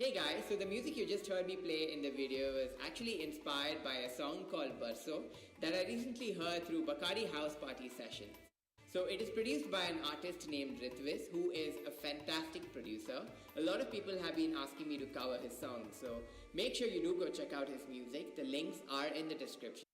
Hey guys, so the music you just heard me play in the video was actually inspired by a song called Barso that I recently heard through Bacardi House Party sessions. So it is produced by an artist named Ritwis, who is a fantastic producer. A lot of people have been asking me to cover his songs, so make sure you do go check out his music. The links are in the description.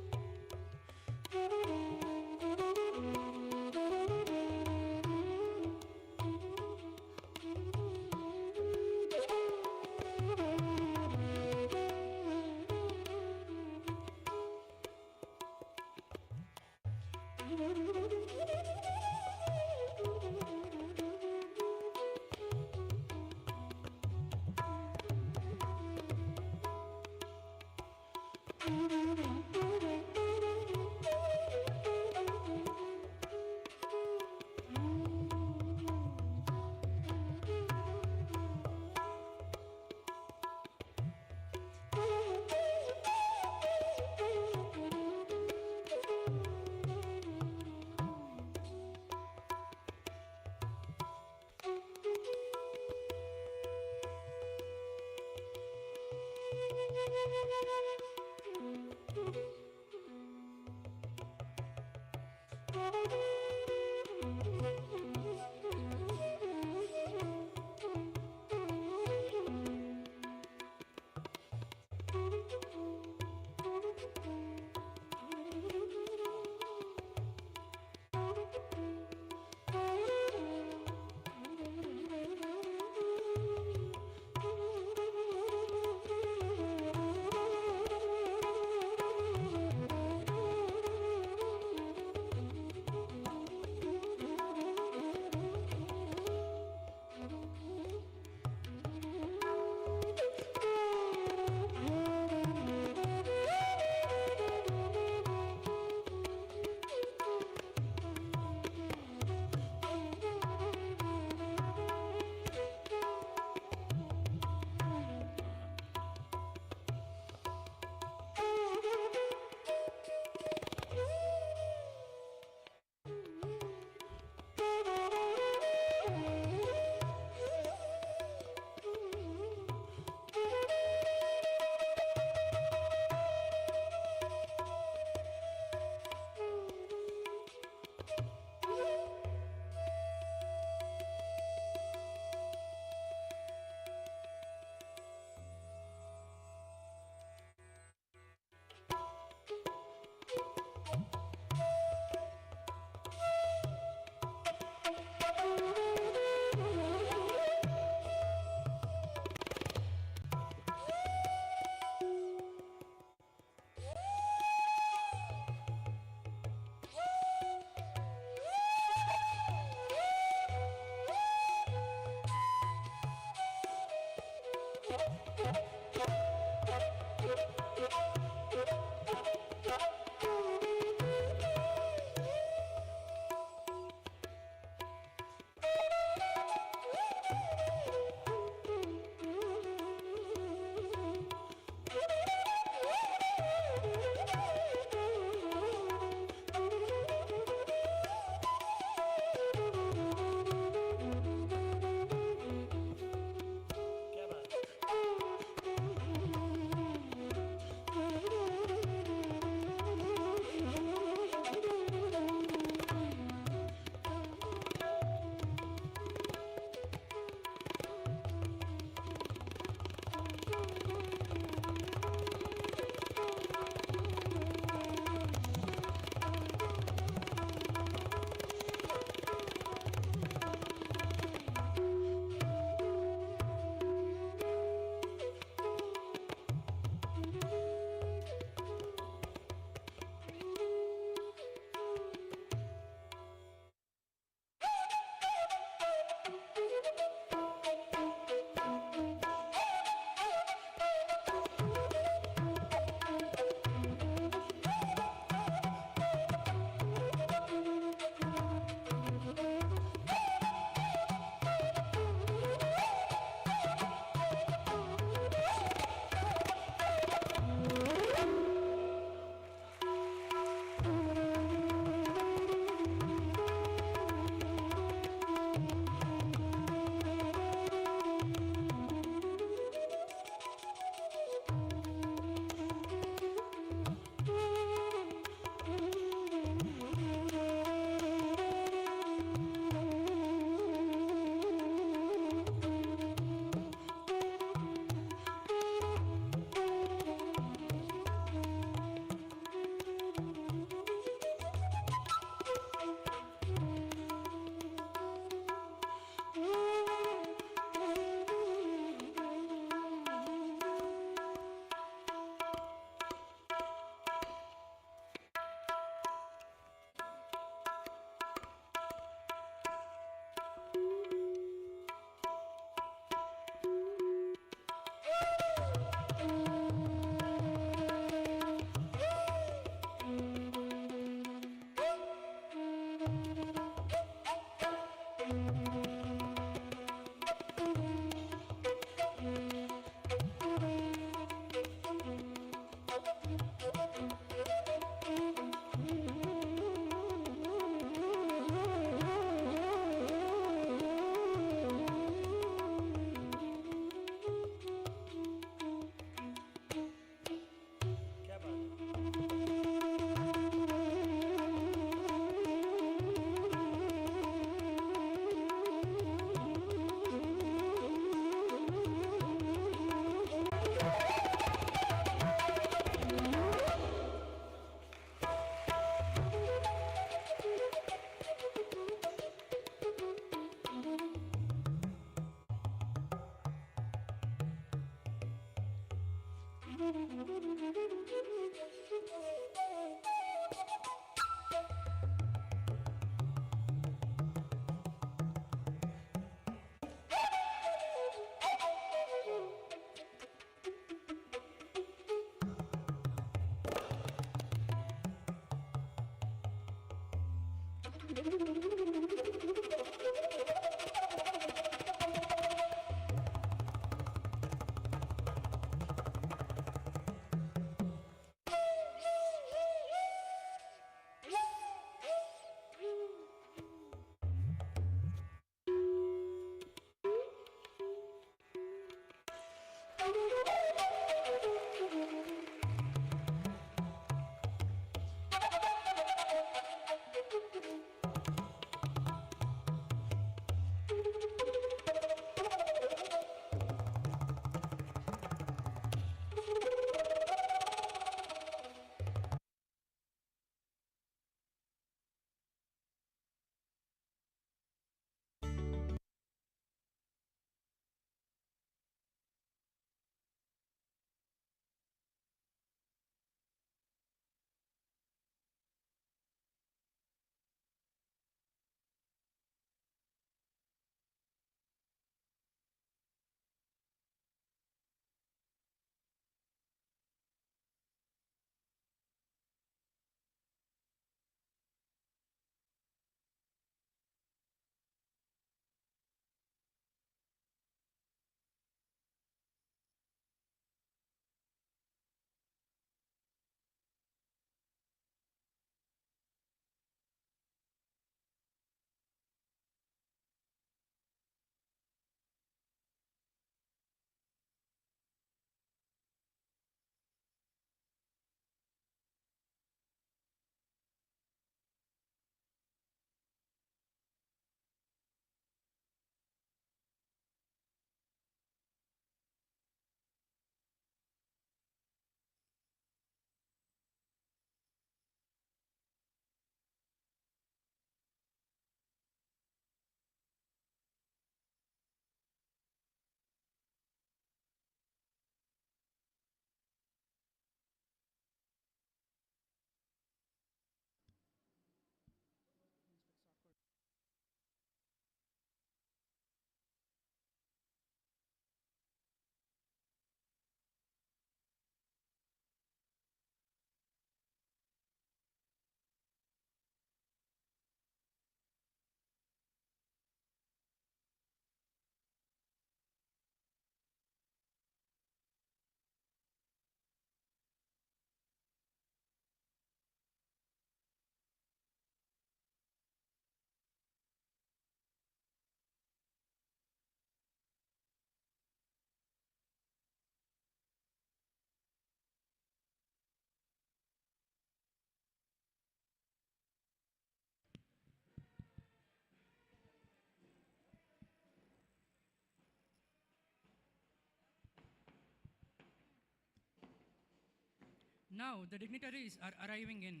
Now the dignitaries are arriving in.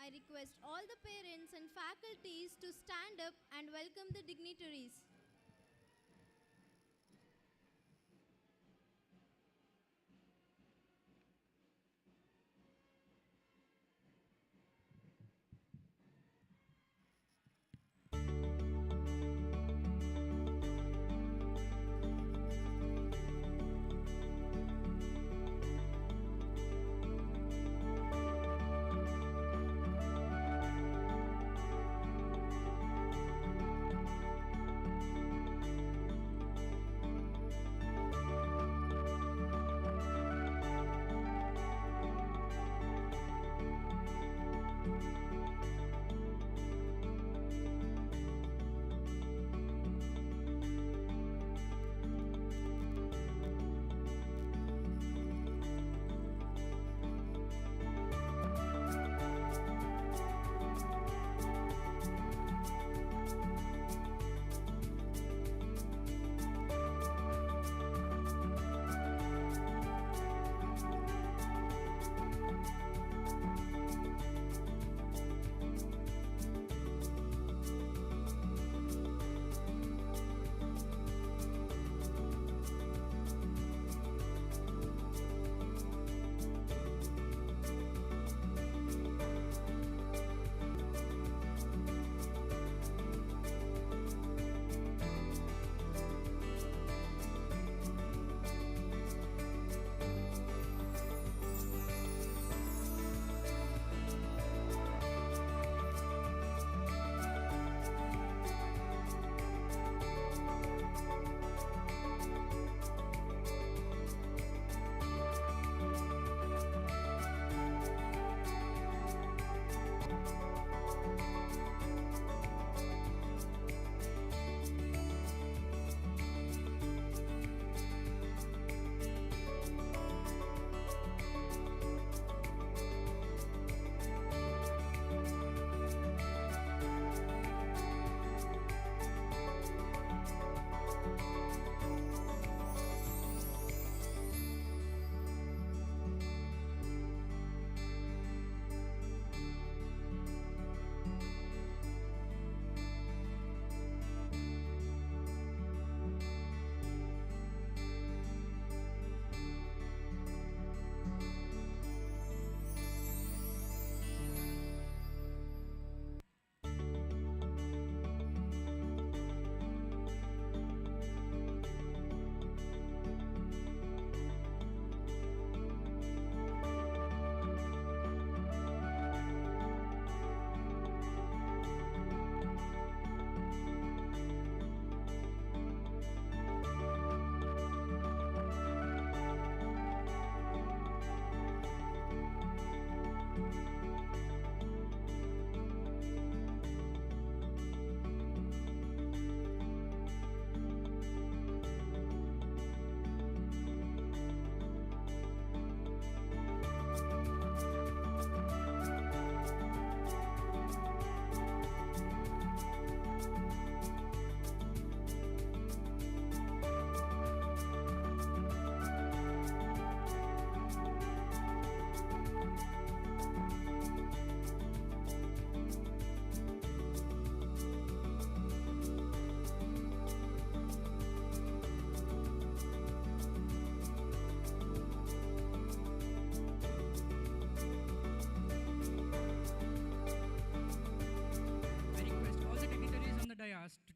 I request all the parents and faculties to stand up and welcome the dignitaries.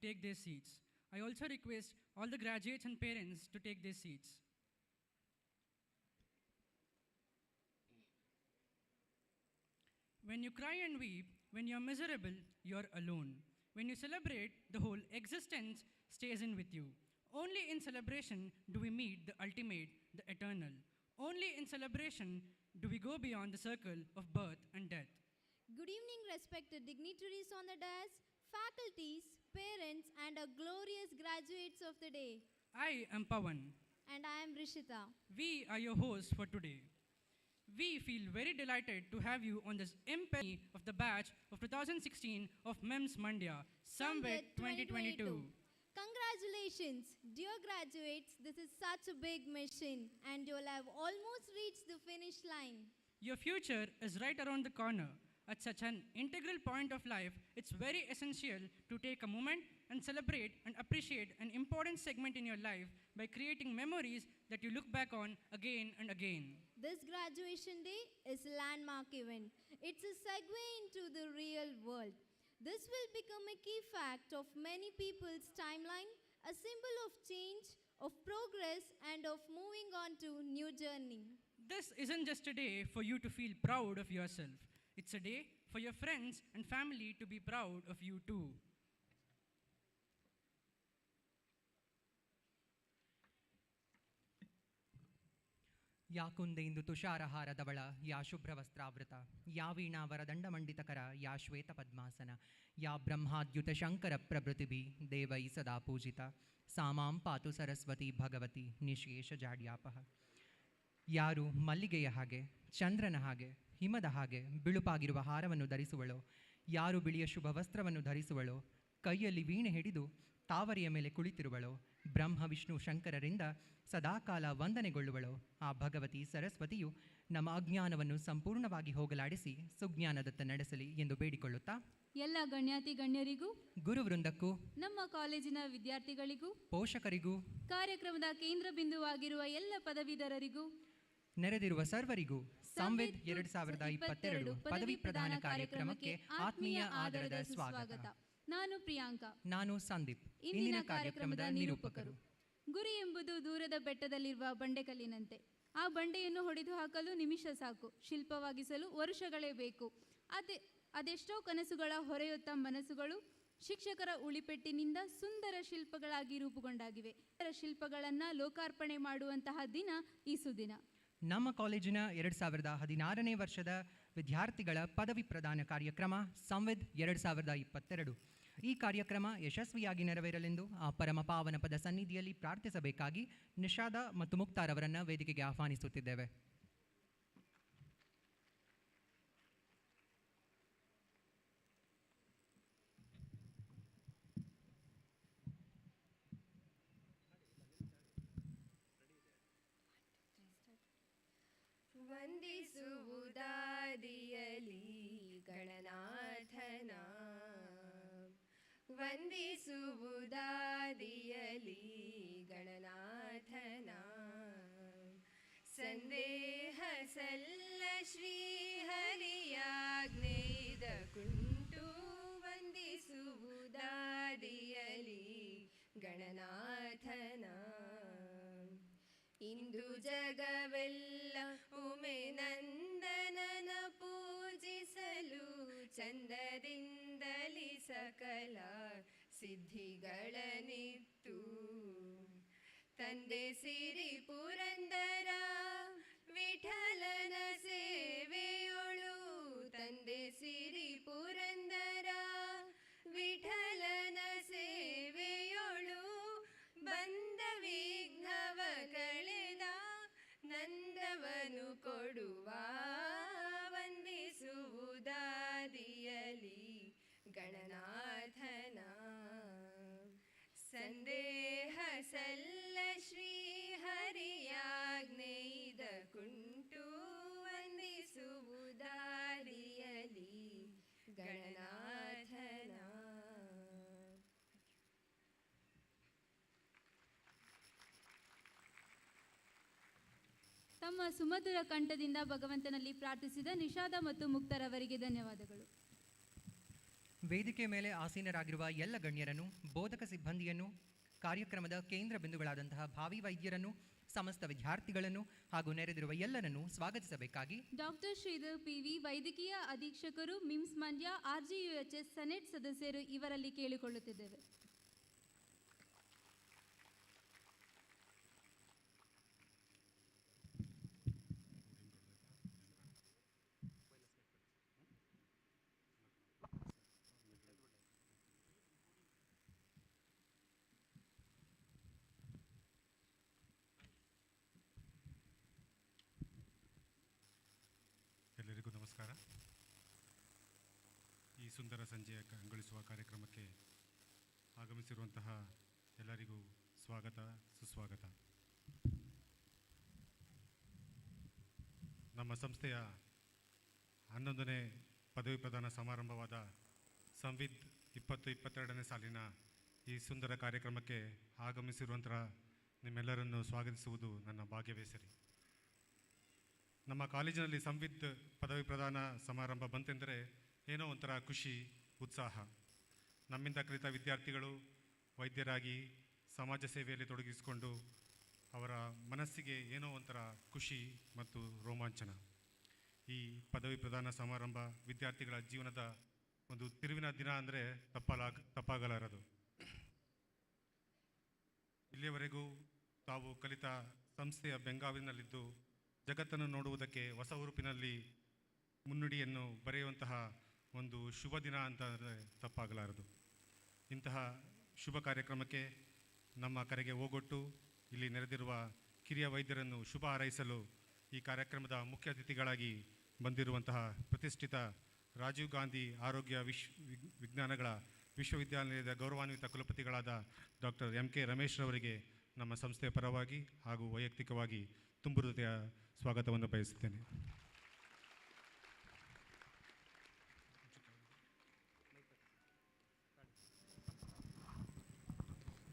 take their seats. I also request all the graduates and parents to take their seats. When you cry and weep, when you're miserable, you're alone. When you celebrate, the whole existence stays in with you. Only in celebration do we meet the ultimate, the eternal. Only in celebration do we go beyond the circle of birth and death. Good evening, respected dignitaries on the dais, faculties, parents, and our glorious graduates of the day. I am Pawan. And I am Rishita. We are your hosts for today. We feel very delighted to have you on this impending of the batch of 2016 of MEMS MANDYA, SAMVID 2022. Congratulations, dear graduates. This is such a big mission, and you'll have almost reached the finish line. Your future is right around the corner. At such an integral point of life, it's very essential to take a moment and celebrate and appreciate an important segment in your life by creating memories that you look back on again and again. This graduation day is a landmark event. It's a segue into the real world. This will become a key fact of many people's timeline, a symbol of change, of progress, and of moving on to new journey. This isn't just a day for you to feel proud of yourself. It's a day for your friends and family to be proud of you too. ಯಾ ಕುಂದೆಂದು ತುಷಾರಹಾರದವಳ ಯಾ ಶುಭ್ರವಸ್ತ್ರಾವೃತ ಯಾ ವೀಣಾವರದಂಡಮಂಡಿತಕರ ಯಾ ಶ್ವೇತ ಪದ್ಮಾಸನ ಯಾ ಬ್ರಹ್ಮಾದ್ಯುತ ಶಂಕರ ಪ್ರಭೃತಿಭಿ ದೇವೈ ಸದಾ ಪೂಜಿತ ಸಾಮಾಂ ಪಾತು ಸರಸ್ವತಿ ಭಗವತಿ ನಿಶೇಷ ಜಾಡ್ಯಾಪಹ. ಯಾರು ಮಲ್ಲಿಗೆಯ ಹಾಗೆ, ಚಂದ್ರನ ಹಾಗೆ, ಹಿಮದ ಹಾಗೆ ಬಿಳುಪಾಗಿರುವ ಹಾರವನ್ನು ಧರಿಸುವಳೋ, ಯಾರು ಬಿಳಿಯ ಶುಭ ವಸ್ತ್ರವನ್ನು ಧರಿಸುವಳೋ, ಕೈಯಲ್ಲಿ ವೀಣೆ ಹಿಡಿದು ತಾವರೆಯ ಮೇಲೆ ಕುಳಿತಿರುವಳೋ, ಬ್ರಹ್ಮ ವಿಷ್ಣು ಶಂಕರರಿಂದ ಸದಾಕಾಲ ವಂದನೆಗೊಳ್ಳುವಳೋ, ಆ ಭಗವತಿ ಸರಸ್ವತಿಯು ನಮ್ಮ ಅಜ್ಞಾನವನ್ನು ಸಂಪೂರ್ಣವಾಗಿ ಹೋಗಲಾಡಿಸಿ ಸುಜ್ಞಾನದತ್ತ ನಡೆಸಲಿ ಎಂದು ಬೇಡಿಕೊಳ್ಳುತ್ತಾ, ಎಲ್ಲ ಗಣ್ಯಾತಿ ಗಣ್ಯರಿಗೂ, ಗುರುವೃಂದಕ್ಕೂ, ನಮ್ಮ ಕಾಲೇಜಿನ ವಿದ್ಯಾರ್ಥಿಗಳಿಗೂ, ಪೋಷಕರಿಗೂ, ಕಾರ್ಯಕ್ರಮದ ಕೇಂದ್ರ ಬಿಂದುವಾಗಿರುವ ಎಲ್ಲ ಪದವೀಧರರಿಗೂ, ನೆರೆದಿರುವ ಸರ್ವರಿಗೂ ಸಂವಿದ್ 2022 ಪದವಿ ಪ್ರದಾನ ಕಾರ್ಯಕ್ರಮಕ್ಕೆ ಆತ್ಮೀಯ ಆದರದ ಸ್ವಾಗತ. ನಾನು ಪ್ರಿಯಾಂಕಾ. ನಾನು ಸಂದೀಪ್, ಇಂದಿನ ಕಾರ್ಯಕ್ರಮದ ನಿರೂಪಕರು. ಗುರಿ ಎಂಬುದು ದೂರದ ಬೆಟ್ಟದಲ್ಲಿರುವ ಬಂಡೆಕಲ್ಲಿನಂತೆ. ಆ ಬಂಡೆಯನ್ನು ಹೊಡೆದು ಹಾಕಲು ನಿಮಿಷ ಸಾಕು, ಶಿಲ್ಪವಾಗಿಸಲು ವರುಷಗಳೇ ಬೇಕು. ಅದೆಷ್ಟೋ ಕನಸುಗಳ ಹೊರೆಯೊತ್ತ ಮನಸ್ಸುಗಳು ಶಿಕ್ಷಕರ ಉಳಿಪೆಟ್ಟಿನಿಂದ ಸುಂದರ ಶಿಲ್ಪಗಳಾಗಿ ರೂಪುಗೊಂಡಾಗಿವೆ. ಶಿಲ್ಪಗಳನ್ನು ಲೋಕಾರ್ಪಣೆ ಮಾಡುವಂತಹ ದಿನ ಈ ಸುದಿನ. ನಮ್ಮ ಕಾಲೇಜಿನ 2016ನೇ ವರ್ಷದ ವಿದ್ಯಾರ್ಥಿಗಳ ಪದವಿ ಪ್ರದಾನ ಕಾರ್ಯಕ್ರಮ ಸಂವಿದ್ 2022. ಈ ಕಾರ್ಯಕ್ರಮ ಯಶಸ್ವಿಯಾಗಿ ನೆರವೇರಲೆಂದು ಆ ಪರಮ ಪಾವನ ಪದ ಸನ್ನಿಧಿಯಲ್ಲಿ ಪ್ರಾರ್ಥಿಸಬೇಕಾಗಿ ನಿಷಾದ ಮತ್ತು ಮುಕ್ತಾರ್ ಅವರನ್ನು ವೇದಿಕೆಗೆ ಆಹ್ವಾನಿಸುತ್ತಿದ್ದೇವೆ. ವಂದಿಸುವುದಾದಿಯಲಿ ಗಣನಾಥನ, ವಂದಿಸುವುದಾದಿಯಲಿ ಗಣನಾಥನ, ಸಂದೇಹ ಸಲ್ಲ ಶ್ರೀಹರಿಯಾಜ್ಞೆಯಿದ ಕುಂಟು, ವಂದಿಸುವುದಾದಿಯಲಿ ಗಣನಾಥನ. ಇಂದು ಜಗವೆಲ್ಲ ಉಮೆ ನಂದನನ ಪೂಜಿಸಲು, ಚಂದದಿಂದಲಿ ಸಕಲ ಸಿದ್ಧಿಗಳನಿತ್ತು. ತಂದೆ ಸಿರಿ ಪುರಂದರ ವಿಠಲನ ಸೇವೆಯೊಳು, ತಂದೆ ಸಿರಿ ಪುರಂದರ ವಿಠಲನ ಸೇವೆಯೊಳು, ಬಂದ ವಿಘ್ನವ ಕಳೆದ ನಂದವನು ಕೊಡುವ, ವಂದಿಸುವುದಾದಿಯಲಿ ಗಣನಾಥನ. ಸಂದೇಹ ಸಲ್ಲ ಶ್ರೀಹರಿಯಾಜ್ಞೆಯಿದ ಕುಂಟು, ವಂದಿಸುವುದಾದಿಯಲಿ ಗಣನಾಥನ. ತಮ್ಮ ಸುಮಧುರ ಕಂಠದಿಂದ ಭಗವಂತನಲ್ಲಿ ಪ್ರಾರ್ಥಿಸಿದ ನಿಷಾದ ಮತ್ತು ಮುಕ್ತರವರಿಗೆ ಧನ್ಯವಾದಗಳು. ವೇದಿಕೆ ಮೇಲೆ ಆಸೀನರಾಗಿರುವ ಎಲ್ಲ ಗಣ್ಯರನ್ನು, ಬೋಧಕ ಸಿಬ್ಬಂದಿಯನ್ನು, ಕಾರ್ಯಕ್ರಮದ ಕೇಂದ್ರ ಬಿಂದುಗಳಾದಂತಹ ಭಾವಿ ವೈದ್ಯರನ್ನು, ಸಮಸ್ತ ವಿದ್ಯಾರ್ಥಿಗಳನ್ನು ಹಾಗೂ ನೆರೆದಿರುವ ಎಲ್ಲರನ್ನು ಸ್ವಾಗತಿಸಬೇಕಾಗಿ ಡಾಕ್ಟರ್ ಶ್ರೀಧರ್ PV ವೈದ್ಯಕೀಯ ಅಧೀಕ್ಷಕರು ಮಿಮ್ಸ್ ಮಂಡ್ಯ RGUHS ಸೆನೆಟ್ ಸದಸ್ಯರು ಇವರಲ್ಲಿ ಕೇಳಿಕೊಳ್ಳುತ್ತಿದ್ದೇವೆ. ಎಲ್ಲರಿಗೂ ನಮಸ್ಕಾರ. ಈ ಸುಂದರ ಸಂಜೆಯ ಕಂಗೊಳಿಸುವ ಕಾರ್ಯಕ್ರಮಕ್ಕೆ ಆಗಮಿಸಿರುವಂತಹ ಎಲ್ಲರಿಗೂ ಸ್ವಾಗತ, ಸುಸ್ವಾಗತ. ನಮ್ಮ ಸಂಸ್ಥೆಯ 11ನೇ ಪದವಿ ಪ್ರದಾನ ಸಮಾರಂಭವಾದ ಸಂವಿದ್ 2022ನೇ ಸಾಲಿನ ಈ ಸುಂದರ ಕಾರ್ಯಕ್ರಮಕ್ಕೆ ಆಗಮಿಸಿರುವಂತಹ ನಿಮ್ಮೆಲ್ಲರನ್ನು ಸ್ವಾಗತಿಸುವುದು ನನ್ನ ಭಾಗ್ಯವೇ ಸರಿ. ನಮ್ಮ ಕಾಲೇಜಿನಲ್ಲಿ ಸಂವಿದ್ ಪದವಿ ಪ್ರದಾನ ಸಮಾರಂಭ ಬಂತೆಂದರೆ ಏನೋ ಒಂಥರ ಖುಷಿ, ಉತ್ಸಾಹ. ನಮ್ಮಿಂದ ಕಲಿತ ವಿದ್ಯಾರ್ಥಿಗಳು ವೈದ್ಯರಾಗಿ ಸಮಾಜ ಸೇವೆಯಲ್ಲಿ ತೊಡಗಿಸಿಕೊಂಡು ಅವರ ಮನಸ್ಸಿಗೆ ಏನೋ ಒಂಥರ ಖುಷಿ ಮತ್ತು ರೋಮಾಂಚನ. ಈ ಪದವಿ ಪ್ರದಾನ ಸಮಾರಂಭ ವಿದ್ಯಾರ್ಥಿಗಳ ಜೀವನದ ಒಂದು ತಿರುವಿನ ದಿನ ಅಂದರೆ ತಪ್ಪಾಗಲಾರದು. ಇಲ್ಲಿಯವರೆಗೂ ತಾವು ಕಲಿತ ಸಂಸ್ಥೆಯ ಬೆಂಗಾವಲಿನಲ್ಲಿದ್ದು ಜಗತ್ತನ್ನು ನೋಡುವುದಕ್ಕೆ ಹೊಸ ಹುರುಪಿನಲ್ಲಿ ಮುನ್ನುಡಿಯನ್ನು ಬರೆಯುವಂತಹ ಒಂದು ಶುಭ ದಿನ ಅಂತಂದರೆ ತಪ್ಪಾಗಲಾರದು. ಇಂತಹ ಶುಭ ಕಾರ್ಯಕ್ರಮಕ್ಕೆ ನಮ್ಮ ಕರೆಗೆ ಓಗೊಟ್ಟು ಇಲ್ಲಿ ನೆರೆದಿರುವ ಕಿರಿಯ ವೈದ್ಯರನ್ನು ಶುಭ ಹಾರೈಸಲು ಈ ಕಾರ್ಯಕ್ರಮದ ಮುಖ್ಯ ಅತಿಥಿಗಳಾಗಿ ಬಂದಿರುವಂತಹ ಪ್ರತಿಷ್ಠಿತ ರಾಜೀವ್ ಗಾಂಧಿ ಆರೋಗ್ಯ ವಿಜ್ಞಾನಗಳ ವಿಶ್ವವಿದ್ಯಾನಿಲಯದ ಗೌರವಾನ್ವಿತ ಕುಲಪತಿಗಳಾದ ಡಾಕ್ಟರ್ MK ರಮೇಶ್ ರವರಿಗೆ ನಮ್ಮ ಸಂಸ್ಥೆಯ ಪರವಾಗಿ ಹಾಗೂ ವೈಯಕ್ತಿಕವಾಗಿ ತುಂಬು ಹೃದಯ ಸ್ವಾಗತವನ್ನು ಬಯಸುತ್ತೇನೆ.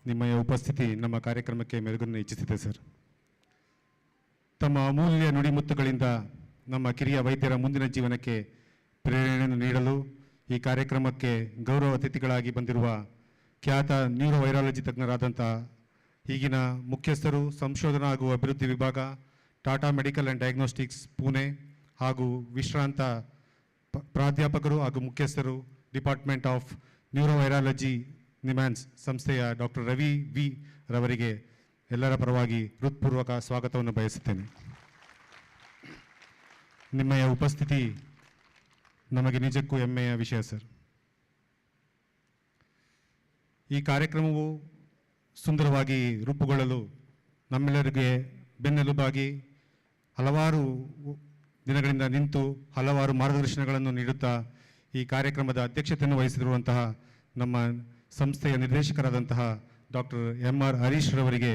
ನಿಮ್ಮಯ ಉಪಸ್ಥಿತಿ ನಮ್ಮ ಕಾರ್ಯಕ್ರಮಕ್ಕೆ ಮೆರುಗನ್ನು ಹೆಚ್ಚಿಸಿದೆ ಸರ್. ತಮ್ಮ ಅಮೂಲ್ಯ ನುಡಿಮುತ್ತುಗಳಿಂದ ನಮ್ಮ ಕಿರಿಯ ವೈದ್ಯರ ಮುಂದಿನ ಜೀವನಕ್ಕೆ ಪ್ರೇರಣೆಯನ್ನು ನೀಡಲು ಈ ಕಾರ್ಯಕ್ರಮಕ್ಕೆ ಗೌರವ ಅತಿಥಿಗಳಾಗಿ ಬಂದಿರುವ ಖ್ಯಾತ ನ್ಯೂರೋವೈರಾಲಜಿ ತಜ್ಞರಾದಂಥ ಈಗಿನ ಮುಖ್ಯಸ್ಥರು, ಸಂಶೋಧನಾ ಹಾಗೂ ಅಭಿವೃದ್ಧಿ ವಿಭಾಗ, Tata medical and diagnostics Pune ಹಾಗೂ ವಿಶ್ರಾಂತ ಪ್ರಾಧ್ಯಾಪಕರು ಹಾಗೂ ಮುಖ್ಯಸ್ಥರು, ಡಿಪಾರ್ಟ್ಮೆಂಟ್ ಆಫ್ ನ್ಯೂರೋವೈರಾಲಜಿ ನಿಮ್ಯಾನ್ಸ್ ಸಂಸ್ಥೆಯ ಡಾಕ್ಟರ್ ರವಿ V ರವರಿಗೆ ಎಲ್ಲರ ಪರವಾಗಿ ಹೃತ್ಪೂರ್ವಕ ಸ್ವಾಗತವನ್ನು ಬಯಸುತ್ತೇನೆ. ನಿಮ್ಮಯ ಉಪಸ್ಥಿತಿ ನಮಗೆ ನಿಜಕ್ಕೂ ಹೆಮ್ಮೆಯ ವಿಷಯ ಸರ್. ಈ ಕಾರ್ಯಕ್ರಮವು ಸುಂದರವಾಗಿ ರೂಪುಗೊಳ್ಳಲು ನಮ್ಮೆಲ್ಲರಿಗೆ ಬೆನ್ನೆಲುಬಾಗಿ ಹಲವಾರು ದಿನಗಳಿಂದ ನಿಂತು ಹಲವಾರು ಮಾರ್ಗದರ್ಶನಗಳನ್ನು ನೀಡುತ್ತಾ ಈ ಕಾರ್ಯಕ್ರಮದ ಅಧ್ಯಕ್ಷತೆಯನ್ನು ವಹಿಸಿರುವಂತಹ ನಮ್ಮ ಸಂಸ್ಥೆಯ ನಿರ್ದೇಶಕರಾದಂತಹ ಡಾಕ್ಟರ್ MR ಹರೀಶ್ ರವರಿಗೆ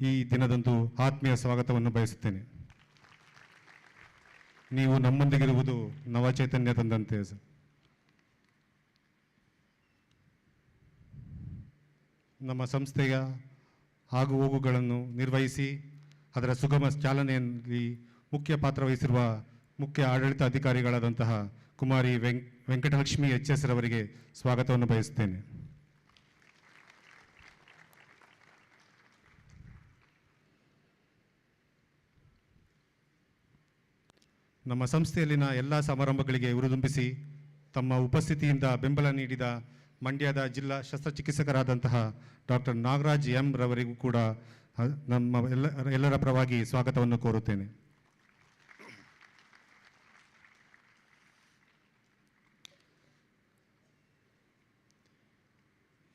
ಈ ದಿನದಂದು ಆತ್ಮೀಯ ಸ್ವಾಗತವನ್ನು ಬಯಸುತ್ತೇನೆ. ನೀವು ನಮ್ಮೊಂದಿಗಿರುವುದು ನವಚೈತನ್ಯ ತಂದಂತೆ ಸರ್. ನಮ್ಮ ಸಂಸ್ಥೆಯ ಆಗು ಹೋಗುಗಳನ್ನು ನಿರ್ವಹಿಸಿ ಅದರ ಸುಗಮ ಚಾಲನೆಯಲ್ಲಿ ಮುಖ್ಯ ಪಾತ್ರ ವಹಿಸಿರುವ ಮುಖ್ಯ ಆಡಳಿತ ಅಧಿಕಾರಿಗಳಾದಂತಹ ಕುಮಾರಿ ವೆಂಕಟಲಕ್ಷ್ಮಿ HS ರವರಿಗೆ ಸ್ವಾಗತವನ್ನು ಬಯಸುತ್ತೇನೆ. ನಮ್ಮ ಸಂಸ್ಥೆಯಲ್ಲಿನ ಎಲ್ಲ ಸಮಾರಂಭಗಳಿಗೆ ಉರುದುಂಬಿಸಿ ತಮ್ಮ ಉಪಸ್ಥಿತಿಯಿಂದ ಬೆಂಬಲ ನೀಡಿದ ಮಂಡ್ಯದ ಜಿಲ್ಲಾ ಶಸ್ತ್ರಚಿಕಿತ್ಸಕರಾದಂತಹ ಡಾಕ್ಟರ್ ನಾಗರಾಜ್ M ರವರಿಗೂ ಕೂಡ ನಮ್ಮ ಎಲ್ಲರ ಪರವಾಗಿ ಸ್ವಾಗತವನ್ನು ಕೋರುತ್ತೇನೆ.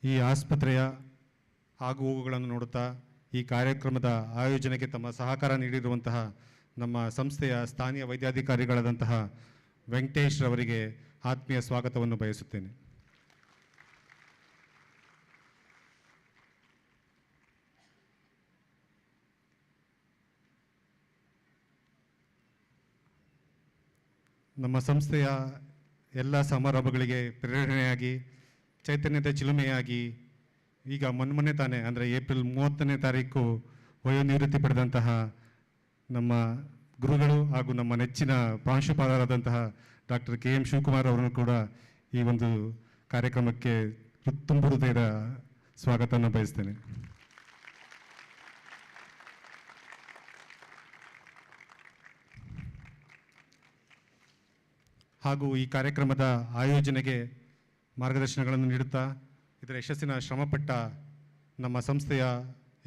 ಈ ಆಸ್ಪತ್ರೆಯ ಆಗು ಹೋಗುಗಳನ್ನು ನೋಡುತ್ತಾ ಈ ಕಾರ್ಯಕ್ರಮದ ಆಯೋಜನೆಗೆ ತಮ್ಮ ಸಹಕಾರ ನೀಡಿರುವಂತಹ ನಮ್ಮ ಸಂಸ್ಥೆಯ ಸ್ಥಾನೀಯ ವೈದ್ಯಾಧಿಕಾರಿಗಳಾದಂತಹ ವೆಂಕಟೇಶ್ ರವರಿಗೆ ಆತ್ಮೀಯ ಸ್ವಾಗತವನ್ನು ಬಯಸುತ್ತೇನೆ. ನಮ್ಮ ಸಂಸ್ಥೆಯ ಎಲ್ಲ ಸಮಾರಂಭಗಳಿಗೆ ಪ್ರೇರಣೆಯಾಗಿ ಚೈತನ್ಯದ ಚಿಲುಮೆಯಾಗಿ ಈಗ ಮೊನ್ನೆ ತಾನೇ ಅಂದರೆ ಏಪ್ರಿಲ್ 30ನೇ ತಾರೀಕು ವಯೋನಿವೃತ್ತಿ ಪಡೆದಂತಹ ನಮ್ಮ ಗುರುಗಳು ಹಾಗೂ ನಮ್ಮ ನೆಚ್ಚಿನ ಪ್ರಾಂಶುಪಾಲರಾದಂತಹ ಡಾಕ್ಟರ್ KM ಶಿವಕುಮಾರ್ ಅವರನ್ನು ಕೂಡ ಈ ಒಂದು ಕಾರ್ಯಕ್ರಮಕ್ಕೆ ತುಂಬ ಹೃದಯದ ಸ್ವಾಗತವನ್ನು ಬಯಸ್ತೇನೆ. ಹಾಗೂ ಈ ಕಾರ್ಯಕ್ರಮದ ಆಯೋಜನೆಗೆ ಮಾರ್ಗದರ್ಶನಗಳನ್ನು ನೀಡುತ್ತಾ ಇದರ ಯಶಸ್ಸಿನ ಶ್ರಮಪಟ್ಟ ನಮ್ಮ ಸಂಸ್ಥೆಯ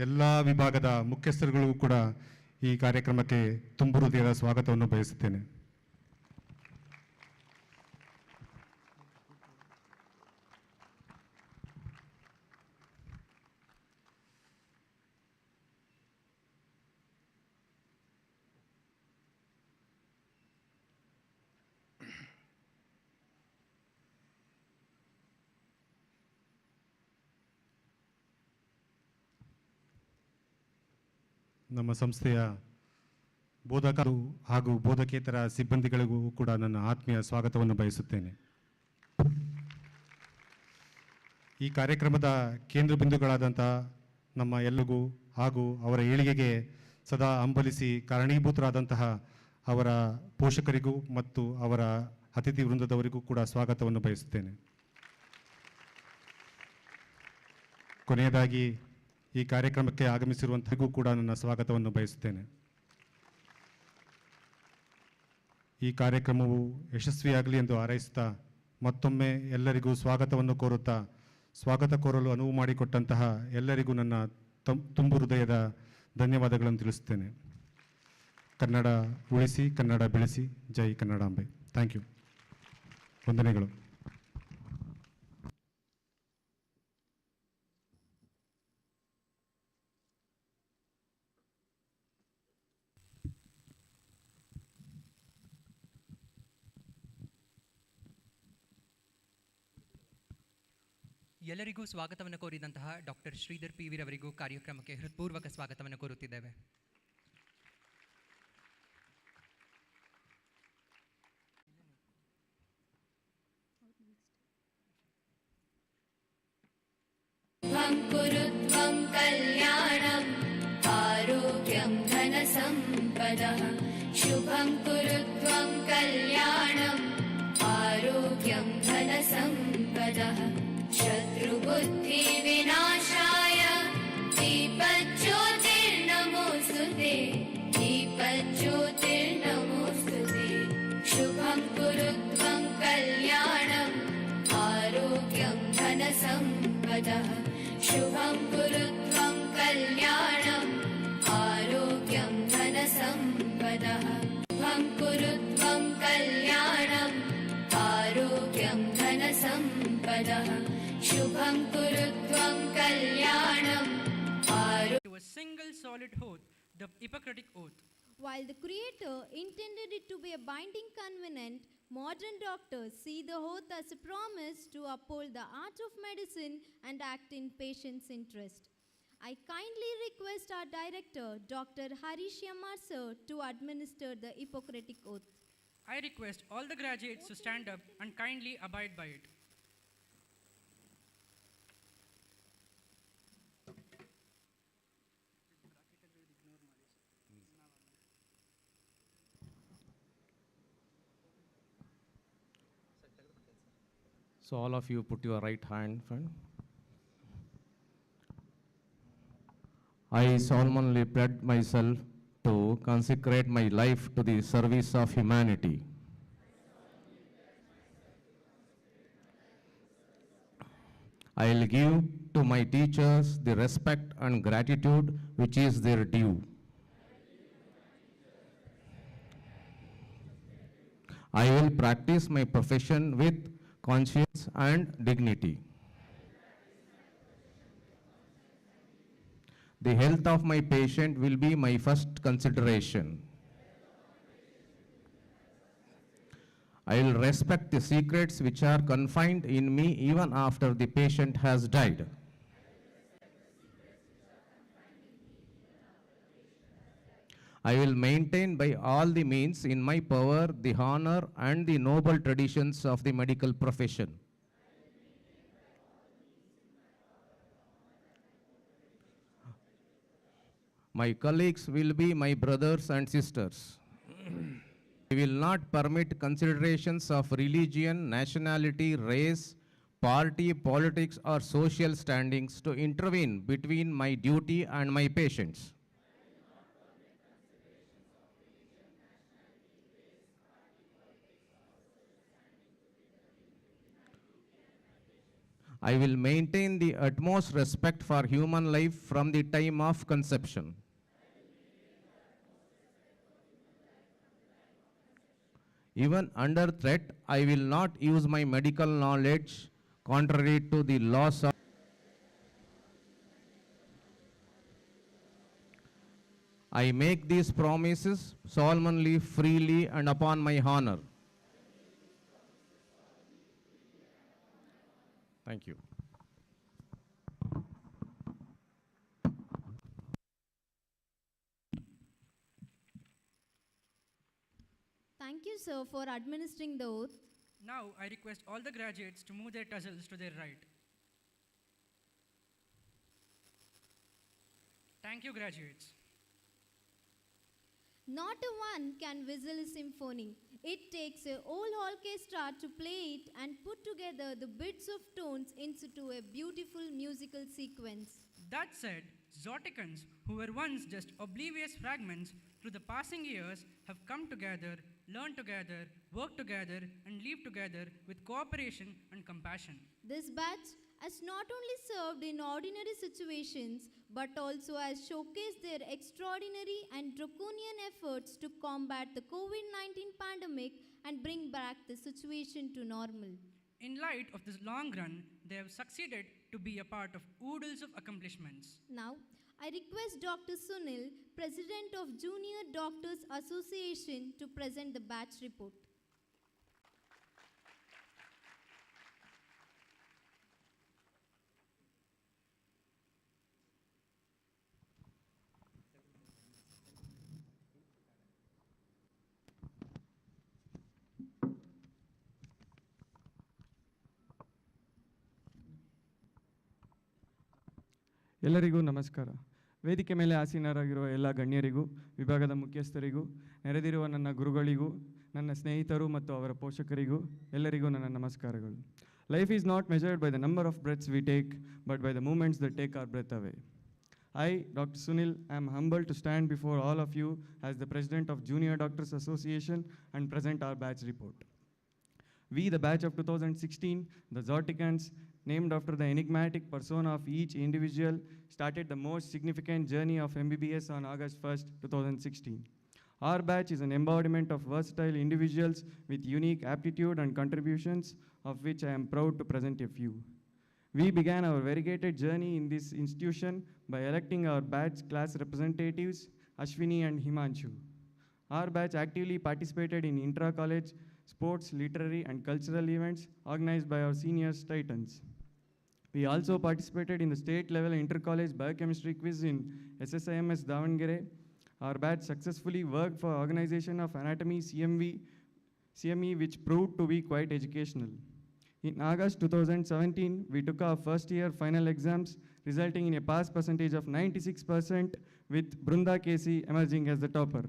ಎಲ್ಲ ವಿಭಾಗದ ಮುಖ್ಯಸ್ಥರುಗಳಿಗೂ ಕೂಡ ಈ ಕಾರ್ಯಕ್ರಮಕ್ಕೆ ತುಂಬ ಹೃದಯದ ಸ್ವಾಗತವನ್ನು ಬಯಸುತ್ತೇನೆ. ನಮ್ಮ ಸಂಸ್ಥೆಯ ಬೋಧಕರು ಹಾಗೂ ಬೋಧಕೇತರ ಸಿಬ್ಬಂದಿಗಳಿಗೂ ಕೂಡ ನನ್ನ ಆತ್ಮೀಯ ಸ್ವಾಗತವನ್ನು ಬಯಸುತ್ತೇನೆ. ಈ ಕಾರ್ಯಕ್ರಮದ ಕೇಂದ್ರ ಬಿಂದುಗಳಾದಂಥ ನಮ್ಮ ಎಲ್ಲರಿಗೂ ಹಾಗೂ ಅವರ ಏಳಿಗೆಗೆ ಸದಾ ಹಂಬಲಿಸಿ ಕಾರಣೀಭೂತರಾದಂತಹ ಅವರ ಪೋಷಕರಿಗೂ ಮತ್ತು ಅವರ ಅತಿಥಿ ವೃಂದದವರಿಗೂ ಕೂಡ ಸ್ವಾಗತವನ್ನು ಬಯಸುತ್ತೇನೆ. ಕೊನೆಯದಾಗಿ ಈ ಕಾರ್ಯಕ್ರಮಕ್ಕೆ ಆಗಮಿಸಿರುವಂತಹಗೂ ಕೂಡ ನನ್ನ ಸ್ವಾಗತವನ್ನು ಬಯಸುತ್ತೇನೆ. ಈ ಕಾರ್ಯಕ್ರಮವು ಯಶಸ್ವಿಯಾಗಲಿ ಎಂದು ಹಾರೈಸುತ್ತಾ ಮತ್ತೊಮ್ಮೆ ಎಲ್ಲರಿಗೂ ಸ್ವಾಗತವನ್ನು ಕೋರುತ್ತಾ ಸ್ವಾಗತ ಕೋರಲು ಅನುವು ಮಾಡಿಕೊಟ್ಟಂತಹ ಎಲ್ಲರಿಗೂ ನನ್ನ ತುಂಬು ಹೃದಯದ ಧನ್ಯವಾದಗಳನ್ನು ತಿಳಿಸುತ್ತೇನೆ. ಕನ್ನಡ ಉಳಿಸಿ, ಕನ್ನಡ ಬೆಳೆಸಿ. ಜೈ ಕನ್ನಡಾಂಬೆ. Thank you. ವಂದನೆಗಳು. ಎಲ್ಲರಿಗೂ ಸ್ವಾಗತವನ್ನು ಕೋರಿದಂತಹ ಡಾಕ್ಟರ್ ಶ್ರೀಧರ್ ಪಿ ವಿರವರಿಗೂ ಕಾರ್ಯಕ್ರಮಕ್ಕೆ ಹೃತ್ಪೂರ್ವಕ ಸ್ವಾಗತವನ್ನು ಕೋರುತ್ತಿದ್ದೇವೆ. कुरुत्वं कल्याणम् आरोग्यं धनसम्पदः शुभं कुरुत्वं कल्याणम् आरोग्यं धनसम्पदः शत्रुबुद्धिविनाशाय दीपज्योतिर्नमोऽस्तुते दीपज्योतिर्नमोऽस्तुते शुभं कुरुत्वं कल्याणम् आरोग्यं धनसम्पदः शुभं कुरुत्वं कल्याणम् आरोग्यं धनसम्पदः शुभं कुरुत्वं कल्याणम् आरोग्यं धनसम्पदः शुभं कुरुत्वं कल्याणम् To a single solid oath, the Hippocratic Oath. While the Creator intended it to be a binding covenant, modern doctors see the oath as a promise to uphold the art of medicine and act in patients' interest. I kindly request our director, Dr. Harish Yamar sir, to administer the Hippocratic Oath. I request all the graduates to stand up and kindly abide by it. So all of you put your right hand, friend. I solemnly pledge myself to consecrate my life to the service of humanity. I will give to my teachers the respect and gratitude which is their due. I will practice my profession with conscience and dignity. The health of my patient will be my first consideration. I will respect the secrets which are confined in me even after the patient has died. I will maintain by all the means in my power the honor and the noble traditions of the medical profession. My colleagues will be my brothers and sisters. I will not permit considerations of religion, nationality, race, party, politics, or social standings to intervene between my duty and my patients. I will maintain the utmost respect for human life from the time of conception. Even under threat, I will not use my medical knowledge contrary to the laws of. I make these promises solemnly, freely, and upon my honor. Thank you. Thank you, sir, for administering the oath. Now I request all the graduates to move their tassels to their right. Thank you, graduates. Not a one can whistle a symphony. It takes a whole orchestra to play it and put together the bits of tones into a beautiful musical sequence. That said, Zoticans, who were once just oblivious fragments, through the passing years have come together, learned together, worked together, and live together with cooperation and compassion. This batch has not only served in ordinary situations but also has showcased their extraordinary and draconian efforts to combat the COVID-19 pandemic and bring back the situation to normal. In light of this long run, they have succeeded to be a part of oodles of accomplishments. Now, I request Dr. Sunil, President of Junior Doctors Association, to present the batch report. ಎಲ್ಲರಿಗೂ ನಮಸ್ಕಾರ. ವೇದಿಕೆ ಮೇಲೆ ಆಸೀನರಾಗಿರುವ ಎಲ್ಲ ಗಣ್ಯರಿಗೂ, ವಿಭಾಗದ ಮುಖ್ಯಸ್ಥರಿಗೂ, ನೆರೆದಿರುವ ನನ್ನ ಗುರುಗಳಿಗೂ, ನನ್ನ ಸ್ನೇಹಿತರು ಮತ್ತು ಅವರ ಪೋಷಕರಿಗೂ ಎಲ್ಲರಿಗೂ ನನ್ನ ನಮಸ್ಕಾರಗಳು. Life is not measured by the number of breaths we take, but by the moments that take our breath away. I, Dr. Sunil, am humbled to stand before all of you as the President of Junior Doctors Association and present our batch report. We, the batch of 2016, the Zoticans, named after the enigmatic persona of each individual, started the most significant journey of MBBS on August 1st, 2016. Our batch is an embodiment of versatile individuals with unique aptitude and contributions, of which I am proud to present a few. We began our variegated journey in this institution by electing our batch class representatives, Ashwini and Himanshu. Our batch actively participated in intra-college, sports, literary, and cultural events organized by our seniors titans. We also participated in the state-level inter-college biochemistry quiz in SSIMS Davangere. Our batch successfully worked for organization of anatomy CME, which proved to be quite educational. In August 2017, we took our first year final exams, resulting in a pass percentage of 96%, with Brunda Casey emerging as the topper,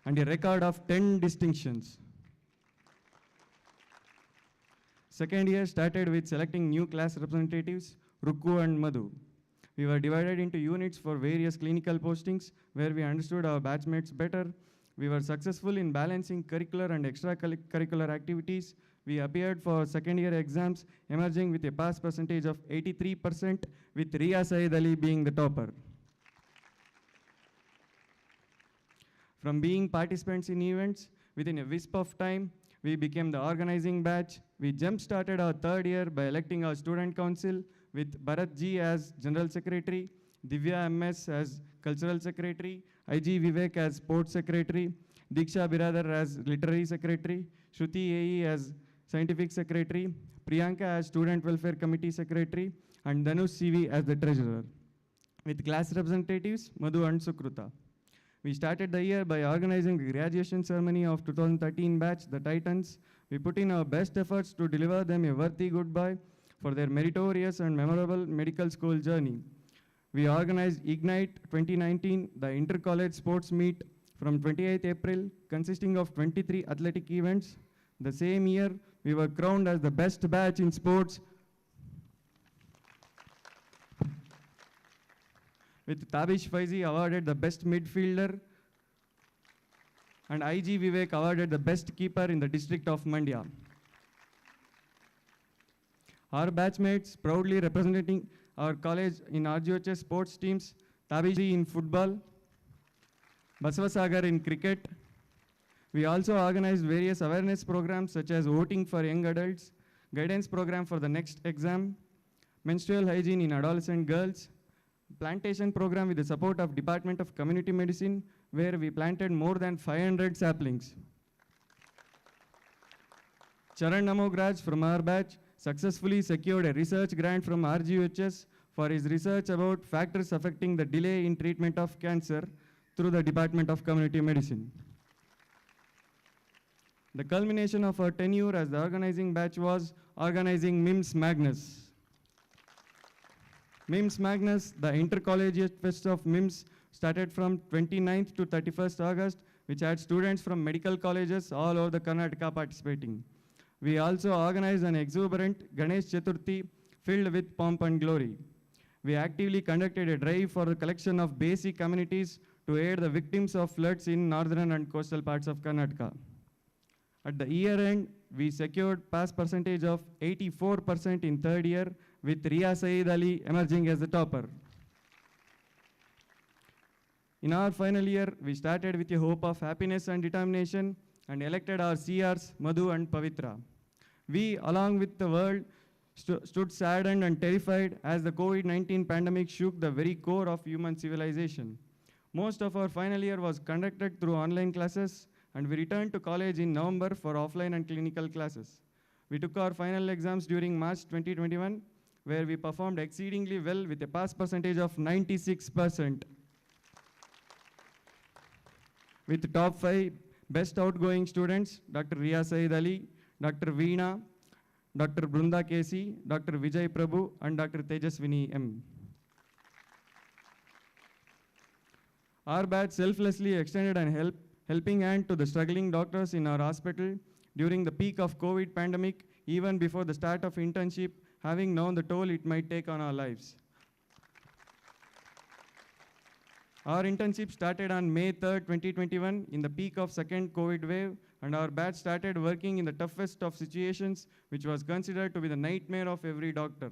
and a record of 10 distinctions. Second year started with selecting new class representatives, Rukku and Madhu. We were divided into units for various clinical postings where we understood our batchmates better. We were successful in balancing curricular and extracurricular activities. We appeared for second year exams, emerging with a pass percentage of 83%, with Riya Saeed Ali being the topper. From being participants in events, within a wisp of time, we became the organizing batch. We jump-started our third year by electing our student council with Bharat Ji as General Secretary, Divya MS as Cultural Secretary, IG Vivek as Sports Secretary, Diksha Biradar as Literary Secretary, Shruti AE as Scientific Secretary, Priyanka as Student Welfare Committee Secretary, and Dhanush CV as the Treasurer. With class representatives, Madhu and Sukruta. We started the year by organizing the graduation ceremony of 2013 batch, the Titans. We put in our best efforts to deliver them a worthy goodbye for their meritorious and memorable medical school journey. We organized Ignite 2019, the inter-college sports meet from 28th April, consisting of 23 athletic events. The same year, We were crowned as the best batch in sports, with Tabish Faizi awarded the best midfielder and IG Vivek awarded the best keeper in the district of Mandya. Our batchmates proudly representing our college in RGHS sports teams, Tabish in football, Basavasagar in cricket. We also organized various awareness programs such as voting for young adults, guidance program for the next exam, menstrual hygiene in adolescent girls, plantation program with the support of Department of Community Medicine, where we planted more than 500 saplings. Charan Namograj from our batch successfully secured a research grant from RGHS for his research about factors affecting the delay in treatment of cancer through the Department of Community Medicine. The culmination of our tenure as the organizing batch was organizing MIMS Magnus. MIMS Magnus, the intercollegiate fest of MIMS, started from 29th to 31st August, which had students from medical colleges all over the Karnataka participating. We also organized an exuberant Ganesh Chaturthi filled with pomp and glory. We actively conducted a drive for the collection of basic amenities to aid the victims of floods in northern and coastal parts of Karnataka. At the year end, we secured pass percentage of 84% in third year, with Ria Saeed Ali emerging as the topper. In our final year, we started with a hope of happiness and determination and elected our CRs Madhu and Pavitra. We, along with the world, stood saddened and terrified as the COVID-19 pandemic shook the very core of human civilization. Most of our final year was conducted through online classes, and we returned to college in November for offline and clinical classes. We took our final exams during March 2021, where we performed exceedingly well with a pass percentage of 96%. With top 5 best outgoing students, Dr. Ria Saeed Ali, Dr. Veena, Dr. Brunda Kesi, Dr. Vijay Prabhu, and Dr. Tejaswini M. Our batch selflessly extended an helping hand to the struggling doctors in our hospital during the peak of COVID pandemic, even before the start of internship, having known the toll it might take on our lives. Our internship started on May 3rd, 2021 in the peak of second COVID wave, and our batch started working in the toughest of situations, which was considered to be the nightmare of every doctor.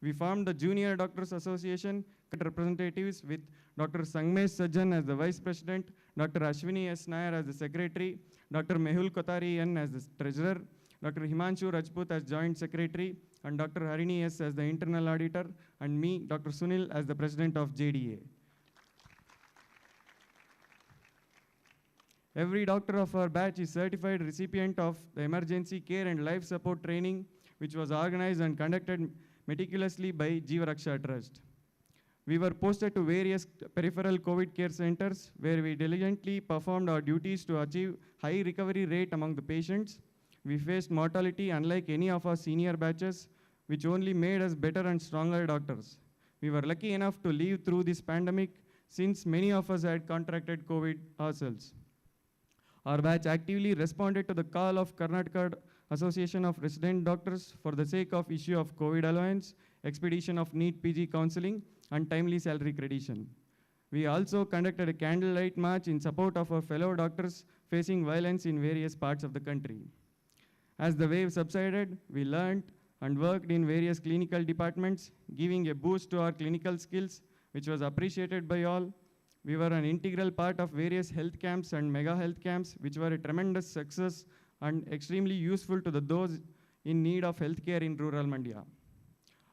We formed the Junior Doctors Association representatives with Dr. Sangmesh Sajjan as the Vice President, Dr. Ashwini S. Nair as the Secretary, Dr. Mehul Kotari N as the Treasurer, Dr. Himanshu Rajput as Joint Secretary, and Dr. Harini S. as the Internal Auditor, and me, Dr. Sunil, as the President of JDA. Every doctor of our batch is certified recipient of the Emergency Care and Life Support Training, which was organized and conducted meticulously by Jeeva Raksha Trust. We were posted to various peripheral COVID care centers where we diligently performed our duties to achieve high recovery rate among the patients. We faced mortality unlike any of our senior batches, which only made us better and stronger doctors. We were lucky enough to live through this pandemic since many of us had contracted COVID ourselves. Our batch actively responded to the call of Karnataka Association of Resident Doctors for the sake of issue of COVID allowance, expedition of NEET PG counseling, and timely salary creditation. We also conducted a candlelight march in support of our fellow doctors facing violence in various parts of the country. As the wave subsided, we learned and worked in various clinical departments, giving a boost to our clinical skills, which was appreciated by all. We were an integral part of various health camps and mega health camps, which were a tremendous success and extremely useful to those in need of healthcare in rural Mandya.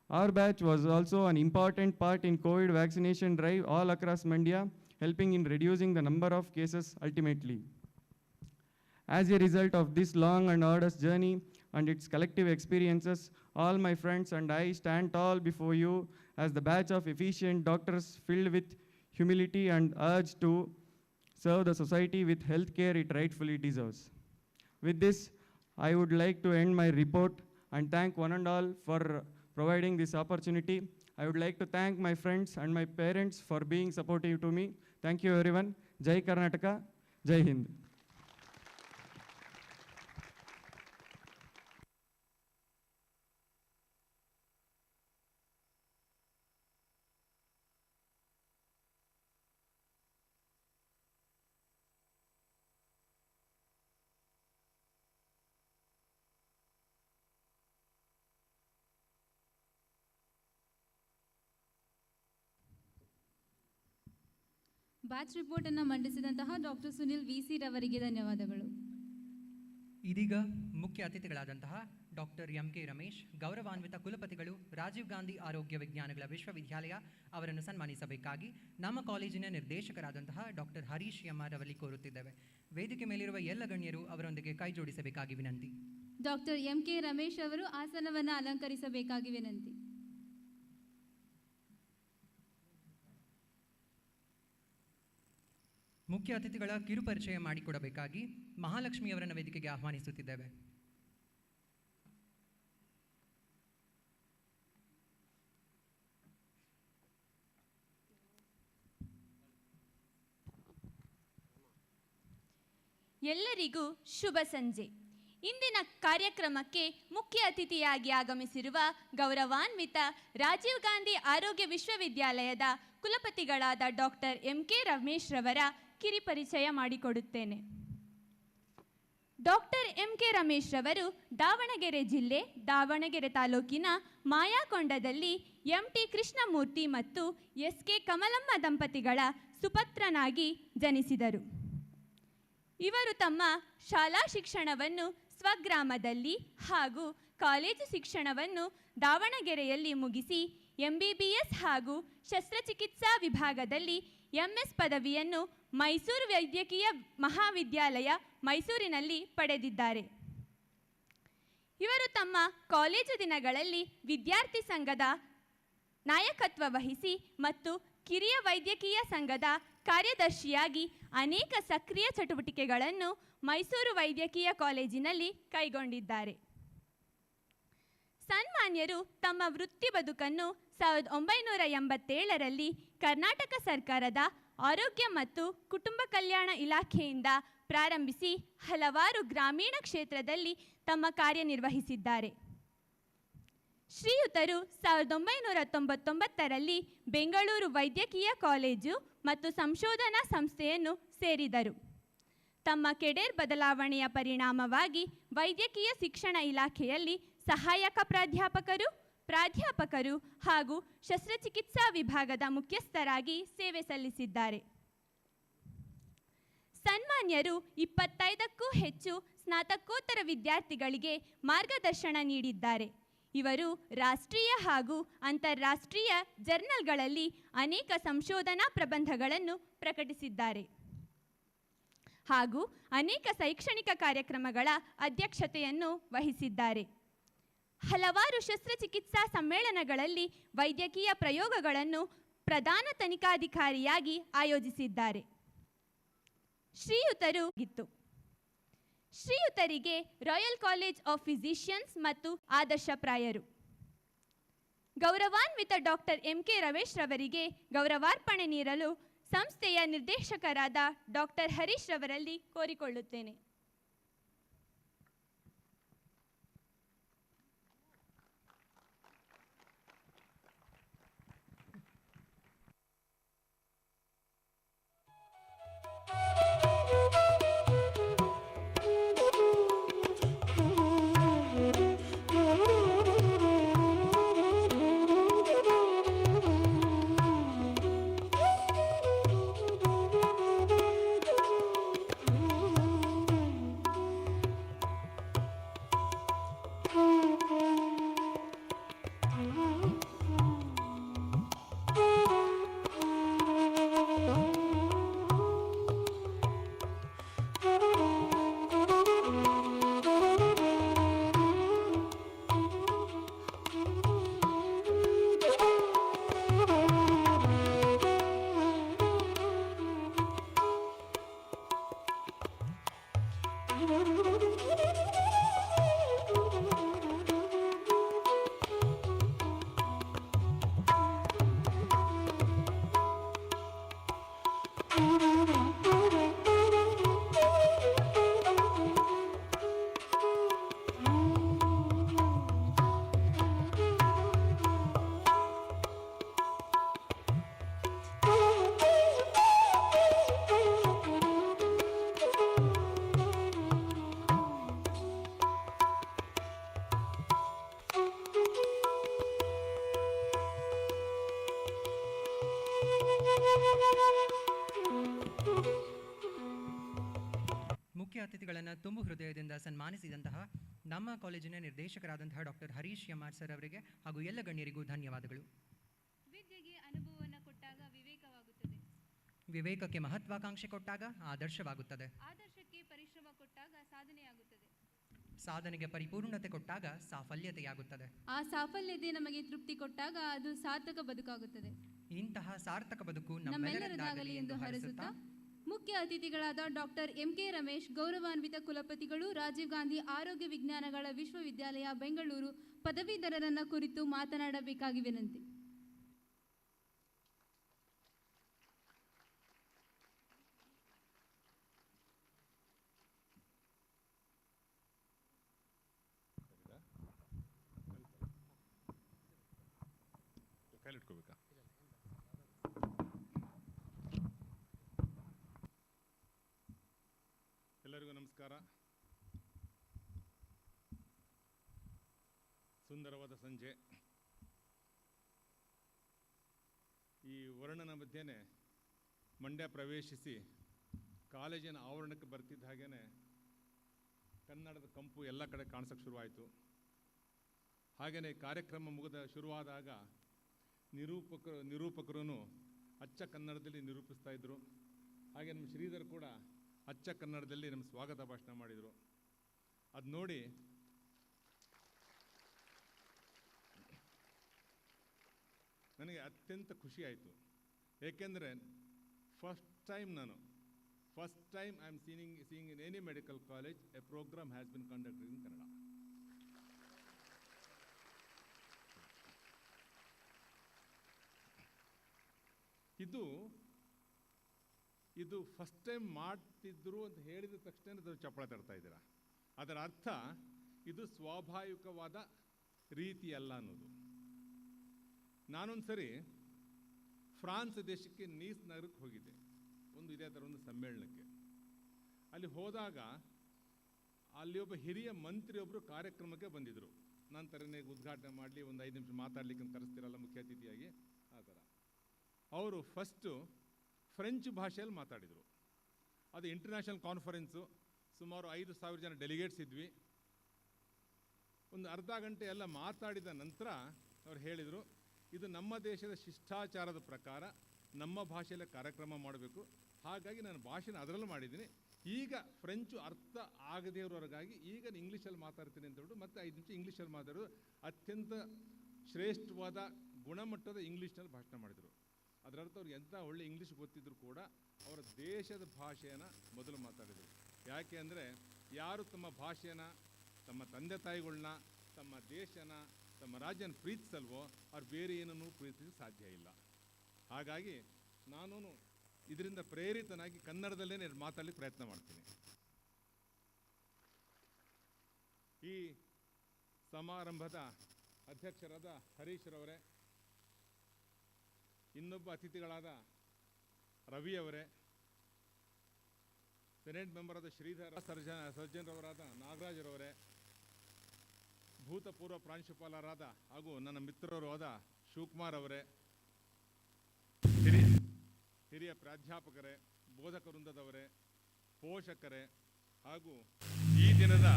Our batch was also an important part in COVID vaccination drive all across Mandya, helping in reducing the number of cases ultimately. As a result of this long and arduous journey and its collective experiences, all my friends and I stand tall before you as the batch of efficient doctors filled with humility and urge to serve the society with health care it rightfully deserves. With this, I would like to end my report and thank one and all for providing this opportunity. I would like to thank my friends and my parents for being supportive to me. Thank you everyone. Jai Karnataka, Jai Hind. Batch ರಿಪೋರ್ಟನ್ನು ಮಂಡಿಸಿದಂತಹ doctor Sunil V C. ರವರಿಗೆ ಧನ್ಯವಾದಗಳು. ಇದೀಗ ಮುಖ್ಯ ಅತಿಥಿಗಳಾದಂತಹ doctor M K. Ramesh, ಗೌರವಾನ್ವಿತ ಕುಲಪತಿಗಳು, ರಾಜೀವ್ ಗಾಂಧಿ ಆರೋಗ್ಯ ವಿಜ್ಞಾನಗಳ ವಿಶ್ವವಿದ್ಯಾಲಯ ಅವರನ್ನು ಸನ್ಮಾನಿಸಬೇಕಾಗಿ ನಮ್ಮ ಕಾಲೇಜಿನ ನಿರ್ದೇಶಕರಾದಂತಹ ಡಾಕ್ಟರ್ ಹರೀಶ್ ಎಂ.ಆರ್. ಅವರಲ್ಲಿ ಕೋರುತ್ತಿದ್ದೇವೆ. ವೇದಿಕೆ ಮೇಲಿರುವ ಎಲ್ಲ ಗಣ್ಯರು ಅವರೊಂದಿಗೆ ಕೈ ಜೋಡಿಸಬೇಕಾಗಿ ವಿನಂತಿ. Doctor M K. ರಮೇಶ್ ಅವರು ಆಸನವನ್ನು ಅಲಂಕರಿಸಬೇಕಾಗಿ ವಿನಂತಿ. ಮುಖ್ಯ ಅತಿಥಿಗಳ ಕಿರುಪರಿಚಯ ಮಾಡಿಕೊಡಬೇಕಾಗಿ ಮಹಾಲಕ್ಷ್ಮಿಯವರನ್ನು ವೇದಿಕೆಗೆ ಆಹ್ವಾನಿಸುತ್ತಿದ್ದೇವೆ. ಎಲ್ಲರಿಗೂ ಶುಭ ಸಂಜೆ. ಇಂದಿನ ಕಾರ್ಯಕ್ರಮಕ್ಕೆ ಮುಖ್ಯ ಅತಿಥಿಯಾಗಿ ಆಗಮಿಸಿರುವ ಗೌರವಾನ್ವಿತ ರಾಜೀವ್ ಗಾಂಧಿ ಆರೋಗ್ಯ ವಿಶ್ವವಿದ್ಯಾಲಯದ ಕುಲಪತಿಗಳಾದ ಡಾಕ್ಟರ್ ಎಂ.ಕೆ. ರಮೇಶ್ ರವರ ಕಿರಿಪರಿಚಯ ಮಾಡಿಕೊಡುತ್ತೇನೆ. Doctor M K. ರಮೇಶ್ ರವರು ದಾವಣಗೆರೆ ಜಿಲ್ಲೆ ದಾವಣಗೆರೆ ತಾಲೂಕಿನ ಮಾಯಾಕೊಂಡದಲ್ಲಿ ಎಂ.ಟಿ. ಕೃಷ್ಣಮೂರ್ತಿ ಮತ್ತು ಎಸ್.ಕೆ. ಕಮಲಮ್ಮ ದಂಪತಿಗಳ ಸುಪುತ್ರನಾಗಿ ಜನಿಸಿದರು. ಇವರು ತಮ್ಮ ಶಾಲಾ ಶಿಕ್ಷಣವನ್ನು ಸ್ವಗ್ರಾಮದಲ್ಲಿ ಹಾಗೂ ಕಾಲೇಜು ಶಿಕ್ಷಣವನ್ನು ದಾವಣಗೆರೆಯಲ್ಲಿ ಮುಗಿಸಿ MBBS ಹಾಗೂ ಶಸ್ತ್ರಚಿಕಿತ್ಸಾ ವಿಭಾಗದಲ್ಲಿ MS ಪದವಿಯನ್ನು ಮೈಸೂರು ವೈದ್ಯಕೀಯ ಮಹಾವಿದ್ಯಾಲಯ ಮೈಸೂರಿನಲ್ಲಿ ಪಡೆದಿದ್ದಾರೆ. ಇವರು ತಮ್ಮ ಕಾಲೇಜು ದಿನಗಳಲ್ಲಿ ವಿದ್ಯಾರ್ಥಿ ಸಂಘದ ನಾಯಕತ್ವ ವಹಿಸಿ ಮತ್ತು ಕಿರಿಯ ವೈದ್ಯಕೀಯ ಸಂಘದ ಕಾರ್ಯದರ್ಶಿಯಾಗಿ ಅನೇಕ ಸಕ್ರಿಯ ಚಟುವಟಿಕೆಗಳನ್ನು ಮೈಸೂರು ವೈದ್ಯಕೀಯ ಕಾಲೇಜಿನಲ್ಲಿ ಕೈಗೊಂಡಿದ್ದಾರೆ. ಸನ್ಮಾನ್ಯರು ತಮ್ಮ ವೃತ್ತಿ ಬದುಕನ್ನು 1987ರಲ್ಲಿ ಕರ್ನಾಟಕ ಸರ್ಕಾರದ ಆರೋಗ್ಯ ಮತ್ತು ಕುಟುಂಬ ಕಲ್ಯಾಣ ಇಲಾಖೆಯಿಂದ ಪ್ರಾರಂಭಿಸಿ ಹಲವಾರು ಗ್ರಾಮೀಣ ಕ್ಷೇತ್ರದಲ್ಲಿ ತಮ್ಮ ಕಾರ್ಯನಿರ್ವಹಿಸಿದ್ದಾರೆ. ಶ್ರೀಯುತರು 1999ರಲ್ಲಿ ಬೆಂಗಳೂರು ವೈದ್ಯಕೀಯ ಕಾಲೇಜು ಮತ್ತು ಸಂಶೋಧನಾ ಸಂಸ್ಥೆಯನ್ನು ಸೇರಿದರು. ತಮ್ಮ ಕೆಡೇರ್ ಬದಲಾವಣೆಯ ಪರಿಣಾಮವಾಗಿ ವೈದ್ಯಕೀಯ ಶಿಕ್ಷಣ ಇಲಾಖೆಯಲ್ಲಿ ಸಹಾಯಕ ಪ್ರಾಧ್ಯಾಪಕರು ಹಾಗೂ ಶಸ್ತ್ರಚಿಕಿತ್ಸಾ ವಿಭಾಗದ ಮುಖ್ಯಸ್ಥರಾಗಿ ಸೇವೆ ಸಲ್ಲಿಸಿದ್ದಾರೆ. ಸನ್ಮಾನ್ಯರು 25ಕ್ಕೂ ಹೆಚ್ಚು ಸ್ನಾತಕೋತ್ತರ ವಿದ್ಯಾರ್ಥಿಗಳಿಗೆ ಮಾರ್ಗದರ್ಶನ ನೀಡಿದ್ದಾರೆ. ಇವರು ರಾಷ್ಟ್ರೀಯ ಹಾಗೂ ಅಂತಾರಾಷ್ಟ್ರೀಯ ಜರ್ನಲ್ಗಳಲ್ಲಿ ಅನೇಕ ಸಂಶೋಧನಾ ಪ್ರಬಂಧಗಳನ್ನು ಪ್ರಕಟಿಸಿದ್ದಾರೆ ಹಾಗೂ ಅನೇಕ ಶೈಕ್ಷಣಿಕ ಕಾರ್ಯಕ್ರಮಗಳ ಅಧ್ಯಕ್ಷತೆಯನ್ನು ವಹಿಸಿದ್ದಾರೆ. ಹಲವಾರು ಶಸ್ತ್ರಚಿಕಿತ್ಸಾ ಸಮ್ಮೇಳನಗಳಲ್ಲಿ ವೈದ್ಯಕೀಯ ಪ್ರಯೋಗಗಳನ್ನು ಪ್ರಧಾನ ತನಿಖಾಧಿಕಾರಿಯಾಗಿ ಆಯೋಜಿಸಿದ್ದಾರೆ. ಶ್ರೀಯುತರಿಗೆ ರಾಯಲ್ ಕಾಲೇಜ್ ಆಫ್ ಫಿಸಿಷಿಯನ್ಸ್ ಮತ್ತು ಆದರ್ಶಪ್ರಾಯರು. ಗೌರವಾನ್ವಿತ ಡಾಕ್ಟರ್ ಎಂ.ಕೆ. ರಮೇಶ್ ರವರಿಗೆ ಗೌರವಾರ್ಪಣೆ ನೀಡಲು ಸಂಸ್ಥೆಯ ನಿರ್ದೇಶಕರಾದ ಡಾಕ್ಟರ್ ಹರೀಶ್ ರವರಲ್ಲಿ ಕೋರಿಕೊಳ್ಳುತ್ತೇನೆ. ಸನ್ಮಾನಿಸಿದಂತಹ ನಮ್ಮ ಕಾಲೇಜಿನ ನಿರ್ದೇಶಕರಾದಂತಹ ಡಾಕ್ಟರ್ ಹರೀಶ್ ಎಂ.ಆರ್. ಸರ್ ಅವರಿಗೆ ಹಾಗೂ ಎಲ್ಲ ಗಣ್ಯರಿಗೂ ಧನ್ಯವಾದಗಳು. ವಿದ್ಯೆಗೆ ಅನುಭವವನ್ನು ಕೊಟ್ಟಾಗ ವಿವೇಕವಾಗುತ್ತದೆ. ವಿವೇಕಕ್ಕೆ ಮಹತ್ವಾಕಾಂಕ್ಷೆ ಕೊಟ್ಟಾಗ ಆದರ್ಶವಾಗುತ್ತದೆ. ಆದರ್ಶಕ್ಕೆ ಪರಿಶ್ರಮ ಕೊಟ್ಟಾಗ ಸಾಧನೆಯಾಗುತ್ತದೆ. ಸಾಧನೆಗೆ ಪರಿಪೂರ್ಣತೆ ಕೊಟ್ಟಾಗ ಸಾಫಲ್ಯತೆಯಾಗುತ್ತದೆ. ಆ ಸಾಫಲ್ಯತೆ ನಮಗೆ ತೃಪ್ತಿ ಕೊಟ್ಟಾಗ ಅದು ಸಾರ್ಥಕ ಬದುಕಾಗುತ್ತದೆ. ಇಂತಹ ಸಾರ್ಥಕ ಬದುಕು ನಮ್ಮೆಲ್ಲರದಾಗಲಿ ಎಂದು ಹರಸುತ್ತಾ ಮುಖ್ಯ ಅತಿಥಿಗಳಾದ ಡಾಕ್ಟರ್ ಎಂ.ಕೆ. ರಮೇಶ್, ಗೌರವಾನ್ವಿತ ಕುಲಪತಿಗಳು, ರಾಜೀವ್ ಗಾಂಧಿ ಆರೋಗ್ಯ ವಿಜ್ಞಾನಗಳ ವಿಶ್ವವಿದ್ಯಾಲಯ ಬೆಂಗಳೂರು ಪದವೀಧರರನ್ನ ಕುರಿತು ಮಾತನಾಡಬೇಕಾಗಿ ವಿನಂತಿ. ಇಟ್ಕೋಬೇಕಾ? ಎಲ್ಲರಿಗೂ ನಮಸ್ಕಾರ. ಸುಂದರವಾದ ಸಂಜೆ. ಈ ವರ್ಣನ ಮಧ್ಯೆನೇ ಮಂಡ್ಯ ಪ್ರವೇಶಿಸಿ ಕಾಲೇಜಿನ ಆವರಣಕ್ಕೆ ಬರ್ತಿದ್ದ ಹಾಗೇ ಕನ್ನಡದ ಕಂಪು ಎಲ್ಲ ಕಡೆ ಕಾಣಿಸೋಕ್ಕೆ ಶುರುವಾಯಿತು. ಹಾಗೆಯೇ ಕಾರ್ಯಕ್ರಮ ಶುರುವಾದಾಗ ನಿರೂಪಕರು ಅಚ್ಚ ಕನ್ನಡದಲ್ಲಿ ನಿರೂಪಿಸ್ತಾ ಇದ್ದರು. ಹಾಗೆ ನಮ್ಮ ಶ್ರೀಧರ್ ಕೂಡ ಅಚ್ಚ ಕನ್ನಡದಲ್ಲಿ ನಮ್ಮ ಸ್ವಾಗತ ಭಾಷಣ ಮಾಡಿದರು. ಅದು ನೋಡಿ ನನಗೆ ಅತ್ಯಂತ ಖುಷಿ ಆಯಿತು. ಏಕೆಂದರೆ first time I am seeing in any medical college a programme has been conducted in Kannada. ಇದು ಫಸ್ಟ್ ಟೈಮ್ ಮಾಡ್ತಿದ್ರು ಅಂತ ಹೇಳಿದ ತಕ್ಷಣ ಅದರ ಚಪ್ಪಳ ತಡ್ತಾ ಇದ್ದೀರಾ. ಅದರ ಅರ್ಥ ಇದು ಸ್ವಾಭಾವಿಕವಾದ ರೀತಿ ಅಲ್ಲ ಅನ್ನೋದು. ನಾನೊಂದು ಸರಿ ಫ್ರಾನ್ಸ್ ದೇಶಕ್ಕೆ ನೀಸ್ ನಗರಕ್ಕೆ ಹೋಗಿದ್ದೆ, ಇದೇ ಥರ ಒಂದು ಸಮ್ಮೇಳನಕ್ಕೆ. ಅಲ್ಲಿ ಹೋದಾಗ ಅಲ್ಲಿ ಒಬ್ಬ ಹಿರಿಯ ಮಂತ್ರಿಯೊಬ್ಬರು ಕಾರ್ಯಕ್ರಮಕ್ಕೆ ಬಂದಿದ್ದರು. ನಂತರನೇ ಉದ್ಘಾಟನೆ ಮಾಡಲಿ, ಒಂದು 5 ನಿಮಿಷ ಮಾತಾಡಲಿಕ್ಕೆ ಕರೆಸ್ತಿರಲ್ಲ ಮುಖ್ಯ ಅತಿಥಿಯಾಗಿ, ಆ ಥರ. ಅವರು ಫಸ್ಟು ಫ್ರೆಂಚ್ ಭಾಷೆಯಲ್ಲಿ ಮಾತಾಡಿದರು. ಅದು ಇಂಟರ್ನ್ಯಾಷನಲ್ ಕಾನ್ಫರೆನ್ಸು, ಸುಮಾರು 5,000 ಜನ ಡೆಲಿಗೇಟ್ಸ್ ಇದ್ವಿ. ಒಂದು ಅರ್ಧ ಗಂಟೆ ಎಲ್ಲ ಮಾತಾಡಿದ ನಂತರ ಅವ್ರು ಹೇಳಿದರು, ಇದು ನಮ್ಮ ದೇಶದ ಶಿಷ್ಟಾಚಾರದ ಪ್ರಕಾರ ನಮ್ಮ ಭಾಷೆಯಲ್ಲೇ ಕಾರ್ಯಕ್ರಮ ಮಾಡಬೇಕು, ಹಾಗಾಗಿ ನಾನು ಭಾಷೆನ ಅದರಲ್ಲೂ ಮಾಡಿದ್ದೀನಿ. ಈಗ ಫ್ರೆಂಚು ಅರ್ಥ ಆಗದೇ ಇರೋರಿಗಾಗಿ ಈಗ ಇಂಗ್ಲೀಷಲ್ಲಿ ಮಾತಾಡ್ತೀನಿ ಅಂತ ಹೇಳ್ಬಿಟ್ಟು ಮತ್ತೆ 5 ನಿಮಿಷ ಇಂಗ್ಲೀಷಲ್ಲಿ ಮಾತಾಡೋದು. ಅತ್ಯಂತ ಶ್ರೇಷ್ಠವಾದ ಗುಣಮಟ್ಟದ ಇಂಗ್ಲೀಷ್ನಲ್ಲಿ ಭಾಷಣ ಮಾಡಿದರು. ಅದರರ್ಥ ಅವ್ರು ಎಂಥ ಒಳ್ಳೆ ಇಂಗ್ಲೀಷ್ ಗೊತ್ತಿದ್ರು ಕೂಡ ಅವರ ದೇಶದ ಭಾಷೆಯನ್ನು ಮೊದಲು ಮಾತಾಡಿದರು. ಯಾಕೆ ಅಂದರೆ ಯಾರು ತಮ್ಮ ಭಾಷೆನ, ತಮ್ಮ ತಂದೆ ತಾಯಿಗಳನ್ನ, ತಮ್ಮ ದೇಶನ, ತಮ್ಮ ರಾಜ್ಯನ ಪ್ರೀತಿಸಲ್ವೋ ಅವ್ರು ಬೇರೆ ಏನನ್ನೂ ಪ್ರೀತಿಸಲು ಸಾಧ್ಯ ಇಲ್ಲ. ಹಾಗಾಗಿ ನಾನು ಇದರಿಂದ ಪ್ರೇರಿತನಾಗಿ ಕನ್ನಡದಲ್ಲೇ ಮಾತಾಡಲಿಕ್ಕೆ ಪ್ರಯತ್ನ ಮಾಡ್ತೀನಿ. ಈ ಸಮಾರಂಭದ ಅಧ್ಯಕ್ಷರಾದ ಹರೀಶ್ರವರೇ, ಇನ್ನೊಬ್ಬ ಅತಿಥಿಗಳಾದ ರವಿಯವರೇ, ಸೆನೆಟ್ ಮೆಂಬರಾದ ಶ್ರೀಧರ್, ಸರ್ಜನ್ರವರಾದ ನಾಗರಾಜರವರೇ, ಭೂತಪೂರ್ವ ಪ್ರಾಂಶುಪಾಲರಾದ ಹಾಗೂ ನನ್ನ ಮಿತ್ರರು ಆದ ಶಿವಕುಮಾರ್ ಅವರೇ, ಹಿರಿಯ ಪ್ರಾಧ್ಯಾಪಕರೇ, ಬೋಧಕ ವೃಂದದವರೇ, ಪೋಷಕರೇ ಹಾಗೂ ಈ ದಿನದ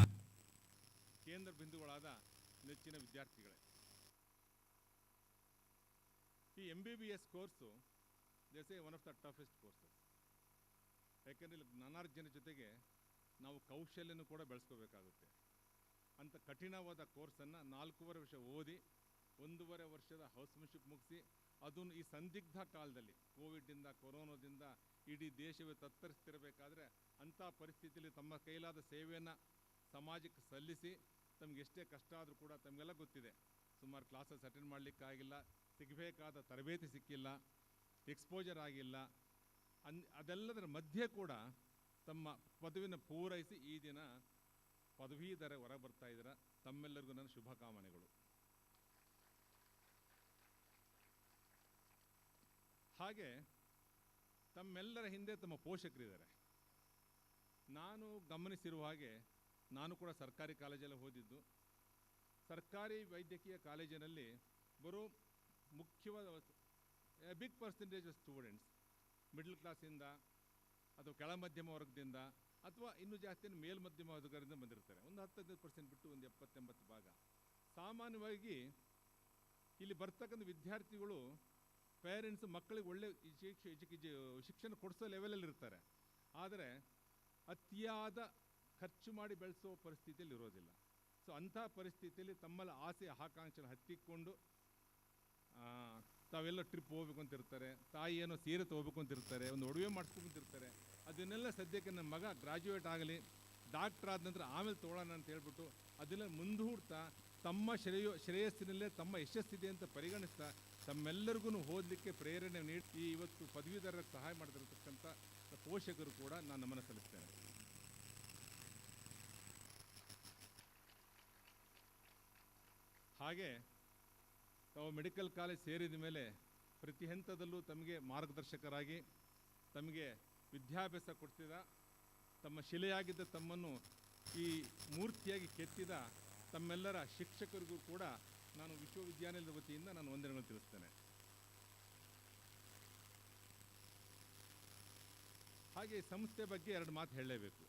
ಕೇಂದ್ರ ಬಿಂದುಗಳಾದ ನೆಚ್ಚಿನ ವಿದ್ಯಾರ್ಥಿಗಳೇ. ಈ MBBS course this one of the toughest courses. ಯಾಕೆಂದರೆ ಇಲ್ಲಿ ಜ್ಞಾನಾರ್ಜನೆ ಜೊತೆಗೆ ನಾವು ಕೌಶಲ್ಯನೂ ಕೂಡ ಬೆಳೆಸ್ಕೋಬೇಕಾಗುತ್ತೆ. ಅಂಥ ಕಠಿಣವಾದ ಕೋರ್ಸನ್ನು 4.5 ವರ್ಷ ಓದಿ 1.5 ವರ್ಷದ ಹೌಸ್ಮನ್ಶಿಪ್ ಮುಗಿಸಿ, ಅದನ್ನು ಈ ಸಂದಿಗ್ಧ ಕಾಲದಲ್ಲಿ ಕೋವಿಡ್ನಿಂದ, ಕೊರೋನಾದಿಂದ ಇಡೀ ದೇಶವೇ ತತ್ತರಿಸ್ತಿರಬೇಕಾದ್ರೆ ಅಂಥ ಪರಿಸ್ಥಿತಿಯಲ್ಲಿ ತಮ್ಮ ಕೈಲಾದ ಸೇವೆಯನ್ನು ಸಮಾಜಕ್ಕೆ ಸಲ್ಲಿಸಿ, ತಮಗೆ ಎಷ್ಟೇ ಕಷ್ಟ ಆದರೂ ಕೂಡ ತಮಗೆಲ್ಲ ಗೊತ್ತಿದೆ, ಸುಮಾರು ಕ್ಲಾಸಸ್ ಅಟೆಂಡ್ ಮಾಡಲಿಕ್ಕಾಗಿಲ್ಲ, ಸಿಗಬೇಕಾದ ತರಬೇತಿ ಸಿಕ್ಕಿಲ್ಲ, ಎಕ್ಸ್ಪೋಜರ್ ಆಗಿಲ್ಲ, ಅದೆಲ್ಲದರ ಮಧ್ಯೆ ಕೂಡ ತಮ್ಮ ಪದವಿನ ಪೂರೈಸಿ ಈ ದಿನ ಪದವೀಧರ ಹೊರ ಬರ್ತಾ ಇದ್ದೀರ. ತಮ್ಮೆಲ್ಲರಿಗೂ ನನ್ನ ಶುಭಕಾಮನೆಗಳು. ಹಾಗೆ ತಮ್ಮೆಲ್ಲರ ಹಿಂದೆ ತಮ್ಮ ಪೋಷಕರಿದ್ದಾರೆ. ನಾನು ಗಮನಿಸಿರುವ ಹಾಗೆ ನಾನು ಕೂಡ ಸರ್ಕಾರಿ ಕಾಲೇಜಲ್ಲಿ ಓದಿದ್ದು. ಸರ್ಕಾರಿ ವೈದ್ಯಕೀಯ ಕಾಲೇಜಿನಲ್ಲಿ ಬರೋ ಮುಖ್ಯವಾದ big percentage of students middle ಕ್ಲಾಸಿಂದ ಅಥವಾ ಕೆಳ ಮಧ್ಯಮ ವರ್ಗದಿಂದ ಅಥವಾ ಇನ್ನೂ ಜಾಸ್ತಿ ಮೇಲ್ಮಧ್ಯಮ ವರ್ಗದಿಂದ ಬಂದಿರ್ತಾರೆ. ಒಂದು 10-15% ಬಿಟ್ಟು ಒಂದು 70-80 ಭಾಗ. ಸಾಮಾನ್ಯವಾಗಿ ಇಲ್ಲಿ ಬರ್ತಕ್ಕಂಥ ವಿದ್ಯಾರ್ಥಿಗಳು ಪೇರೆಂಟ್ಸ್ ಮಕ್ಕಳಿಗೆ ಒಳ್ಳೆ ಶಿಕ್ಷಣ ಕೊಡಿಸೋ ಲೆವೆಲಲ್ಲಿ ಇರ್ತಾರೆ. ಆದರೆ ಅತಿಯಾದ ಖರ್ಚು ಮಾಡಿ ಬೆಳೆಸೋ ಪರಿಸ್ಥಿತಿಯಲ್ಲಿ ಇರೋದಿಲ್ಲ. ಸೊ ಅಂಥ ಪರಿಸ್ಥಿತಿಯಲ್ಲಿ ತಮ್ಮಲ್ಲಿ ಆಸೆ ಆಕಾಂಕ್ಷೆ ಹತ್ತಿಕೊಂಡು ತಾವೆಲ್ಲ ಟ್ರಿಪ್ ಹೋಗ್ಬೇಕು ಅಂತಿರ್ತಾರೆ, ತಾಯಿ ಏನೋ ಸೀರೆ ತೊಗೋಬೇಕು ಅಂತಿರ್ತಾರೆ, ಒಂದು ಒಡವೆ ಮಾಡಿಸ್ಕೊಂತಿರ್ತಾರೆ. ಅದನ್ನೆಲ್ಲ ಸದ್ಯಕ್ಕೆ ನನ್ನ ಮಗ ಗ್ರಾಜ್ಯುಯೇಟ್ ಆಗಲಿ, ಡಾಕ್ಟರ್ ಆದ ನಂತರ ಆಮೇಲೆ ತೊಗೊಳ್ಳೋಣ ಅಂತ ಹೇಳ್ಬಿಟ್ಟು ಅದನ್ನೆಲ್ಲ ಮುಂದೂಡ್ತಾ ತಮ್ಮ ಶ್ರೇಯಸ್ಸಿನಲ್ಲೇ ತಮ್ಮ ಯಶಸ್ಸಿದೆ ಅಂತ ಪರಿಗಣಿಸ್ತಾ ತಮ್ಮೆಲ್ಲರಿಗೂ ಓದಲಿಕ್ಕೆ ಪ್ರೇರಣೆ ನೀಡಿ ಇವತ್ತು ಪದವೀಧರರಿಗೆ ಸಹಾಯ ಮಾಡ್ತಿರತಕ್ಕಂಥ ಪೋಷಕರು ಕೂಡ ನಾನು ನಮನ ಸಲ್ಲಿಸ್ತೇನೆ. ಹಾಗೆ ತಾವು ಮೆಡಿಕಲ್ ಕಾಲೇಜ್ ಸೇರಿದ ಮೇಲೆ ಪ್ರತಿ ಹಂತದಲ್ಲೂ ತಮಗೆ ಮಾರ್ಗದರ್ಶಕರಾಗಿ ತಮಗೆ ವಿದ್ಯಾಭ್ಯಾಸ ಕೊಡ್ತಿದ್ದ, ತಮ್ಮ ಶಿಲೆಯಾಗಿದ್ದ ತಮ್ಮನ್ನು ಈ ಮೂರ್ತಿಯಾಗಿ ಕೆತ್ತಿದ ತಮ್ಮೆಲ್ಲರ ಶಿಕ್ಷಕರಿಗೂ ಕೂಡ ನಾನು ವಿಶ್ವವಿದ್ಯಾನಿಲಯದ ವತಿಯಿಂದ ನಾನು ವಂದನೆಗಳನ್ನು ತಿಳಿಸ್ತೇನೆ. ಹಾಗೆ ಸಂಸ್ಥೆ ಬಗ್ಗೆ 2 ಮಾತು ಹೇಳಲೇಬೇಕು.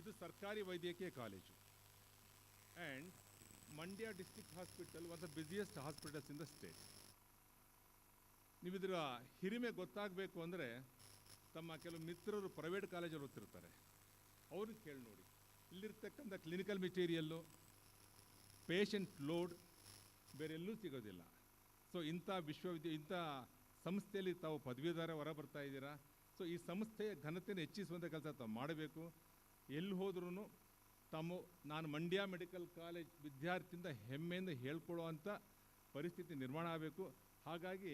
ಇದು ಸರ್ಕಾರಿ ವೈದ್ಯಕೀಯ college and Mandya district hospital was the busiest hospitals in the state. ನೀವು ಇದರ ಹಿರಿಮೆ ಗೊತ್ತಾಗಬೇಕು ಅಂದರೆ ತಮ್ಮ ಕೆಲವು ಮಿತ್ರರು ಪ್ರೈವೇಟ್ ಕಾಲೇಜಲ್ಲಿ ಓದ್ತಿರ್ತಾರೆ, ಅವ್ರನ್ನ ಕೇಳಿ ನೋಡಿ. ಇಲ್ಲಿರ್ತಕ್ಕಂಥ ಕ್ಲಿನಿಕಲ್ ಮೆಟೀರಿಯಲ್ಲು, ಪೇಷಂಟ್ ಲೋಡ್ ಬೇರೆ ಎಲ್ಲೂ ಸಿಗೋದಿಲ್ಲ. ಸೊ ಇಂಥ ಇಂಥ ಸಂಸ್ಥೆಯಲ್ಲಿ ತಾವು ಪದವೀಧರ ಹೊರ ಬರ್ತಾ ಇದ್ದೀರಾ. ಸೊ ಈ ಸಂಸ್ಥೆಯ ಘನತೆಯನ್ನು ಹೆಚ್ಚಿಸುವಂಥ ಕೆಲಸ ತಾವು ಮಾಡಬೇಕು. ಎಲ್ಲಿ ಹೋದ್ರೂ ನಾನು ಮಂಡ್ಯ ಮೆಡಿಕಲ್ ಕಾಲೇಜ್ ವಿದ್ಯಾರ್ಥಿಯಿಂದ ಹೆಮ್ಮೆಯಿಂದ ಹೇಳ್ಕೊಳ್ಳುವಂಥ ಪರಿಸ್ಥಿತಿ ನಿರ್ಮಾಣ ಆಗಬೇಕು. ಹಾಗಾಗಿ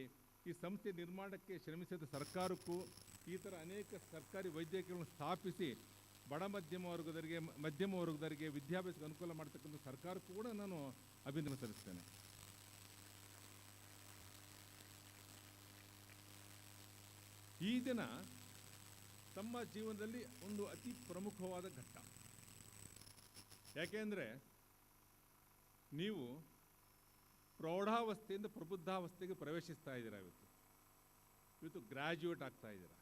ಈ ಸಂಸ್ಥೆ ನಿರ್ಮಾಣಕ್ಕೆ ಶ್ರಮಿಸಿದ ಸರ್ಕಾರಕ್ಕೂ ಈ ಥರ ಅನೇಕ ಸರ್ಕಾರಿ ವೈದ್ಯಕೀಯಗಳನ್ನು ಸ್ಥಾಪಿಸಿ ಬಡ ಮಧ್ಯಮ ವರ್ಗದವರಿಗೆ ವಿದ್ಯಾಭ್ಯಾಸಕ್ಕೆ ಅನುಕೂಲ ಮಾಡ್ತಕ್ಕಂಥ ಸರ್ಕಾರಕ್ಕೂ ಕೂಡ ನಾನು ಅಭಿನಂದನೆ ಸಲ್ಲಿಸ್ತೇನೆ. ಈ ದಿನ ತಮ್ಮ ಜೀವನದಲ್ಲಿ ಒಂದು ಅತಿ ಪ್ರಮುಖವಾದ ಘಟ್ಟ. ಯಾಕೆಂದರೆ ನೀವು ಪ್ರೌಢಾವಸ್ಥೆಯಿಂದ ಪ್ರಬುದ್ಧಾವಸ್ಥೆಗೆ ಪ್ರವೇಶಿಸ್ತಾ ಇದ್ದೀರಾ. ಇವತ್ತು ಗ್ರ್ಯಾಜುಯೇಟ್ ಆಗ್ತಾ ಇದ್ದೀರಾ.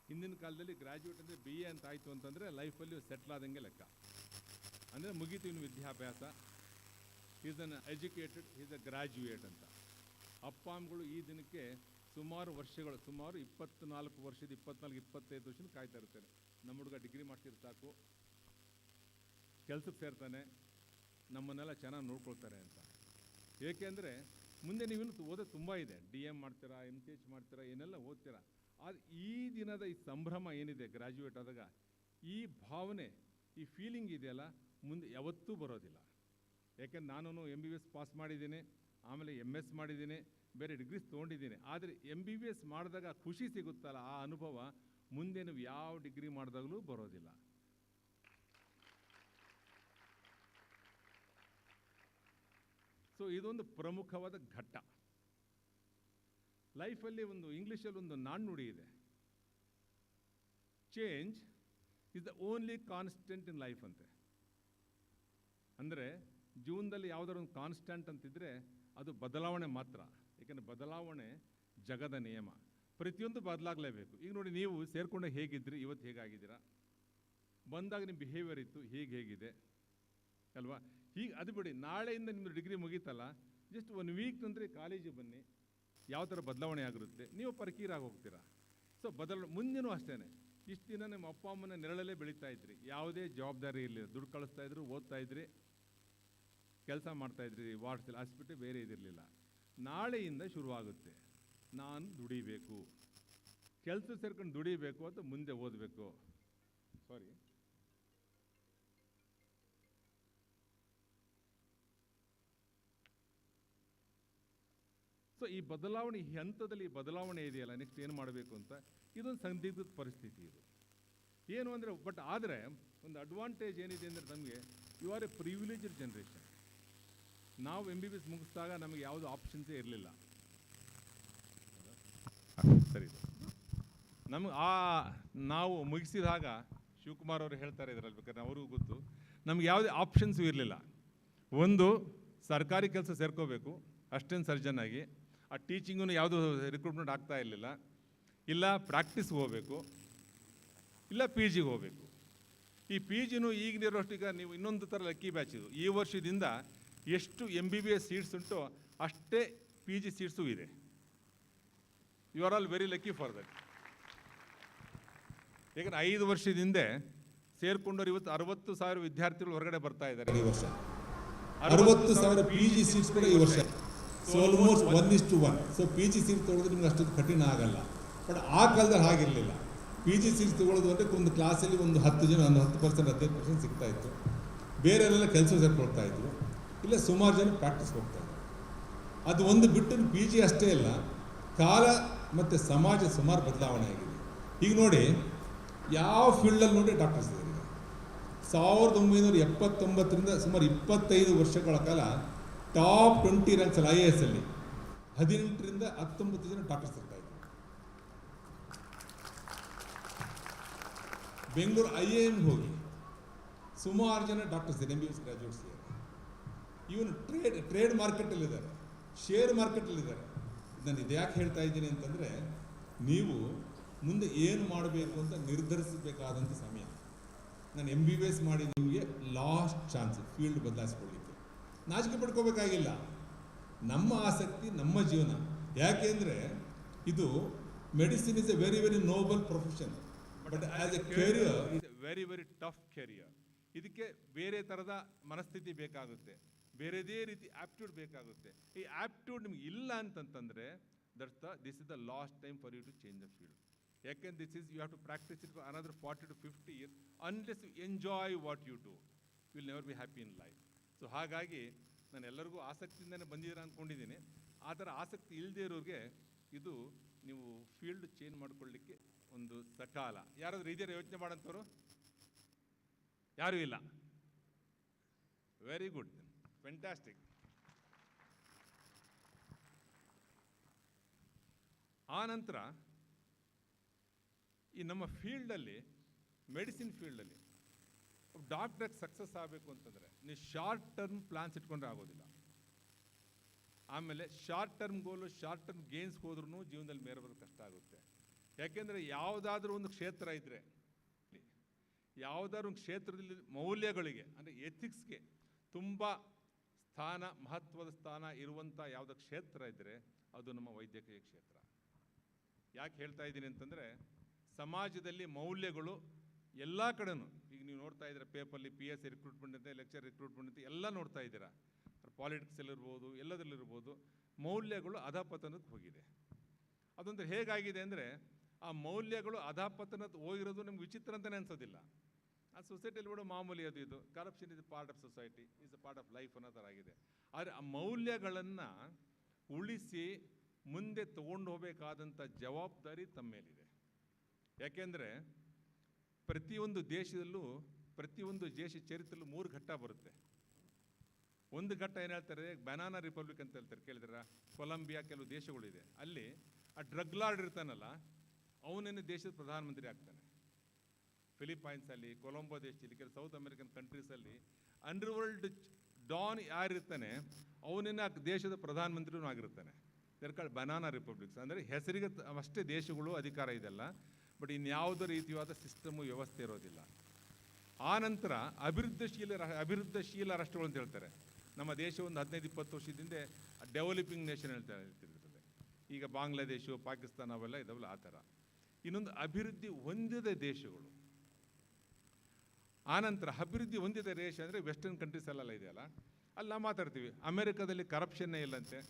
ಹಿಂದಿನ ಕಾಲದಲ್ಲಿ ಗ್ರ್ಯಾಜುಯೇಟ್ ಅಂದರೆ BA ಅಂತ ಆಯಿತು ಅಂತಂದರೆ ಲೈಫಲ್ಲಿ ಸೆಟ್ಲ್ ಆದಂಗೆ ಲೆಕ್ಕ. ಅಂದರೆ ಮುಗೀತು ಇನ್ನು ವಿದ್ಯಾಭ್ಯಾಸ, is an educated, is a graduate ಅಂತ. ಅಪ್ಪ ಅಮ್ಮಗಳು ಈ ದಿನಕ್ಕೆ ಸುಮಾರು 24 ವರ್ಷದ 24-25 ವರ್ಷದ ಕಾಯ್ತಾ ಇರ್ತಾರೆ. ನಮ್ಮ ಹುಡುಗ ಡಿಗ್ರಿ ಮಾಡ್ತಿರ್ ಸಾಕು, ಕೆಲಸಕ್ಕೆ ಸೇರ್ತಾನೆ, ನಮ್ಮನ್ನೆಲ್ಲ ಚೆನ್ನಾಗಿ ನೋಡ್ಕೊಳ್ತಾರೆ ಅಂತ. ಏಕೆಂದರೆ ಮುಂದೆ ನೀವಿನ್ನು ಓದೋದು ತುಂಬ ಇದೆ. DM ಮಾಡ್ತೀರಾ, MCH ಮಾಡ್ತೀರಾ, ಏನೆಲ್ಲ ಓದ್ತೀರಾ. ಆದರೆ ಈ ದಿನದ ಈ ಸಂಭ್ರಮ ಏನಿದೆ ಗ್ರ್ಯಾಜುಯೇಟ್ ಆದಾಗ, ಈ ಭಾವನೆ, ಈ ಫೀಲಿಂಗ್ ಇದೆಯಲ್ಲ, ಮುಂದೆ ಯಾವತ್ತೂ ಬರೋದಿಲ್ಲ. ಯಾಕೆಂದ್ರೆ ನಾನು MBBS ಪಾಸ್ ಮಾಡಿದ್ದೀನಿ, ಆಮೇಲೆ MS ಮಾಡಿದ್ದೀನಿ, ಬೇರೆ ಡಿಗ್ರೀಸ್ ತೊಗೊಂಡಿದ್ದೀನಿ. ಆದರೆ MBBS ಮಾಡಿದಾಗ ಖುಷಿ ಸಿಗುತ್ತಲ್ಲ, ಆ ಅನುಭವ ಮುಂದೆ ನೀವು ಯಾವ ಡಿಗ್ರಿ ಮಾಡಿದಾಗಲೂ ಬರೋದಿಲ್ಲ. ಸೊ ಇದೊಂದು ಪ್ರಮುಖವಾದ ಘಟ್ಟ ಲೈಫಲ್ಲಿ. ಒಂದು ಇಂಗ್ಲೀಷಲ್ಲಿ ಒಂದು ನಾಣ್ಣುಡಿ ಇದೆ, change is the only constant in life ಅಂತೆ. ಅಂದರೆ ಜೀವನದಲ್ಲಿ ಯಾವುದಾದ್ರು ಒಂದು ಕಾನ್ಸ್ಟೆಂಟ್ ಅಂತಿದ್ರೆ ಅದು ಬದಲಾವಣೆ ಮಾತ್ರ. ಏಕೆಂದರೆ ಬದಲಾವಣೆ ಜಗದ ನಿಯಮ, ಪ್ರತಿಯೊಂದು ಬದಲಾಗಲೇಬೇಕು. ಈಗ ನೋಡಿ, ನೀವು ಸೇರ್ಕೊಂಡಾಗ ಹೇಗಿದ್ರಿ, ಇವತ್ತು ಹೇಗಾಗಿದ್ದೀರಾ, ಬಂದಾಗ ನಿಮ್ಮ ಬಿಹೇವಿಯರ್ ಇತ್ತು, ಹೇಗಿದೆ ಅಲ್ವಾ. ಹೀಗೆ ಅದು ಬಿಡಿ, ನಾಳೆಯಿಂದ ನಿಮ್ಮದು ಡಿಗ್ರಿ ಮುಗೀತಲ್ಲ, ಜಸ್ಟ್ 1 ವೀಕ್ ನಂತರ ಕಾಲೇಜಿಗೆ ಬನ್ನಿ, ಯಾವ ಥರ ಬದಲಾವಣೆ ಆಗಿರುತ್ತೆ, ನೀವು ಪರಕೀರಾಗಿ ಹೋಗ್ತೀರಾ. ಸೊ ಮುಂದಿನೂ ಅಷ್ಟೇ. ಇಷ್ಟು ದಿನ ನಿಮ್ಮ ಅಪ್ಪ ಅಮ್ಮನ ನೆರಳಲ್ಲೇ ಬೆಳೀತಾ ಇದ್ರಿ, ಯಾವುದೇ ಜವಾಬ್ದಾರಿ ಇರಲಿಲ್ಲ, ದುಡ್ಡು ಕಳಿಸ್ತಾ ಇದ್ರು, ಓದ್ತಾ ಇದ್ರಿ, ಕೆಲಸ ಮಾಡ್ತಾಯಿದ್ರಿ, ವಾಟ್ಸಲ್ಲಿ ಅಸ್ಬಿಟ್ಟು ಬೇರೆ ಇದಿರಲಿಲ್ಲ. ನಾಳೆಯಿಂದ ಶುರುವಾಗುತ್ತೆ, ನಾನು ದುಡಿಬೇಕು, ಕೆಲಸ ಸೇರ್ಕೊಂಡು ದುಡಿಬೇಕು ಅಂತ ಮುಂದೆ ಓದಬೇಕು. ಸೊ ಈ ಬದಲಾವಣೆ, ಈ ಹಂತದಲ್ಲಿ ಬದಲಾವಣೆ ಇದೆಯಲ್ಲ, ನೆಕ್ಸ್ಟ್ ಏನು ಮಾಡಬೇಕು ಅಂತ, ಇದೊಂದು ಸಂದಿಗ್ಧ ಪರಿಸ್ಥಿತಿ. ಇದು ಏನು ಅಂದರೆ, ಬಟ್ ಆದರೆ ಒಂದು ಅಡ್ವಾಂಟೇಜ್ ಏನಿದೆ ಅಂದರೆ, ನಮಗೆ you are a privileged generation. ನಾವು MBBS ಮುಗಿಸಿದಾಗ ನಮಗೆ ಯಾವುದು ಆಪ್ಷನ್ಸೇ ಇರಲಿಲ್ಲ. ಸರಿ, ನಾವು ಮುಗಿಸಿದಾಗ ಶಿವಕುಮಾರ್ ಅವರು ಹೇಳ್ತಾರೆ ಇದರಲ್ಲಿ, ಬೇಕಾದ್ರೆ ಅವ್ರಿಗೂ ಗೊತ್ತು, ನಮ್ಗೆ ಯಾವುದೇ ಆಪ್ಷನ್ಸು ಇರಲಿಲ್ಲ. ಒಂದು ಸರ್ಕಾರಿ ಕೆಲಸ ಸೇರ್ಕೋಬೇಕು, ಅಸ್ಟೆಂಟ್ ಸರ್ಜನ್ ಆಗಿ, ಆ ಟೀಚಿಂಗೂ ಯಾವುದು ರಿಕ್ರೂಟ್ಮೆಂಟ್ ಆಗ್ತಾ ಇರಲಿಲ್ಲ, ಇಲ್ಲ ಪ್ರಾಕ್ಟೀಸ್ಗೆ ಹೋಗಬೇಕು, ಇಲ್ಲ PGಗೆ ಹೋಗಬೇಕು. ಈ PGನೂ ಈಗಿನಿರೋಷ್ಟೀಗ ನೀವು ಇನ್ನೊಂದು ಥರ ಲಕ್ಕಿ ಬ್ಯಾಚ್ ಇದು. ಈ ವರ್ಷದಿಂದ ಎಷ್ಟು MBBS ಸೀಟ್ಸ್ ಉಂಟು ಅಷ್ಟೇ PG ಸೀಟ್ಸು ಇದೆ. You are all very lucky for that. ಯಾಕಂದರೆ 5 ವರ್ಷದ ಹಿಂದೆ ಸೇರ್ಕೊಂಡವ್ರು ಇವತ್ತು 60,000 ವಿದ್ಯಾರ್ಥಿಗಳು ಹೊರಗಡೆ ಬರ್ತಾ ಇದ್ದಾರೆ. ಈ ವರ್ಷ 60,000 PG ಸೀಟ್ಸ್ ಕೂಡ ಈ ವರ್ಷ. So almost 1:1. So PG seat ತೊಗೊಳೋದು ನಿಮ್ಗೆ ಅಷ್ಟೊಂದು ಕಠಿಣ ಆಗಲ್ಲ. ಬಟ್ ಆ ಕಾಲದಲ್ಲಿ ಹಾಗಿರಲಿಲ್ಲ. PG ಸೀಟ್ಸ್ ತೊಗೊಳ್ಳೋದು ಅಂದರೆ ಒಂದು ಕ್ಲಾಸಲ್ಲಿ ಒಂದು 10 ಜನ, ಒಂದು 10%, 15% ಸಿಗ್ತಾ ಇತ್ತು. ಬೇರೆಯವರೆಲ್ಲ ಕೆಲಸ ಸೇರ್ಕೊಳ್ತಾ ಇದ್ರು, ಇಲ್ಲ ಸುಮಾರು ಜನ ಪ್ರಾಕ್ಟೀಸ್ ಹೋಗ್ತಾ ಇದ್ರು. ಅದು ಒಂದು ಬಿಟ್ಟು PG ಅಷ್ಟೇ ಅಲ್ಲ, ಕಾಲ ಮತ್ತು ಸಮಾಜ ಸುಮಾರು ಬದಲಾವಣೆ ಆಗಿದೆ. ಈಗ ನೋಡಿ, ಯಾವ ಫೀಲ್ಡಲ್ಲಿ ನೋಡಿ ಡಾಕ್ಟರ್ಸ್ ಇದ್ದಾರೆ. 1979ರಿಂದ ಸುಮಾರು 25 ವರ್ಷಗಳ ಕಾಲ ಟಾಪ್ 20 ರ್ಯಾಂಕ್ಸಲ್ಲಿ IAS ಅಲ್ಲಿ 18ರಿಂದ 19 ಜನ ಡಾಕ್ಟರ್ಸ್ ಇರ್ತಾ ಇದ್ರು. ಬೆಂಗಳೂರು IIM ಹೋಗಿ ಸುಮಾರು ಜನ ಡಾಕ್ಟರ್ಸ್ MBBS ಗ್ರಾಜ್ಯುಯೇಟ್ಸ್ ಇದ್ದಾರೆ. ಇವನು ಟ್ರೇಡ್ ಮಾರ್ಕೆಟಲ್ಲಿದ್ದಾರೆ, ಶೇರ್ ಮಾರ್ಕೆಟಲ್ಲಿದ್ದಾರೆ. ನಾನು ಇದು ಯಾಕೆ ಹೇಳ್ತಾ ಇದ್ದೀನಿ ಅಂತಂದರೆ, ನೀವು ಮುಂದೆ ಏನು ಮಾಡಬೇಕು ಅಂತ ನಿರ್ಧರಿಸಬೇಕಾದಂಥ ಸಮಯ. ನಾನು MBBS ಮಾಡಿ ನಿಮಗೆ ಲಾಸ್ಟ್ ಚಾನ್ಸ್ ಫೀಲ್ಡ್ ಬದಲಾಯಿಸ್ಕೊಳ್ಳಿಕ್ಕೆ. ನಾಚಿಕೆ ಪಡ್ಕೋಬೇಕಾಗಿಲ್ಲ. ನಮ್ಮ ಆಸಕ್ತಿ, ನಮ್ಮ ಜೀವನ. ಯಾಕೆಂದರೆ ಇದು medicine is A very very Nobel profession, but as A career is A very very tough career. ಇದಕ್ಕೆ ಬೇರೆ ಥರದ ಮನಸ್ಥಿತಿ ಬೇಕಾಗುತ್ತೆ, ಬೇರೆದೇ ರೀತಿ ಆಪ್ಟ್ಯೂಡ್ ಬೇಕಾಗುತ್ತೆ. ಈ ಆಪ್ಟ್ಯೂಡ್ ನಿಮ್ಗೆ ಇಲ್ಲ ಅಂತಂತಂದರೆ this is the last time for you to change the field. ಯಾಕೆಂದ್ರೆ you have to practise it for another 40 to 50 years. Unless you enjoy what you do, you will never be happy in life. So ಹಾಗಾಗಿ ನಾನು ಎಲ್ಲರಿಗೂ ಆಸಕ್ತಿಯಿಂದನೇ ಬಂದಿದ್ದೀರಾ ಅಂದ್ಕೊಂಡಿದ್ದೀನಿ. ಆ ಥರ ಆಸಕ್ತಿ ಇಲ್ಲದೇ ಇರೋರಿಗೆ ಇದು ನೀವು ಫೀಲ್ಡ್ ಚೇಂಜ್ ಮಾಡ್ಕೊಳ್ಳಿಕ್ಕೆ ಒಂದು ಸಕಾಲ. ಯಾರಾದರೂ ಇದೆಯಾ ಯೋಚನೆ ಮಾಡೋಂಥವ್ರು? ಯಾರೂ ಇಲ್ಲ. Very good, fantastic. ಆ ನಂತರ ಈ ನಮ್ಮ ಫೀಲ್ಡಲ್ಲಿ, ಮೆಡಿಸಿನ್ ಫೀಲ್ಡಲ್ಲಿ ಡಾಕ್ಟರ್ ಸಕ್ಸಸ್ ಆಗಬೇಕು ಅಂತಂದರೆ ನೀವು ಶಾರ್ಟ್ ಟರ್ಮ್ ಪ್ಲಾನ್ಸ್ ಇಟ್ಕೊಂಡ್ರೆ ಆಗೋದಿಲ್ಲ. ಆಮೇಲೆ short term goal, short term gains ಹೋದ್ರೂ ಜೀವನದಲ್ಲಿ ಮೇರೆ ಬರೋದು ಕಷ್ಟ ಆಗುತ್ತೆ. ಯಾಕೆಂದರೆ ಯಾವುದಾದ್ರೂ ಒಂದು ಕ್ಷೇತ್ರ ಇದ್ದರೆ, ಯಾವುದಾದ್ರೂ ಒಂದು ಕ್ಷೇತ್ರದಲ್ಲಿ ಮೌಲ್ಯಗಳಿಗೆ ಅಂದರೆ ಎಥಿಕ್ಸ್ಗೆ ತುಂಬ ಮಹತ್ವದ ಸ್ಥಾನ ಇರುವಂಥ ಯಾವುದೋ ಕ್ಷೇತ್ರ ಇದ್ದರೆ ಅದು ನಮ್ಮ ವೈದ್ಯಕೀಯ ಕ್ಷೇತ್ರ. ಯಾಕೆ ಹೇಳ್ತಾ ಇದ್ದೀನಿ ಅಂತಂದರೆ, ಸಮಾಜದಲ್ಲಿ ಮೌಲ್ಯಗಳು ಎಲ್ಲ ಕಡೆನೂ, ಈಗ ನೀವು ನೋಡ್ತಾ ಇದ್ದೀರಾ ಪೇಪರಲ್ಲಿ PSC ರಿಕ್ರೂಟ್ಮೆಂಟ್ ಅಂತ, ಲೆಕ್ಚರ್ ರಿಕ್ರೂಟ್ಮೆಂಟ್ ಅಂತ ಎಲ್ಲ ನೋಡ್ತಾ ಇದ್ದೀರಾ. ಪಾಲಿಟಿಕ್ಸಲ್ಲಿರ್ಬೋದು, ಎಲ್ಲದರಲ್ಲಿರ್ಬೋದು, ಮೌಲ್ಯಗಳು ಅಧಪತನಕ್ಕೆ ಹೋಗಿದೆ. ಅದೊಂದು ಹೇಗಾಗಿದೆ ಅಂದರೆ, ಆ ಮೌಲ್ಯಗಳು ಅಧಪತನಕ್ಕೆ ಹೋಗಿರೋದು ನಮ್ಗೆ ವಿಚಿತ್ರ ಅಂತಲೇ ಅನ್ಸೋದಿಲ್ಲ. ಆ ಸೊಸೈಟಿಯಲ್ಲಿ ಕೂಡ ಮಾಮೂಲಿ ಅದು. ಇದು corruption is part of society, is a part of life ಅನ್ನೋ ಥರ ಆಗಿದೆ. ಆದರೆ ಆ ಮೌಲ್ಯಗಳನ್ನು ಉಳಿಸಿ ಮುಂದೆ ತಗೊಂಡು ಹೋಗಬೇಕಾದಂಥ ಜವಾಬ್ದಾರಿ ತಮ್ಮ ಮೇಲಿದೆ. ಯಾಕೆಂದರೆ ಪ್ರತಿಯೊಂದು ದೇಶದಲ್ಲೂ, ಪ್ರತಿಯೊಂದು ದೇಶ ಚರಿತ್ರೆಯಲ್ಲೂ 3 ಘಟ್ಟ ಬರುತ್ತೆ. ಒಂದು ಘಟ್ಟ ಏನು ಹೇಳ್ತಾರೆ, ಬನಾನಾ ರಿಪಬ್ಲಿಕ್ ಅಂತ ಹೇಳ್ತಾರೆ, ಕೇಳಿದ್ರ? ಕೊಲಂಬಿಯಾ, ಕೆಲವು ದೇಶಗಳಿದೆ. ಅಲ್ಲಿ ಆ ಡ್ರಗ್ ಲಾರ್ಡ್ ಇರ್ತಾನಲ್ಲ, ಅವನೇನು ದೇಶದ ಪ್ರಧಾನಮಂತ್ರಿ ಆಗ್ತಾನೆ. ಫಿಲಿಪೈನ್ಸಲ್ಲಿ, ಕೊಲಂಬೋ ದೇಶದಲ್ಲಿ, ಕೆಲವು ಸೌತ್ ಅಮೆರಿಕನ್ ಕಂಟ್ರೀಸಲ್ಲಿ ಅಂಡರ್ವರ್ಲ್ಡ್ ಡಾನ್ ಯಾರಿರ್ತಾನೆ ಅವನೇನು ಆ ದೇಶದ ಪ್ರಧಾನಮಂತ್ರಿನೂ ಆಗಿರ್ತಾನೆ. ದರ್ಕಾಳ್ ಬನಾನಾ ರಿಪಬ್ಲಿಕ್ಸ್. ಅಂದರೆ ಹೆಸರಿಗೆ ಅಷ್ಟೇ ದೇಶಗಳು ಅಧಿಕಾರ ಇದೆಲ್ಲ, ಬಟ್ ಇನ್ಯಾವುದೇ ರೀತಿಯಾದ ಸಿಸ್ಟಮು, ವ್ಯವಸ್ಥೆ ಇರೋದಿಲ್ಲ. ಆ ನಂತರ ಅಭಿವೃದ್ಧಿಶೀಲ ರಾಷ್ಟ್ರಗಳು ಅಂತ ಹೇಳ್ತಾರೆ. ನಮ್ಮ ದೇಶ ಒಂದು 15-20 ವರ್ಷದಿಂದ ಡೆವಲಪಿಂಗ್ ನೇಷನ್ ಹೇಳ್ತಿರ್ತದೆ. ಈಗ ಬಾಂಗ್ಲಾದೇಶ, ಪಾಕಿಸ್ತಾನ ಅವೆಲ್ಲ ಇದಾವಲ್ಲ, ಆ ಥರ. ಇನ್ನೊಂದು ಅಭಿವೃದ್ಧಿ ಹೊಂದಿದ ದೇಶಗಳು. ಆನಂತರ ಅಭಿವೃದ್ಧಿ ಹೊಂದಿದ ದೇಶ ಅಂದರೆ ವೆಸ್ಟರ್ನ್ ಕಂಟ್ರೀಸ್ ಎಲ್ಲ ಇದೆಯಲ್ಲ, ಅಲ್ಲಿ ನಾವು ಮಾತಾಡ್ತೀವಿ ಅಮೆರಿಕದಲ್ಲಿ ಕರಪ್ಷನ್ನೇ ಇಲ್ಲಂತೆ,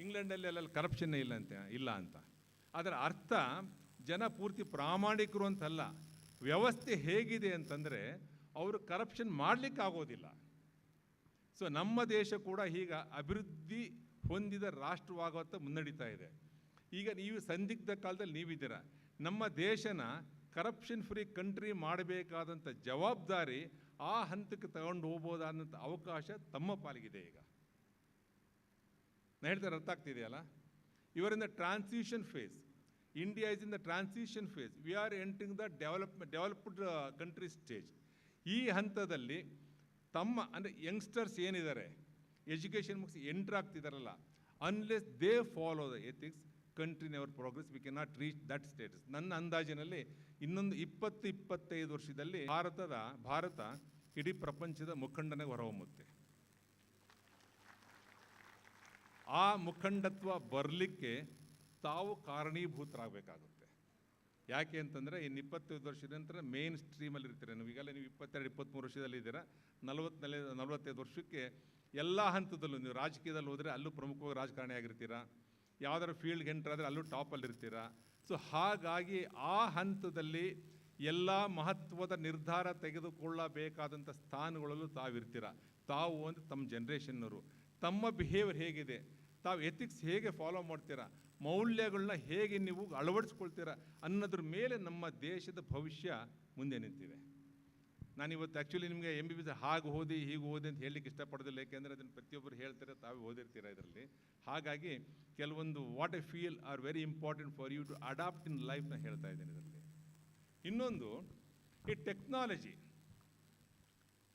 ಇಂಗ್ಲೆಂಡಲ್ಲಿ ಅಲ್ಲೆಲ್ಲ ಕರಪ್ಷನ್ನೇ ಇಲ್ಲ ಅಂತ. ಅದರ ಅರ್ಥ ಜನ ಪೂರ್ತಿ ಪ್ರಾಮಾಣಿಕರು ಅಂತಲ್ಲ, ವ್ಯವಸ್ಥೆ ಹೇಗಿದೆ ಅಂತಂದರೆ ಅವರು ಕರಪ್ಷನ್ ಮಾಡಲಿಕ್ಕೆ ಆಗೋದಿಲ್ಲ. ಸೊ ನಮ್ಮ ದೇಶ ಕೂಡ ಈಗ ಅಭಿವೃದ್ಧಿ ಹೊಂದಿದ ರಾಷ್ಟ್ರವಾಗುವಂತ ಮುನ್ನಡೀತಾ ಇದೆ. ಈಗ ನೀವು ಸಂದಿಗ್ಧ ಕಾಲದಲ್ಲಿ ನೀವಿದ್ದೀರಾ. ನಮ್ಮ ದೇಶನ ಕರಪ್ಷನ್ ಫ್ರೀ ಕಂಟ್ರಿ ಮಾಡಬೇಕಾದಂಥ ಜವಾಬ್ದಾರಿ ಆ ಹಂತಕ್ಕೆ ತಗೊಂಡು ಹೋಗ್ಬೋದಾದಂಥ ಅವಕಾಶ ತಮ್ಮ ಪಾಲಿಗಿದೆ. ಈಗ ನಾನು ಹೇಳ್ತಾರೆ, ಅರ್ಥ ಆಗ್ತಿದೆಯಲ್ಲ? We're in the transition phase. India is in the transition phase. We are entering the developed country stage. ಈ ಹಂತದಲ್ಲಿ ತಮ್ಮ ಅಂದರೆ ಯಂಗ್ಸ್ಟರ್ಸ್ ಏನಿದ್ದಾರೆ, ಎಜುಕೇಷನ್ ಮುಗಿಸಿ ಎಂಟ್ರ್ ಆಗ್ತಿದ್ದಾರಲ್ಲ, unless they follow the ethics, country never progress, we cannot reach that status. ನನ್ನ ಅಂದಾಜಿನಲ್ಲಿ ಇನ್ನೊಂದು 20-25 ವರ್ಷದಲ್ಲಿ ಭಾರತ ಇಡೀ ಪ್ರಪಂಚದ ಮುಖಂಡನಾಗಿ ಹೊರಹೊಮ್ಮುತ್ತೆ. ಆ ಮುಖಂಡತ್ವ ಬರಲಿಕ್ಕೆ ತಾವು ಕಾರಣೀಭೂತರಾಗಬೇಕಾಗುತ್ತೆ. ಯಾಕೆ ಅಂತಂದರೆ ಇನ್ನು 25 ವರ್ಷದ ನಂತರ ಮೇನ್ ಸ್ಟ್ರೀಮಲ್ಲಿ ಇರ್ತೀರ. ನೀವು ಈಗಲೇ ನೀವು 22-23 ವರ್ಷದಲ್ಲಿ ಇದ್ದೀರಾ. 45 ವರ್ಷಕ್ಕೆ ಎಲ್ಲ ಹಂತದಲ್ಲೂ ನೀವು ರಾಜಕೀಯದಲ್ಲಿ ಹೋದರೆ ಅಲ್ಲೂ ಪ್ರಮುಖವಾಗಿ ರಾಜಕಾರಣಿ ಆಗಿರ್ತೀರಾ. ಯಾವುದಾದ್ರು ಫೀಲ್ಡ್ಗೆ ಎಂಟ್ರ್ ಆದರೆ ಅಲ್ಲೂ ಟಾಪಲ್ಲಿರ್ತೀರಾ. ಸೊ ಹಾಗಾಗಿ ಆ ಹಂತದಲ್ಲಿ ಎಲ್ಲ ಮಹತ್ವದ ನಿರ್ಧಾರ ತೆಗೆದುಕೊಳ್ಳಬೇಕಾದಂಥ ಸ್ಥಾನಗಳಲ್ಲೂ ತಾವಿರ್ತೀರ. ತಾವು ಅಂದರೆ ತಮ್ಮ ಜನ್ರೇಷನ್ನವರು, ತಮ್ಮ ಬಿಹೇವಿಯರ್ ಹೇಗಿದೆ, ತಾವು ಎಥಿಕ್ಸ್ ಹೇಗೆ ಫಾಲೋ ಮಾಡ್ತೀರಾ, ಮೌಲ್ಯಗಳನ್ನ ಹೇಗೆ ನೀವು ಅಳವಡಿಸ್ಕೊಳ್ತೀರಾ ಅನ್ನೋದ್ರ ಮೇಲೆ ನಮ್ಮ ದೇಶದ ಭವಿಷ್ಯ ಮುಂದೆ ನಿಂತಿದೆ. ನಾನಿವತ್ತು ಆ್ಯಕ್ಚುಲಿ ನಿಮಗೆ MBBS ಹಾಗೆ ಓದಿ ಹೀಗೆ ಓದಿ ಅಂತ ಹೇಳಲಿಕ್ಕೆ ಇಷ್ಟಪಡೋದಿಲ್ಲ, ಏಕೆಂದರೆ ಅದನ್ನು ಪ್ರತಿಯೊಬ್ಬರು ಹೇಳ್ತಾರೆ, ತಾವೇ ಓದಿರ್ತೀರ ಇದರಲ್ಲಿ. ಹಾಗಾಗಿ ಕೆಲವೊಂದು what I feel are very important for you to adapt in ಲೈಫ್ನ ಹೇಳ್ತಾ ಇದ್ದೀನಿ ಇದರಲ್ಲಿ. ಇನ್ನೊಂದು, ಈ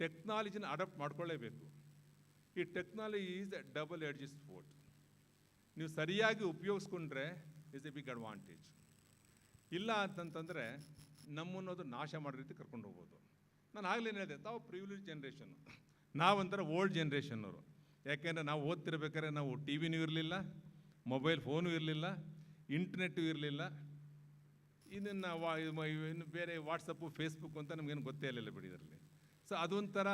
ಟೆಕ್ನಾಲಜಿನ ಅಡಾಪ್ಟ್ ಮಾಡ್ಕೊಳ್ಳೇಬೇಕು. ಈ technology is a double edge sword. ನೀವು ಸರಿಯಾಗಿ ಉಪಯೋಗಿಸ್ಕೊಂಡ್ರೆ ಇಸ್ ಎ ಬಿಗ್ ಅಡ್ವಾಂಟೇಜ್. ಇಲ್ಲ ಅಂತಂತಂದರೆ ನಮ್ಮನ್ನೋದು ನಾಶ ಮಾಡೋ ರೀತಿ ಕರ್ಕೊಂಡು ಹೋಗ್ಬೋದು. ನಾನು ಆಗಲೇ ಹೇಳಿದೆ, ತಾವು ಪ್ರಿವಿಲೇಜ್ ಜನ್ರೇಷನ್ನು, ನಾವೊಂಥರ ಓಲ್ಡ್ ಜನ್ರೇಷನ್ನವರು. ಯಾಕೆಂದರೆ ನಾವು ಓದ್ತಿರ್ಬೇಕಾದ್ರೆ ನಾವು TV ಇರಲಿಲ್ಲ, ಮೊಬೈಲ್ ಫೋನು ಇರಲಿಲ್ಲ, ಇಂಟರ್ನೆಟ್ಟು ಇರಲಿಲ್ಲ, ಇನ್ನು ಬೇರೆ ವಾಟ್ಸಪ್ಪು ಫೇಸ್ಬುಕ್ ಅಂತ ನಮಗೇನು ಗೊತ್ತೇ ಇರಲಿಲ್ಲ ಬಿಡಿ ಇದರಲ್ಲಿ. ಸೊ ಅದೊಂಥರ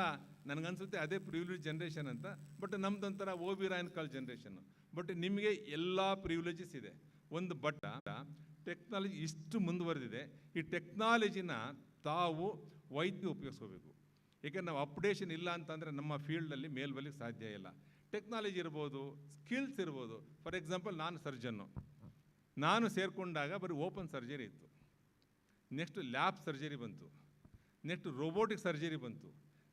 ನನಗನ್ಸುತ್ತೆ ಅದೇ ಪ್ರಿವಿಲೇಜ್ ಜನ್ರೇಷನ್ ಅಂತ. ಬಟ್ ನಮ್ದೊಂಥರ OB ರಾಯನ್ ಕಾಲ್ ಜನ್ರೇಷನ್ನು. ಬಟ್ ನಿಮಗೆ ಎಲ್ಲ ಪ್ರಿವಿಲೇಜಸ್ ಇದೆ. ಒಂದು ಟೆಕ್ನಾಲಜಿ ಇಷ್ಟು ಮುಂದುವರೆದಿದೆ. ಈ ಟೆಕ್ನಾಲಜಿನ ತಾವು ಉಪಯೋಗಿಸ್ಕೋಬೇಕು. ಏಕೆಂದರೆ ನಾವು ಅಪ್ಡೇಷನ್ ಇಲ್ಲ ಅಂತಂದರೆ ನಮ್ಮ ಫೀಲ್ಡಲ್ಲಿ ಮೇಲ್ಬಲಿಗೆ ಸಾಧ್ಯ ಇಲ್ಲ. ಟೆಕ್ನಾಲಜಿ ಇರ್ಬೋದು, ಸ್ಕಿಲ್ಸ್ ಇರ್ಬೋದು. ಫಾರ್ ಎಕ್ಸಾಂಪಲ್, ನಾನು ಸರ್ಜನ್ನು. ನಾನು ಸೇರಿಕೊಂಡಾಗ ಬರೀ ಓಪನ್ ಸರ್ಜರಿ ಇತ್ತು. ನೆಕ್ಸ್ಟ್ ಲ್ಯಾಬ್ ಸರ್ಜರಿ ಬಂತು, ನೆಕ್ಸ್ಟ್ ರೋಬೋಟಿಕ್ ಸರ್ಜರಿ ಬಂತು,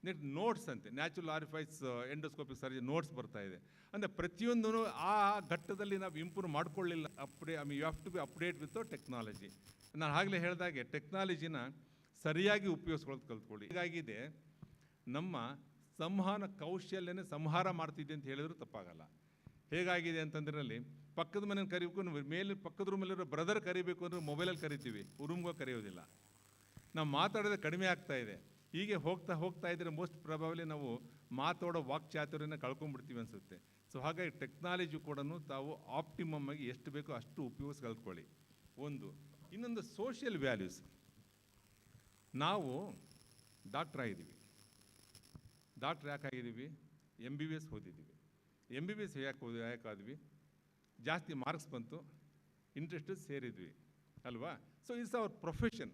ನೆಕ್ಸ್ಟ್ ನೋಟ್ಸ್ ಅಂತೆ natural orifice endoscopic surgery notes ಬರ್ತಾ ಇದೆ. ಅಂದರೆ ಪ್ರತಿಯೊಂದೂ ಆ ಘಟ್ಟದಲ್ಲಿ ನಾವು ಇಂಪ್ರೂವ್ ಮಾಡ್ಕೊಳ್ಳಿಲ್ಲ. You have to be update with technology. ನಾನು ಆಗಲೇ ಹೇಳಿದಾಗೆ ಟೆಕ್ನಾಲಜಿನ ಸರಿಯಾಗಿ ಉಪಯೋಗಿಸ್ಕೊಳ್ಳೋದು ಕಲ್ತ್ಕೊಳ್ಳಿ. ಹೀಗಾಗಿದೆ ನಮ್ಮ ಸಂವಹನ ಕೌಶಲ್ಯನೇ ಸಂಹಾರ ಮಾಡ್ತಿದ್ದೆ ಅಂತ ಹೇಳಿದ್ರು ತಪ್ಪಾಗಲ್ಲ. ಹೇಗಾಗಿದೆ ಅಂತಂದ್ರಲ್ಲಿ ಪಕ್ಕದ ಮನೇಲಿ ಕರಿಬೇಕು, ಮೇಲೆ ಪಕ್ಕದ ರೂಮಲ್ಲಿರೋ ಬ್ರದರ್ ಕರಿಬೇಕು ಅಂದರೆ ಮೊಬೈಲಲ್ಲಿ ಕರಿತೀವಿ, ರೂಮ್ಗೆ ಕರೆಯೋದಿಲ್ಲ. ನಾವು ಮಾತಾಡೋದೇ ಕಡಿಮೆ ಆಗ್ತಾ ಇದೆ. ಹೀಗೆ ಹೋಗ್ತಾ ಇದ್ದರೆ ಮೋಸ್ಟ್ ಪ್ರಾಬಬ್ಲಿ ನಾವು ಮಾತಾಡೋ ವಾಕ್ಚಾತುರ್ಯನ ಕಳ್ಕೊಂಡ್ಬಿಡ್ತೀವಿ ಅನಿಸುತ್ತೆ. ಸೊ ಹಾಗಾಗಿ ಟೆಕ್ನಾಲಜಿ ಕೂಡ ತಾವು ಆಪ್ಟಿಮಮ್ ಆಗಿ ಎಷ್ಟು ಬೇಕೋ ಅಷ್ಟು ಉಪಯೋಗಿಸಿ ಕಲ್ತ್ಕೊಳ್ಳಿ. ಇನ್ನೊಂದು ಸೋಷಿಯಲ್ ವ್ಯಾಲ್ಯೂಸ್. ನಾವು ಡಾಕ್ಟ್ರ್ ಆಗಿದ್ದೀವಿ. ಡಾಕ್ಟ್ರ್ ಯಾಕಾಗಿದ್ದೀವಿ? MBBS ಓದಿದ್ದೀವಿ. MBBS ಯಾಕಾದ್ವಿ? ಜಾಸ್ತಿ ಮಾರ್ಕ್ಸ್ ಬಂತು, ಇಂಟ್ರೆಸ್ಟ್ ಸೇರಿದ್ವಿ ಅಲ್ವಾ? So it's hour profession.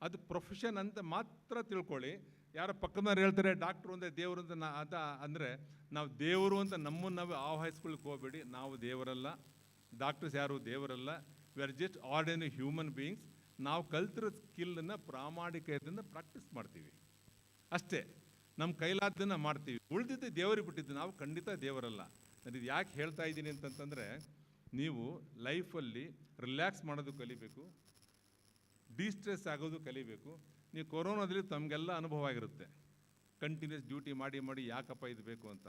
ಅದು ಪ್ರೊಫೆಷನ್ ಅಂತ ಮಾತ್ರ ತಿಳ್ಕೊಳ್ಳಿ. ಯಾರೋ ಪಕ್ಕದವ್ರು ಹೇಳ್ತಾರೆ ಡಾಕ್ಟ್ರು ಅಂದರೆ ದೇವರು ಅಂತ, ಅಂದರೆ ನಾವು ದೇವರು ಅಂತ ನಮ್ಮನ್ನು ನಾವು ಆವಹಿಸ್ಕೊಳ್ಳಿಕ್ಕೆ ಹೋಗಬೇಡಿ. ನಾವು ದೇವರಲ್ಲ, ಡಾಕ್ಟರ್ಸ್ ಯಾರು ದೇವರಲ್ಲ. We are just ordinary human beings. ನಾವು ಕಲ್ತಿರೋ ಸ್ಕಿಲ್ಲನ್ನು ಪ್ರಾಮಾಣಿಕತೆಯಿಂದ ಪ್ರಾಕ್ಟೀಸ್ ಮಾಡ್ತೀವಿ ಅಷ್ಟೇ. ನಮ್ಮ ಕೈಲಾದ್ದನ್ನು ಮಾಡ್ತೀವಿ, ಉಳಿದಿದ್ದು ದೇವರಿಗೆ ಬಿಟ್ಟಿದ್ದು. ನಾವು ಖಂಡಿತ ದೇವರಲ್ಲ. ನಾನು ಇದು ಯಾಕೆ ಹೇಳ್ತಾ ಇದ್ದೀನಿ ಅಂತಂತಂದರೆ, ನೀವು ಲೈಫಲ್ಲಿ ರಿಲ್ಯಾಕ್ಸ್ ಮಾಡೋದು ಕಲಿಬೇಕು, ಡಿಸ್ಟ್ರೆಸ್ ಆಗೋದು ಕಲಿಬೇಕು. ನೀವು ಕೊರೋನಾದಲ್ಲಿ ತಮಗೆಲ್ಲ ಅನುಭವ ಆಗಿರುತ್ತೆ. ಕಂಟಿನ್ಯೂಸ್ ಡ್ಯೂಟಿ ಮಾಡಿ ಯಾಕಪ್ಪ ಇದು ಬೇಕು ಅಂತ.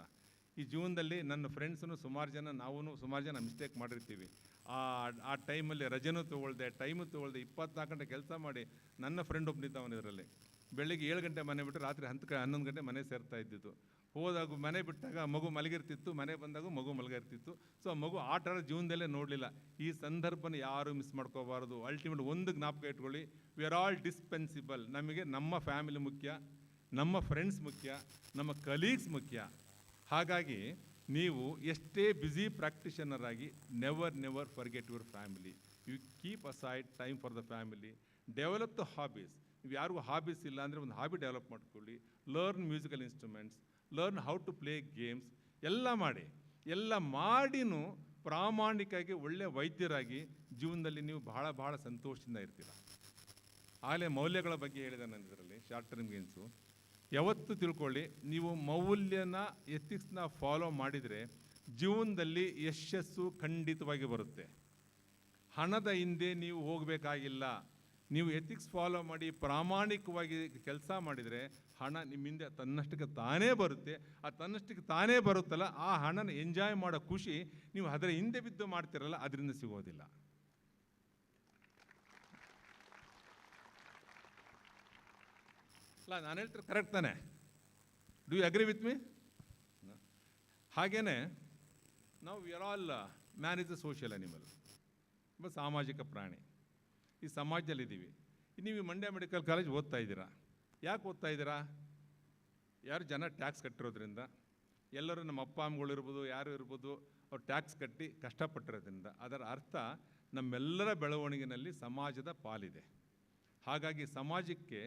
ಈ ಜೀವನದಲ್ಲಿ ನನ್ನ ಫ್ರೆಂಡ್ಸನ್ನು ಸುಮಾರು ಜನ ಮಿಸ್ಟೇಕ್ ಮಾಡಿರ್ತೀವಿ. ಆ ಟೈಮಲ್ಲಿ ರಜೆನೂ ತೊಗೊಳ್ದೆ, ಟೈಮು ತೊಗೊಳ್ದೆ, 24 ಗಂಟೆ ಕೆಲಸ ಮಾಡಿ. ನನ್ನ ಫ್ರೆಂಡ್ ಒಬ್ಬನಿದ್ದವನು ಇದರಲ್ಲಿ. ಬೆಳಿಗ್ಗೆ 7 ಗಂಟೆ ಮನೆ ಬಿಟ್ಟು ರಾತ್ರಿ 11 ಗಂಟೆ ಮನೆ ಸೇರ್ತಾ ಇದ್ದಿದ್ದು. ಹೋದಾಗ ಮನೆ ಬಿಟ್ಟಾಗ ಮಗು ಮಲಗಿರ್ತಿತ್ತು, ಮನೆ ಬಂದಾಗ ಮಗು ಮಲಗಿರ್ತಿತ್ತು. ಸೊ ಆ ಮಗು ಆಟ ಆಡೋ ಜೀವನದಲ್ಲೇ ನೋಡಲಿಲ್ಲ. ಈ ಸಂದರ್ಭನ ಯಾರೂ ಮಿಸ್ ಮಾಡ್ಕೋಬಾರ್ದು. ಅಲ್ಟಿಮೇಟ್ ಒಂದು ಜ್ಞಾಪಕ ಇಟ್ಕೊಳ್ಳಿ, ವಿ ಆರ್ ಆಲ್ ಡಿಸ್ಪೆನ್ಸಿಬಲ್. ನಮಗೆ ನಮ್ಮ ಫ್ಯಾಮಿಲಿ ಮುಖ್ಯ, ನಮ್ಮ ಫ್ರೆಂಡ್ಸ್ ಮುಖ್ಯ, ನಮ್ಮ ಕಲೀಗ್ಸ್ ಮುಖ್ಯ. ಹಾಗಾಗಿ ನೀವು ಎಷ್ಟೇ ಬ್ಯುಸಿ ಪ್ರಾಕ್ಟಿಷನರ್ ಆಗಿ never forget your family. You keep aside time for the family. Develop the hobbies. ನೀವು ಯಾರಿಗೂ ಹಾಬೀಸ್ ಇಲ್ಲ ಅಂದರೆ ಒಂದು ಹಾಬಿ ಡೆವಲಪ್ ಮಾಡ್ಕೊಳ್ಳಿ. Learn musical instruments, learn how to play games. ಎಲ್ಲ ಮಾಡಿನೂ ಪ್ರಾಮಾಣಿಕವಾಗಿ ಒಳ್ಳೆಯ ವೈದ್ಯರಾಗಿ ಜೀವನದಲ್ಲಿ ನೀವು ಬಹಳ ಸಂತೋಷದಿಂದ ಇರ್ತೀರ. ಆಗಲೇ ಮೌಲ್ಯಗಳ ಬಗ್ಗೆ ಹೇಳಿದೆ ನಾನು ಇದರಲ್ಲಿ, ಶಾರ್ಟ್ ಟರ್ಮ್ ಗೇಮ್ಸು. ಯಾವತ್ತೂ ತಿಳ್ಕೊಳ್ಳಿ, ನೀವು ಮೌಲ್ಯನ ಎಥಿಕ್ಸ್ನ ಫಾಲೋ ಮಾಡಿದರೆ ಜೀವನದಲ್ಲಿ ಯಶಸ್ಸು ಖಂಡಿತವಾಗಿ ಬರುತ್ತೆ. ಹಣದ ಹಿಂದೆ ನೀವು ಹೋಗಬೇಕಾಗಿಲ್ಲ. ನೀವು ಎಥಿಕ್ಸ್ ಫಾಲೋ ಮಾಡಿ ಪ್ರಾಮಾಣಿಕವಾಗಿ ಕೆಲಸ ಮಾಡಿದರೆ ಹಣ ನಿಮ್ಮಿಂದ ತನ್ನಷ್ಟಕ್ಕೆ ತಾನೇ ಬರುತ್ತೆ. ಆ ತನ್ನಷ್ಟಕ್ಕೆ ತಾನೇ ಬರುತ್ತಲ್ಲ, ಆ ಹಣನ ಎಂಜಾಯ್ ಮಾಡೋ ಖುಷಿ ನೀವು ಅದರ ಹಿಂದೆ ಬಿದ್ದು ಮಾಡ್ತಿರಲ್ಲ, ಅದರಿಂದ ಸಿಗೋದಿಲ್ಲ. ಅಲ್ಲ, ನಾನು ಹೇಳ್ತಾರೆ ಕರೆಕ್ಟ್ ತಾನೆ? Do you agree with me? ಹಾಗೇ ನಾವು we are all man is a social animal, ಸಾಮಾಜಿಕ ಪ್ರಾಣಿ. ಈ ಸಮಾಜದಲ್ಲಿದ್ದೀವಿ. ನೀವು ಮಂಡ್ಯ ಮೆಡಿಕಲ್ ಕಾಲೇಜ್ ಓದ್ತಾ ಇದ್ದೀರಾ. ಯಾಕೆ ಓದ್ತಾ ಇದ್ದೀರಾ? ಯಾರು ಜನ ಟ್ಯಾಕ್ಸ್ ಕಟ್ಟಿರೋದ್ರಿಂದ, ಎಲ್ಲರೂ ನಮ್ಮ ಅಪ್ಪ ಅಮ್ಮಗಳಿರ್ಬೋದು, ಯಾರು ಇರ್ಬೋದು, ಅವ್ರು ಟ್ಯಾಕ್ಸ್ ಕಟ್ಟಿ ಕಷ್ಟಪಟ್ಟಿರೋದ್ರಿಂದ. ಅದರ ಅರ್ಥ ನಮ್ಮೆಲ್ಲರ ಬೆಳವಣಿಗೆಯಲ್ಲಿ ಸಮಾಜದ ಪಾಲಿದೆ. ಹಾಗಾಗಿ ಸಮಾಜಕ್ಕೆ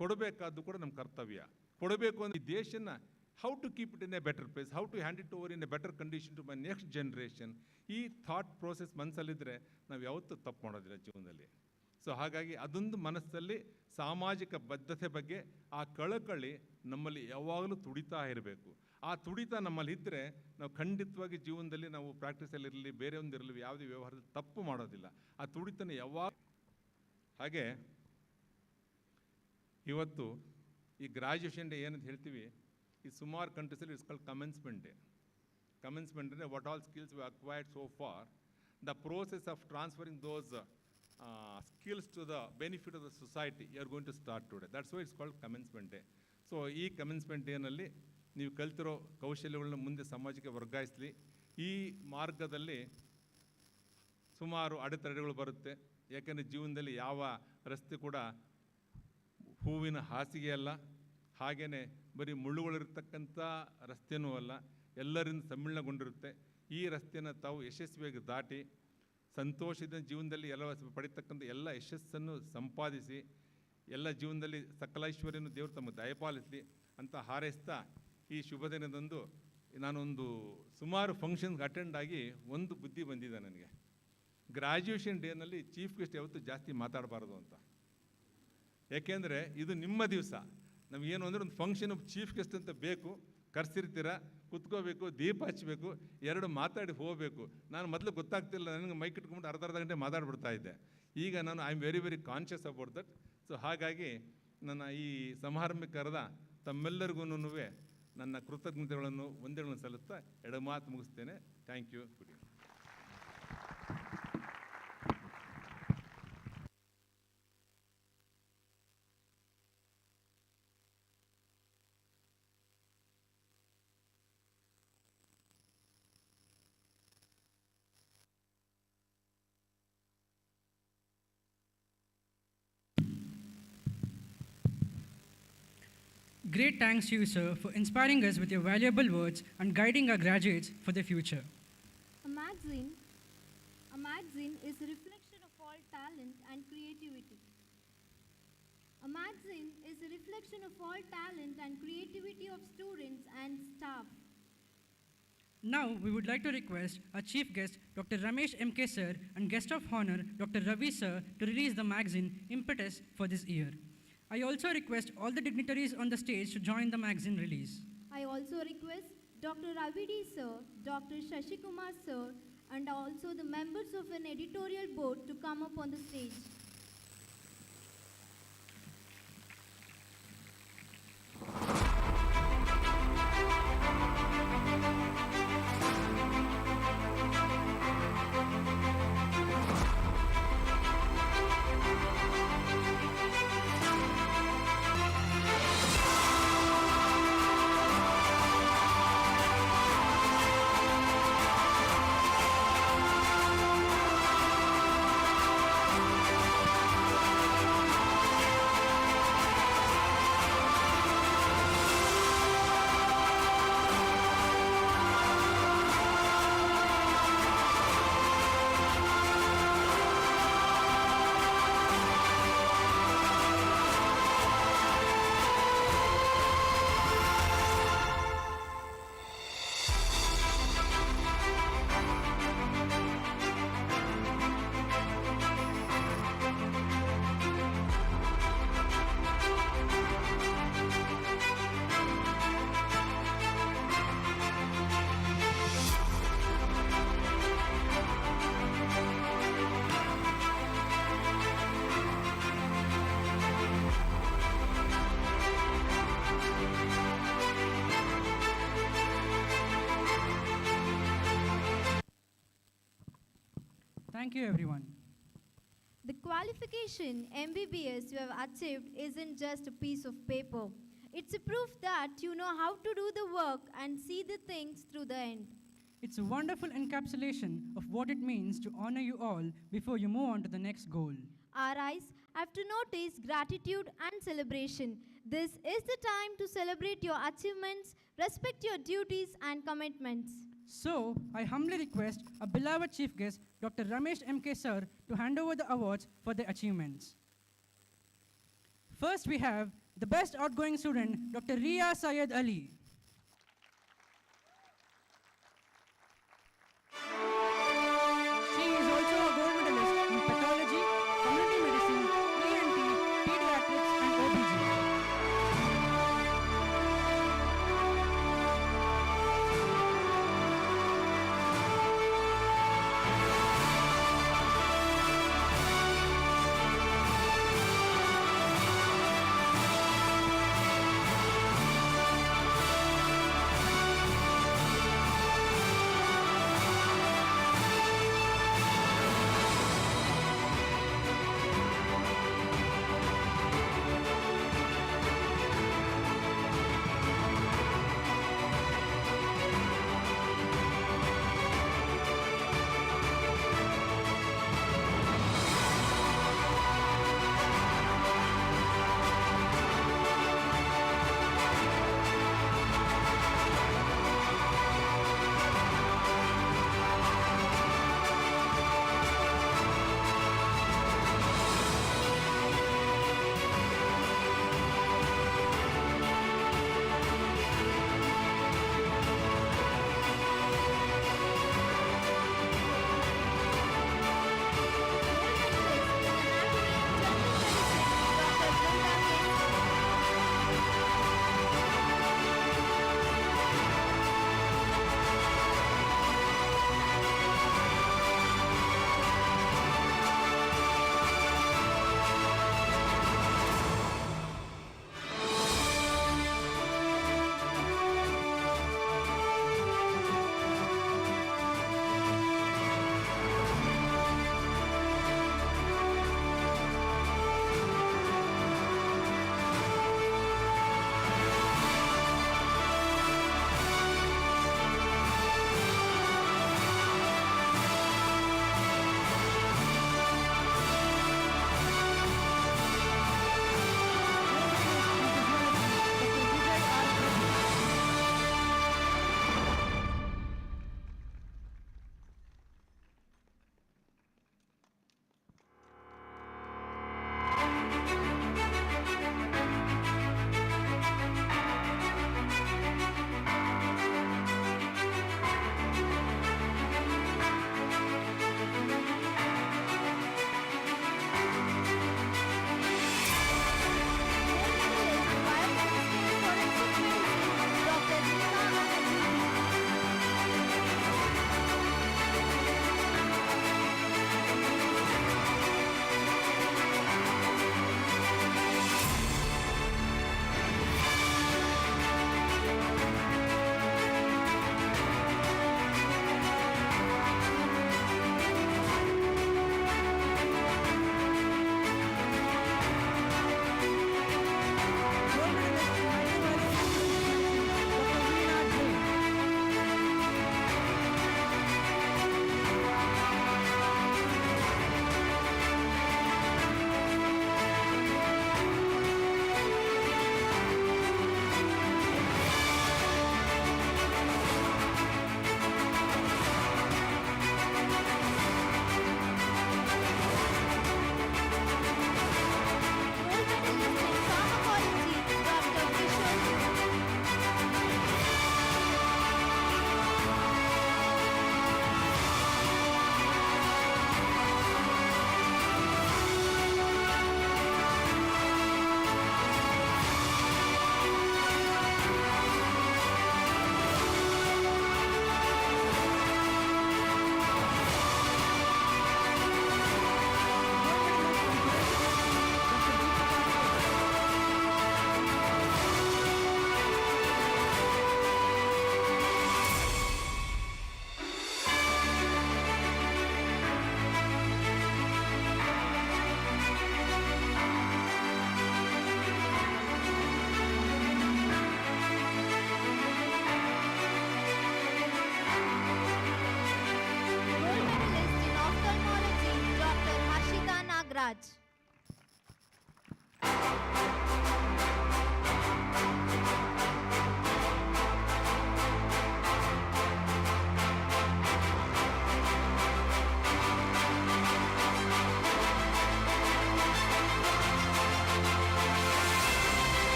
ಕೊಡಬೇಕಾದ್ದು ಕೂಡ ನಮ್ಮ ಕರ್ತವ್ಯ. ಕೊಡಬೇಕು ಅಂದರೆ ಈ ದೇಶನ how to keep it in a better place, how to hand it over in a better condition to my next generation. ಈ ಥಾಟ್ ಪ್ರೋಸೆಸ್ ಮನಸ್ಸಲ್ಲಿದ್ದರೆ ನಾವು ಯಾವತ್ತೂ ತಪ್ಪು ಮಾಡೋದಿಲ್ಲ ಜೀವನದಲ್ಲಿ. ಸೊ ಹಾಗಾಗಿ ಅದೊಂದು ಮನಸ್ಸಲ್ಲಿ ಸಾಮಾಜಿಕ ಬದ್ಧತೆ ಬಗ್ಗೆ ಆ ಕಳಕಳಿ ನಮ್ಮಲ್ಲಿ ಯಾವಾಗಲೂ ತುಡಿತಾ ಇರಬೇಕು. ಆ ತುಡಿತ ನಮ್ಮಲ್ಲಿ ಇದ್ದರೆ ನಾವು ಖಂಡಿತವಾಗಿ ಜೀವನದಲ್ಲಿ ನಾವು ಪ್ರಾಕ್ಟೀಸಲ್ಲಿರಲಿ, ಬೇರೆ ಒಂದಿರಲಿ, ಯಾವುದೇ ವ್ಯವಹಾರದಲ್ಲಿ ತಪ್ಪು ಮಾಡೋದಿಲ್ಲ. ಆ ತುಡಿತನ ಯಾವಾಗ. ಹಾಗೆ ಇವತ್ತು ಈ ಗ್ರ್ಯಾಜುಯೇಷನ್ ಡೇ ಏನಂತ ಹೇಳ್ತೀವಿ, ಈ ಸುಮಾರು ಕಂಟ್ರೀಸಲ್ಲಿ it's called commencement day. Commencement ಅಂದರೆ what all skills we acquired so far, the process of transferring those skills to the benefit of the society you are going to start today. That's why it's called commencement day. So ಈ commencement ಡೇನಲ್ಲಿ ನೀವು ಕಲ್ತಿರೋ ಕೌಶಲ್ಯಗಳನ್ನ ಮುಂದೆ ಸಮಾಜಕ್ಕೆ ವರ್ಗಾಯಿಸಲಿ. ಈ ಮಾರ್ಗದಲ್ಲಿ ಸುಮಾರು ಅಡೆತಡೆಗಳು ಬರುತ್ತೆ. ಯಾಕೆಂದರೆ ಜೀವನದಲ್ಲಿ ಯಾವ ರಸ್ತೆ ಕೂಡ ಹೂವಿನ ಹಾಸಿಗೆ ಅಲ್ಲ, ಹಾಗೆಯೇ ಬರೀ ಮುಳ್ಳುಗಳಿರ್ತಕ್ಕಂಥ ರಸ್ತೆಯೂ ಅಲ್ಲ, ಎಲ್ಲರಿಂದ ಸಮ್ಮಿಳನಗೊಂಡಿರುತ್ತೆ. ಈ ರಸ್ತೆಯನ್ನು ತಾವು ಯಶಸ್ವಿಯಾಗಿ ದಾಟಿ ಸಂತೋಷದ ಜೀವನದಲ್ಲಿ ಎಲ್ಲ ಪಡಿತಕ್ಕಂಥ ಎಲ್ಲ ಯಶಸ್ಸನ್ನು ಸಂಪಾದಿಸಿ ಎಲ್ಲ ಜೀವನದಲ್ಲಿ ಸಕಲೈಶ್ವರ್ಯನು ದೇವರು ತಮ್ಮ ದಯಪಾಲಿಸಲಿ ಅಂತ ಹಾರೈಸ್ತಾ, ಈ ಶುಭ ದಿನದಂದು ನಾನೊಂದು ಸುಮಾರು ಫಂಕ್ಷನ್ಗೆ ಅಟೆಂಡ್ ಆಗಿ ಒಂದು ಬುದ್ಧಿ ಬಂದಿದೆ ನನಗೆ. ಗ್ರ್ಯಾಜುಯೇಷನ್ ಡೇನಲ್ಲಿ ಚೀಫ್ ಗೆಸ್ಟ್ ಯಾವತ್ತೂ ಜಾಸ್ತಿ ಮಾತಾಡಬಾರ್ದು ಅಂತ. ಯಾಕೆಂದರೆ ಇದು ನಿಮ್ಮ ದಿವಸ. ನಮಗೇನು ಅಂದರೆ ಒಂದು ಫಂಕ್ಷನ್ ಚೀಫ್ ಗೆಸ್ಟ್ ಅಂತ ಬೇಕು, ಕರೆಸಿರ್ತೀರ, ಕುತ್ಕೋಬೇಕು, ದೀಪ ಹಚ್ಚಬೇಕು, ಎರಡು ಮಾತಾಡಿ ಹೋಗಬೇಕು. ನಾನು ಮೊದಲು ಗೊತ್ತಾಗ್ತಿಲ್ಲ, ನನಗೆ ಮೈಕ್ ಇಟ್ಕೊಂಡು ಅರ್ಧ ಗಂಟೆ ಮಾತಾಡ್ಬಿಡ್ತಾ ಇದ್ದೆ. ಈಗ ನಾನು I am very very conscious about that. So ಹಾಗಾಗಿ ನನ್ನ ಈ ಸಮಾರಂಭಕ್ಕೆ ಕರೆದ ತಮ್ಮೆಲ್ಲರಿಗೂ ನನ್ನ ಕೃತಜ್ಞತೆಗಳನ್ನು ವಂದನೆಗಳನ್ನು ಸಲ್ಲಿಸ್ತಾ ಎಡಮಾತು ಮುಗಿಸ್ತೇನೆ. Thank you. Good evening. Great thanks to you, sir, for inspiring us with your valuable words and guiding our graduates for their future. A magazine is a reflection of all talent and creativity. A magazine is a reflection of all talent and creativity of students and staff. Now, we would like to request our chief guest, Dr. Ramesh M.K. sir, and guest of honor, Dr. Ravi sir, to release the magazine Impetus for this year. I also request all the dignitaries on the stage to join the magazine release. I also request Dr. Ravidi sir, Dr. Shashikumar sir, and also the members of an editorial board to come up on the stage. Thank you, everyone. The qualification MBBS you have achieved isn't just a piece of paper. It's a proof that you know how to do the work and see the things through the end. It's a wonderful encapsulation of what it means to honor you all before you move on to the next goal. Our eyes have to notice gratitude and celebration. This is the time to celebrate your achievements, respect your duties and commitments. So, I humbly request our beloved chief guest, Dr. Ramesh M.K. Sir, to hand over the awards for their achievements. First, we have the best outgoing student, Dr. Ria Syed Ali. She is also a gold medalist in pathology, community medicine, ENT, pediatrics, and OBG.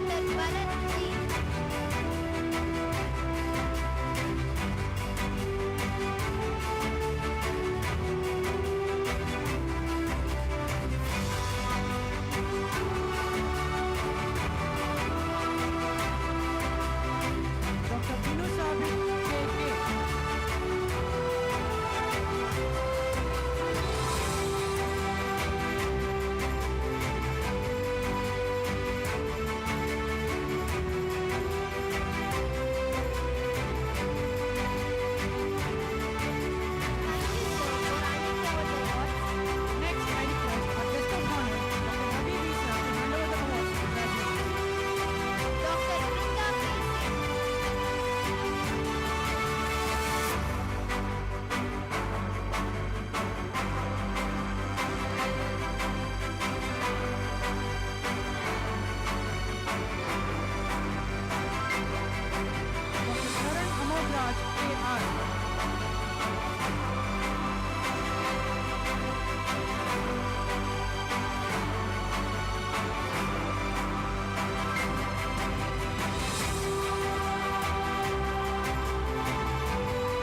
Dr. Bharat Ji. Dr. Binu Sabit, KK. Thank you, sir, for handing over the awards. Next, I request our guest of honor, Dr. Ravi V. Sir, to hand over the awards to the graduates. Dr. Brinda K. Singh. Dr. Karan Amodraj, KR.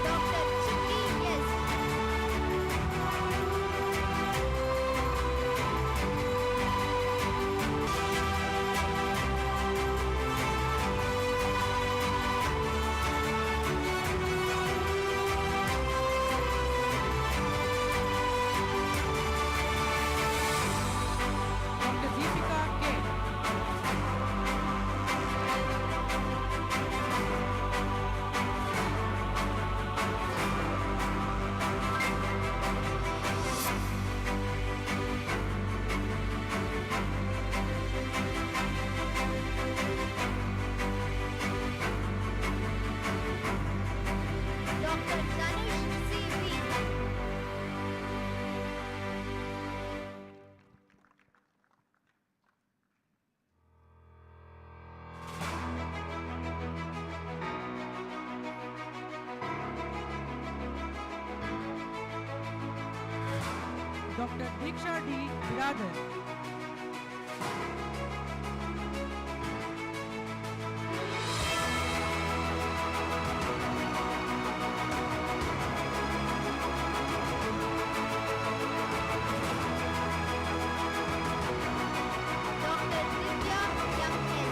Dr. Chitti S. Dr. Deepika K. Dr. Dhanush C.V. Dr. Diksha D. Biradar. Dr. Divya M.S.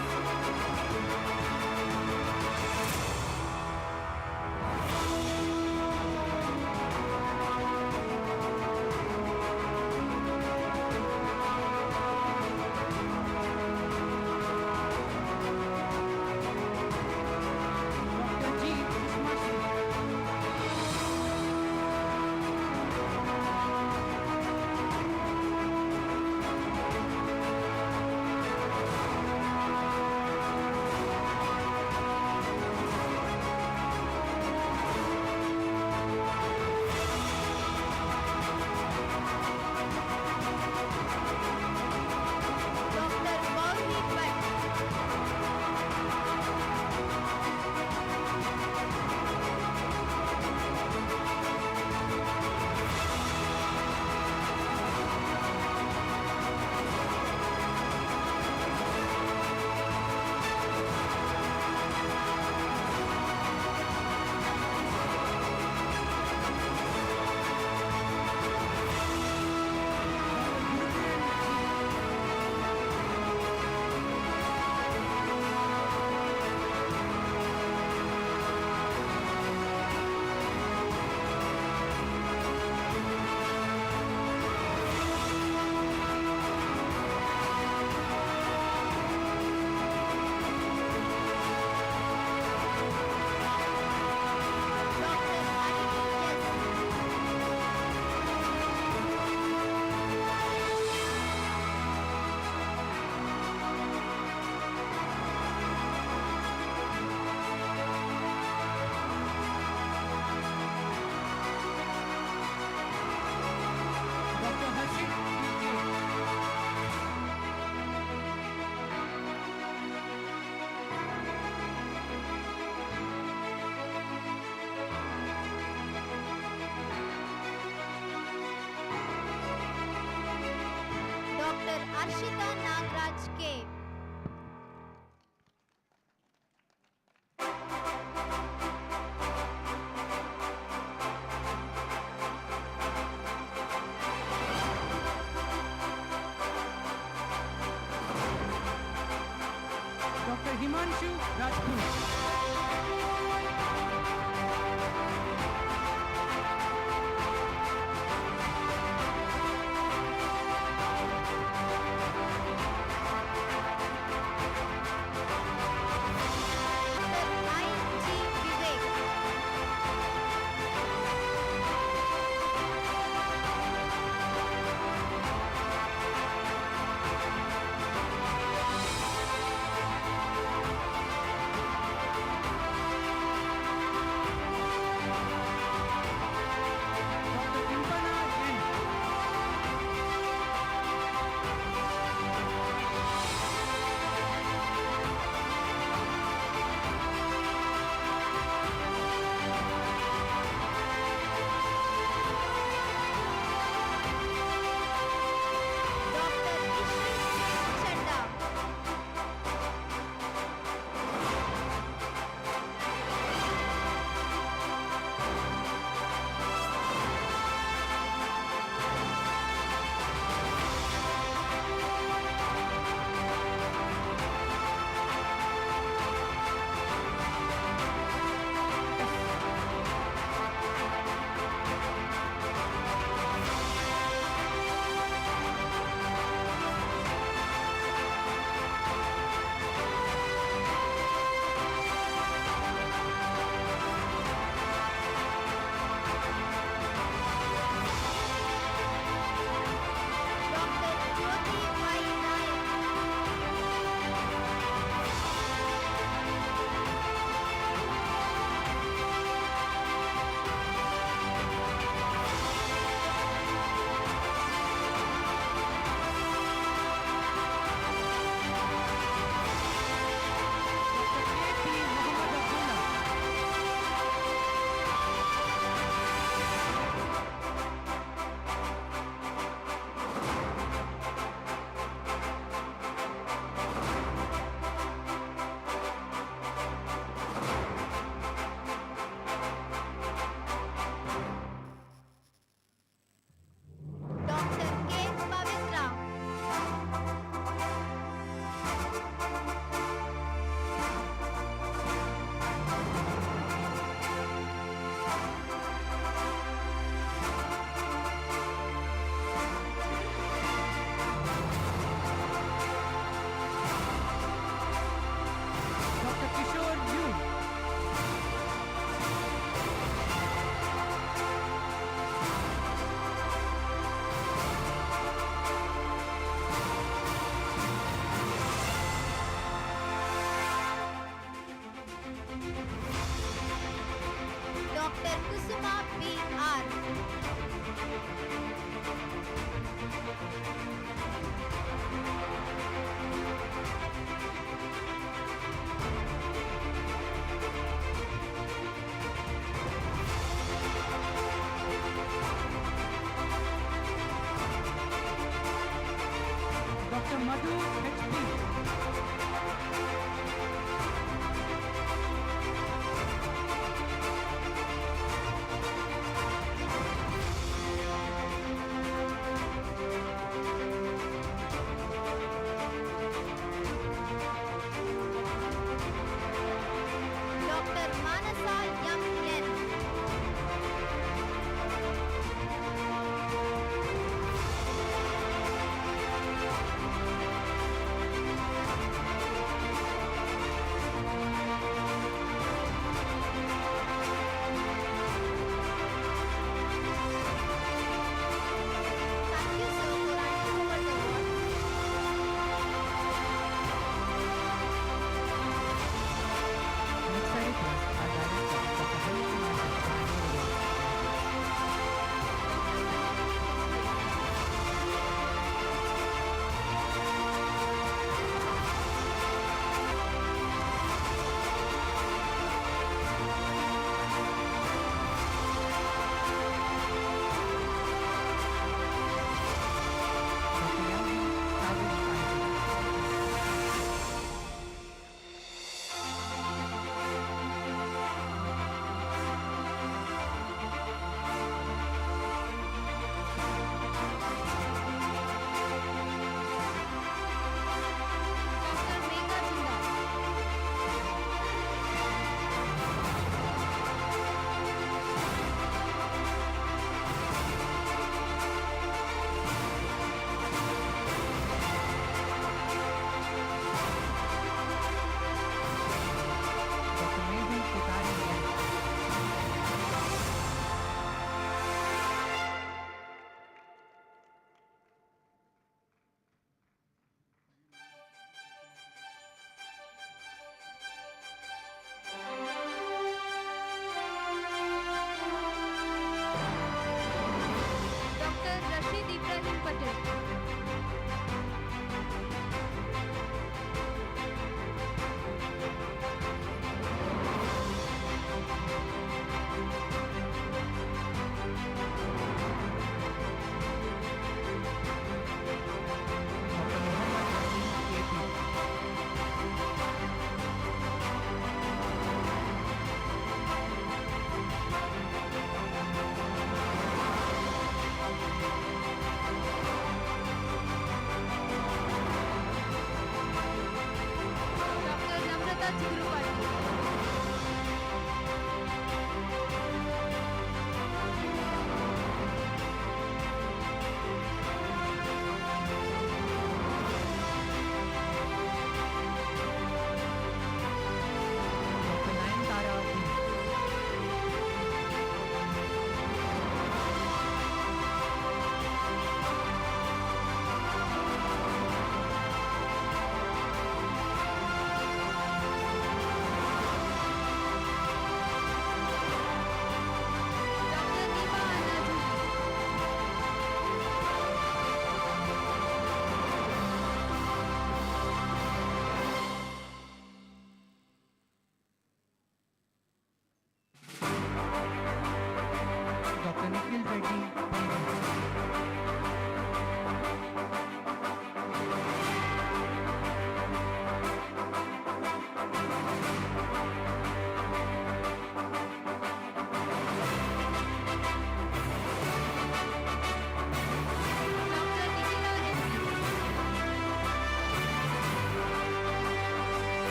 Dr. Himanshu Rajput.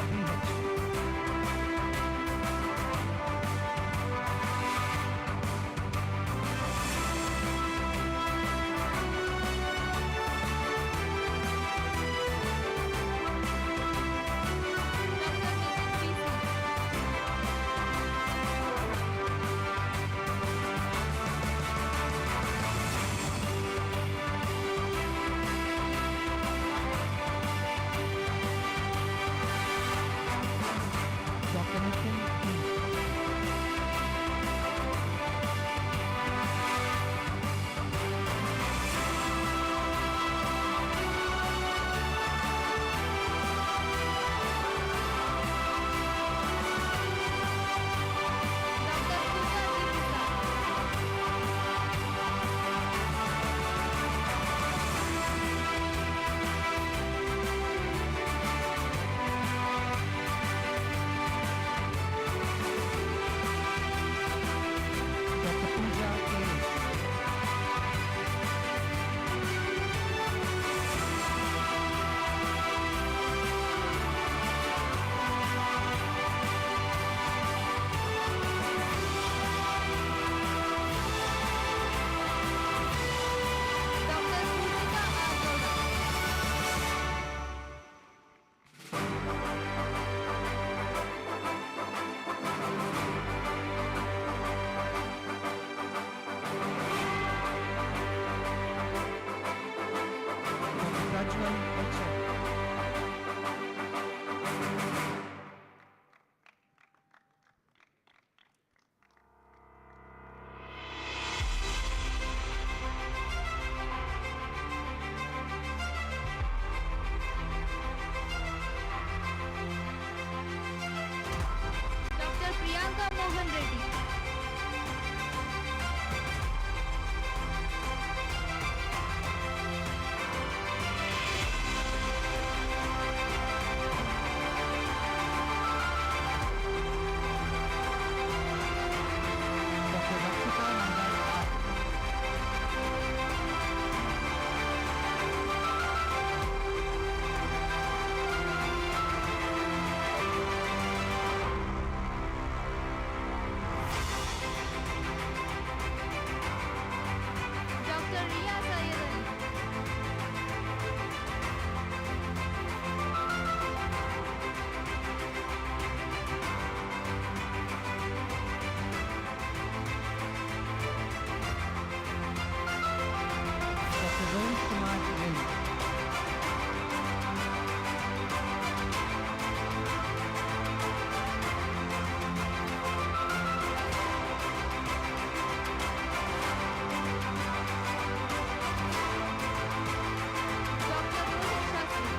VH. Dr. Nitin P. Dr. Pooja K. Dr. Pujita Agoda. Dr. Prajwal HM. Dr. Priyanka Mohan Reddy. Dr. Rakshita Nandar R. Dr. Riya Syed Ali. Dr. Rohit Kumar N. Dr. Rohit Shastri.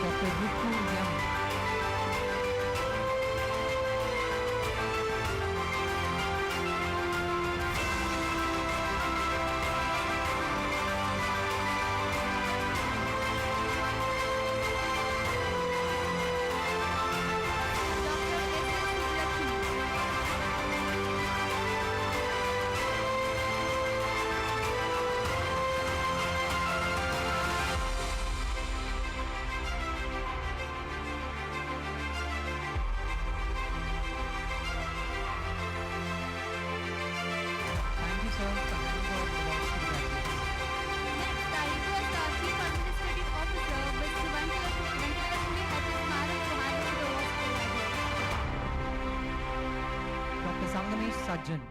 Dr. Rupu M. Dr. S.S. Lakshmi. Thank you, sir, for handing over the awards to the graduates. Next, I request our Chief Administrative Officer, Ms. Venkatalakshmi Smarak, to hand over the awards to the graduates. Dr. Sangamesh Sajjan.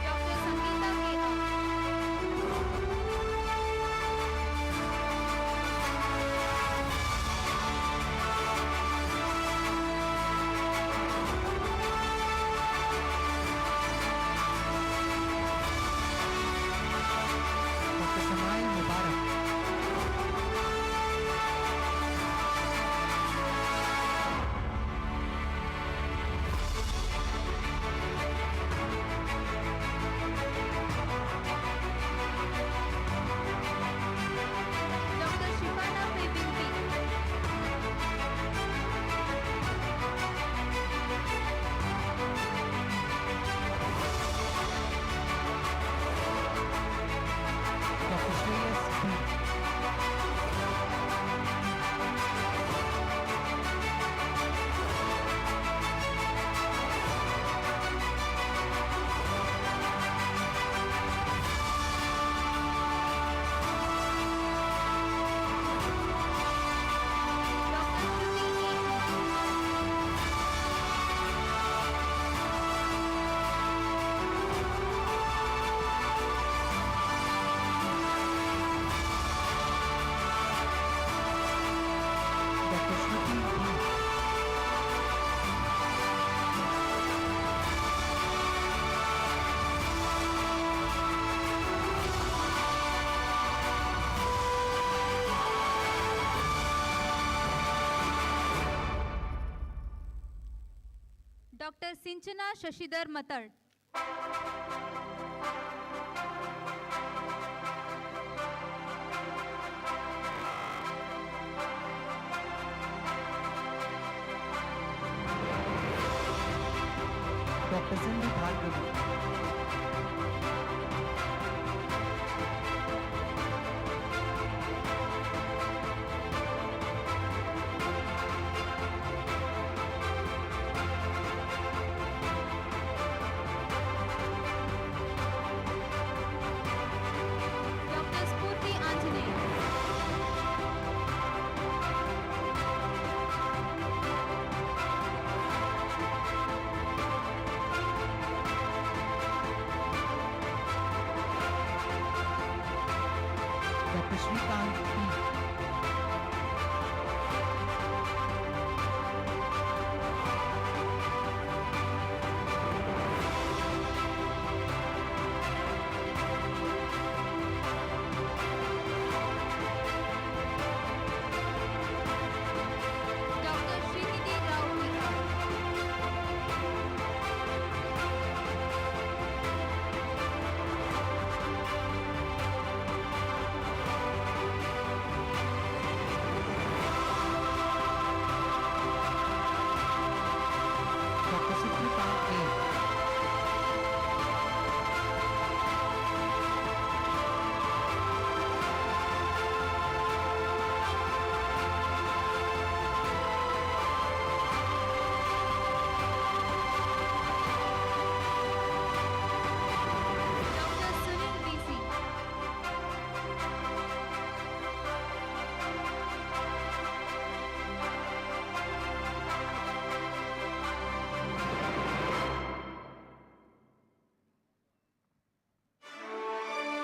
Dr. Sangeeta K. Dr. Sinchana Shashidhar Mathad. Dr. Cindy Bhargavi. Dr. Spurti Anjaneya. Dr. Shrikant P. Dr. Srinidhi Rao Mehta. Dr. Suprita A. Dr. Sunil VC.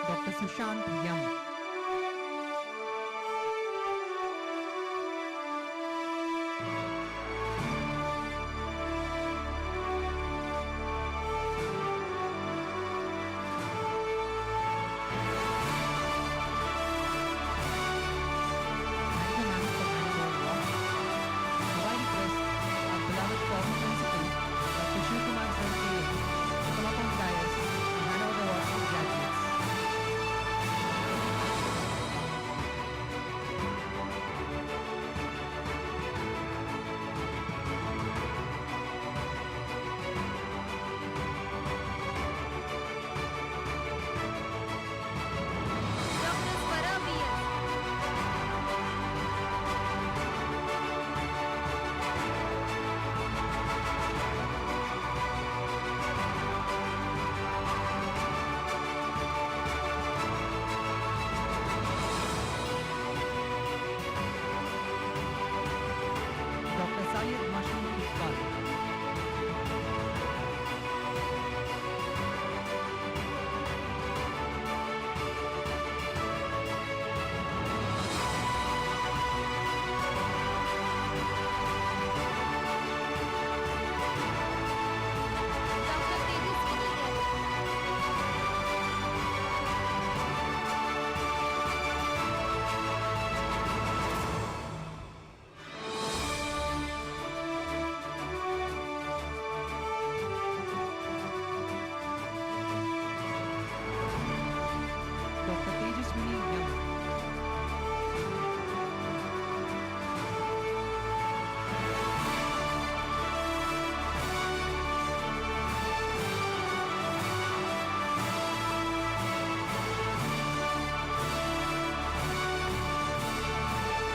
Dr. Sushant Yam. Dr. Swara VS. Dr. Syed Mashur Iqbal. Dr. Tejaswini S. Dr. Tejaswini Yam.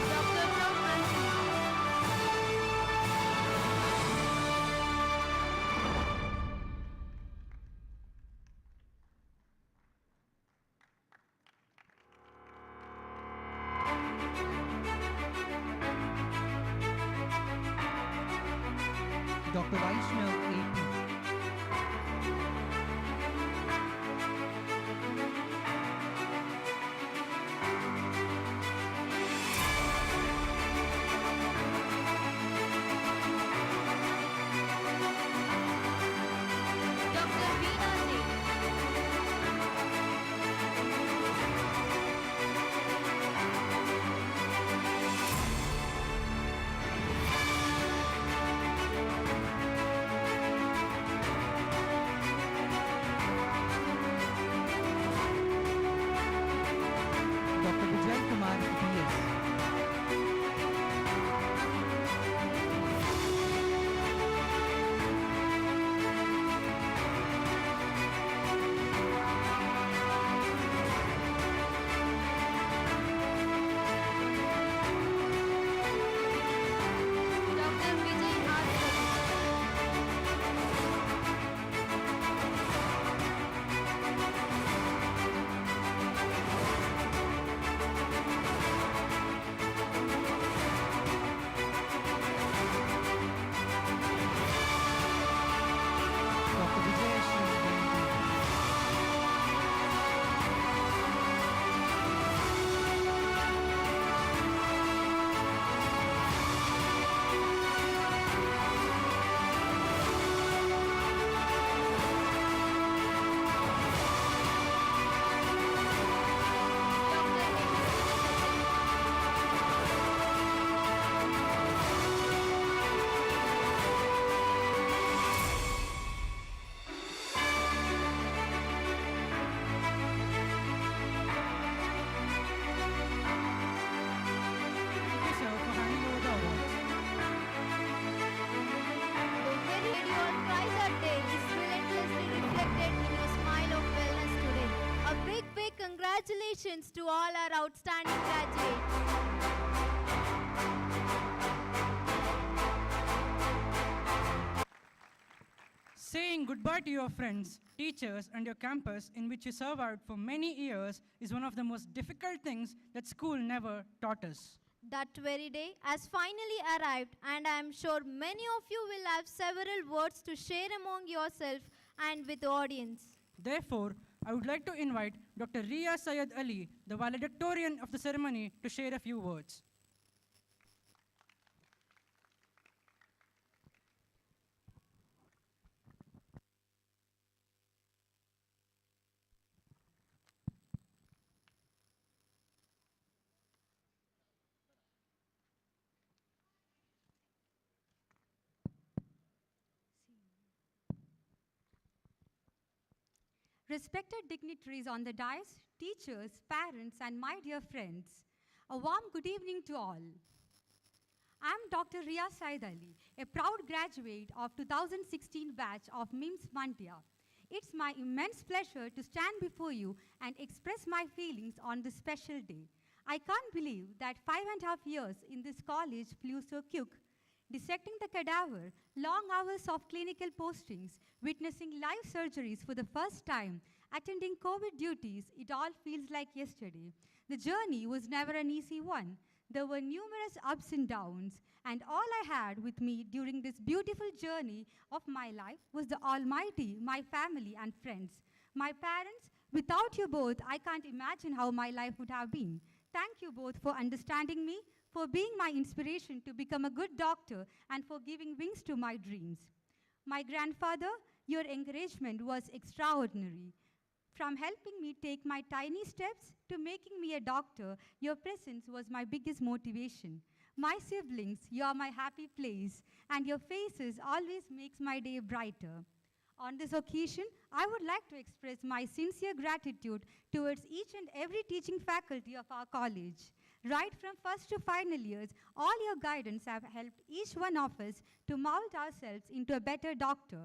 Dr. Tom Anthony. Dr. Vaishnav A.P. Dr. Veena J. Congratulations to all our outstanding graduates. Saying goodbye to your friends, teachers, and your campus in which you served out for many years is one of the most difficult things that school never taught us. That very day has finally arrived, and I am sure many of you will have several words to share among yourself and with the audience. Therefore, I would like to invite Dr. Ria Syed Ali, the valedictorian of the ceremony, to share a few words. Respected dignitaries on the dais, teachers, parents, and my dear friends, a warm good evening to all. I'm Dr. Ria Syed Ali, a proud graduate of 2016 batch of MANDYA. It's my immense pleasure to stand before you and express my feelings on this special day. I can't believe that 5.5 years in this college flew so quick. Dissecting the cadaver, long hours of clinical postings, witnessing live surgeries for the first time, attending COVID duties, it all feels like yesterday. The journey was never an easy one. There were numerous ups and downs, and all I had with me during this beautiful journey of my life was the Almighty, my family, and friends. My parents, without you both, I can't imagine how my life would have been. Thank you both for understanding me, for being my inspiration to become a good doctor, and for giving wings to my dreams. My grandfather, your encouragement was extraordinary. From helping me take my tiny steps to making me a doctor, your presence was my biggest motivation. My siblings, you are my happy place, and your faces always makes my day brighter. On this occasion, I would like to express my sincere gratitude towards each and every teaching faculty of our college. Right from first to final years, all your guidance have helped each one of us to mold ourselves into a better doctor.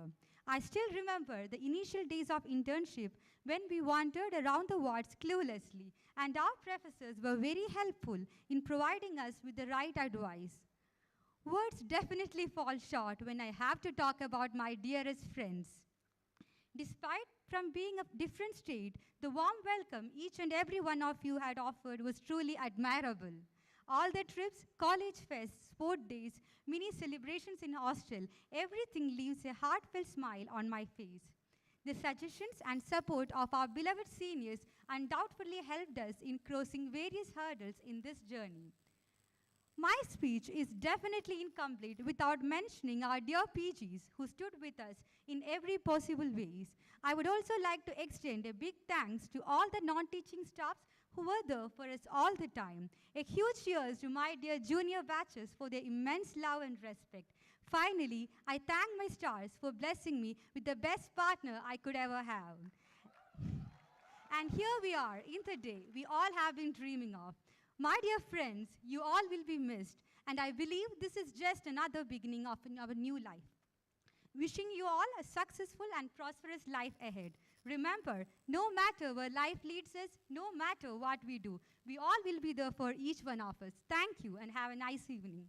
I still remember the initial days of internship when we wandered around the wards cluelessly, and our professors were very helpful in providing us with the right advice. Words definitely fall short when I have to talk about my dearest friends. Despite from being a different state, the warm welcome each and every one of you had offered was truly admirable. All the trips, college fests, sport days, mini celebrations in hostel, everything leaves a heartfelt smile on my face. The suggestions and support of our beloved seniors undoubtedly helped us in crossing various hurdles in this journey. My speech is definitely incomplete without mentioning our dear PGs who stood with us in every possible ways. I would also like to extend a big thanks to all the non-teaching staffs who were there for us all the time. A huge cheers to my dear junior batches for their immense love and respect. Finally, I thank my stars for blessing me with the best partner I could ever have. And here we are in the day we all have been dreaming of. My dear friends, you all will be missed, and I believe this is just another beginning of our new life. Wishing you all a successful and prosperous life ahead. Remember, no matter where life leads us, no matter what we do, we all will be there for each one of us. Thank you, and have a nice evening.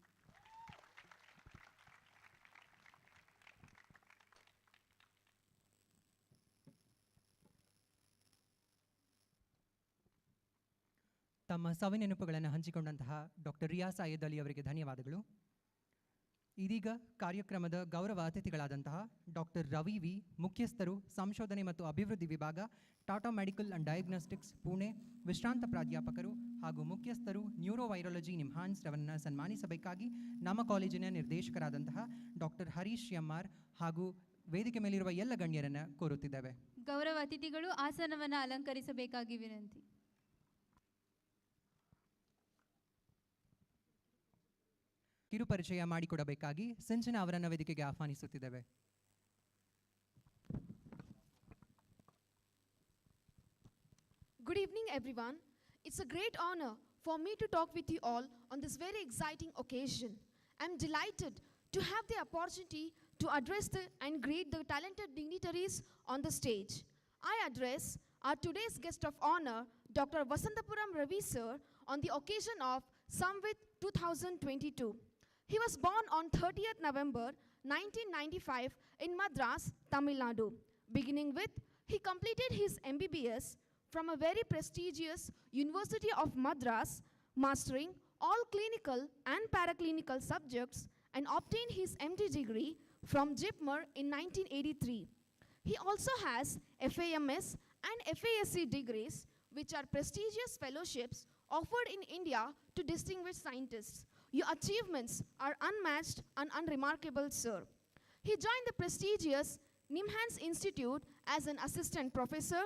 ತಮ್ಮ ಸವಿನೆನಪುಗಳನ್ನು ಹಂಚಿಕೊಂಡಂತಹ doctor ರಿಯಾ ಸೈಯದ್ ಅಲಿ ಅವರಿಗೆ ಧನ್ಯವಾದಗಳು. ಇದೀಗ ಕಾರ್ಯಕ್ರಮದ ಗೌರವ ಅತಿಥಿಗಳಾದಂತಹ doctor Ravi V, ಮುಖ್ಯಸ್ಥರು ಸಂಶೋಧನೆ ಮತ್ತು ಅಭಿವೃದ್ಧಿ ವಿಭಾಗ, Tata medical and diagnostics Pune, ವಿಶ್ರಾಂತ ಪ್ರಾಧ್ಯಾಪಕರು ಹಾಗೂ ಮುಖ್ಯಸ್ಥರು ನ್ಯೂರೋವೈರಾಲಜಿ ನಿಮ್ಹಾನ್ಸ್ ರವರನ್ನು ಸನ್ಮಾನಿಸಬೇಕಾಗಿ ನಮ್ಮ ಕಾಲೇಜಿನ ನಿರ್ದೇಶಕರಾದಂತಹ ಡಾಕ್ಟರ್ ಹರೀಶ್ ಎಂ.ಆರ್. ಹಾಗೂ ವೇದಿಕೆ ಮೇಲಿರುವ ಎಲ್ಲ ಗಣ್ಯರನ್ನು ಕೋರುತ್ತಿದ್ದೇವೆ. ಗೌರವ ಅತಿಥಿಗಳು ಆಸನವನ್ನು ಅಲಂಕರಿಸಬೇಕಾಗಿ ವಿನಂತಿ. ಕಿರುಪರಿಚಯ ಮಾಡಿಕೊಡಬೇಕಾಗಿ ಸಿಂಚನ ಅವರನ್ನು ವೇದಿಕೆಗೆ ಆಹ್ವಾನಿಸುತ್ತಿದ್ದೇವೆ. Good evening, everyone. It's a great honor for me to talk with you all on this very exciting occasion. I'm delighted to have the opportunity to address and greet the talented dignitaries on the stage. I address our today's guest of honor, Dr. Vasantapuram Ravi sir on the occasion of SAMVID 2022. He was born on 30th November 1995 in Madras, Tamil Nadu. Beginning with, he completed his MBBS from a very prestigious University of Madras, mastering all clinical and paraclinical subjects, and obtained his MD degree from JIPMER in 1983. He also has FAMS and FASC degrees, which are prestigious fellowships offered in India to distinguished scientists. Your achievements are unmatched and unremarkable, sir. He joined the prestigious NIMHANS Institute as an assistant professor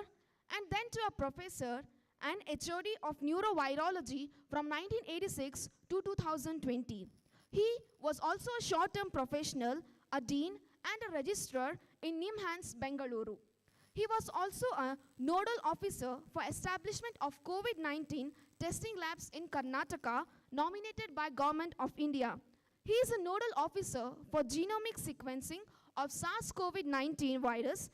and then to a professor and HOD of neurovirology from 1986 to 2020. He was also a short-term professional, a dean, and a registrar in NIMHANS, Bengaluru. He was also a nodal officer for establishment of COVID-19 testing labs in Karnataka, nominated by Government of India. He is a nodal officer for genomic sequencing of SARS-CoV-19 virus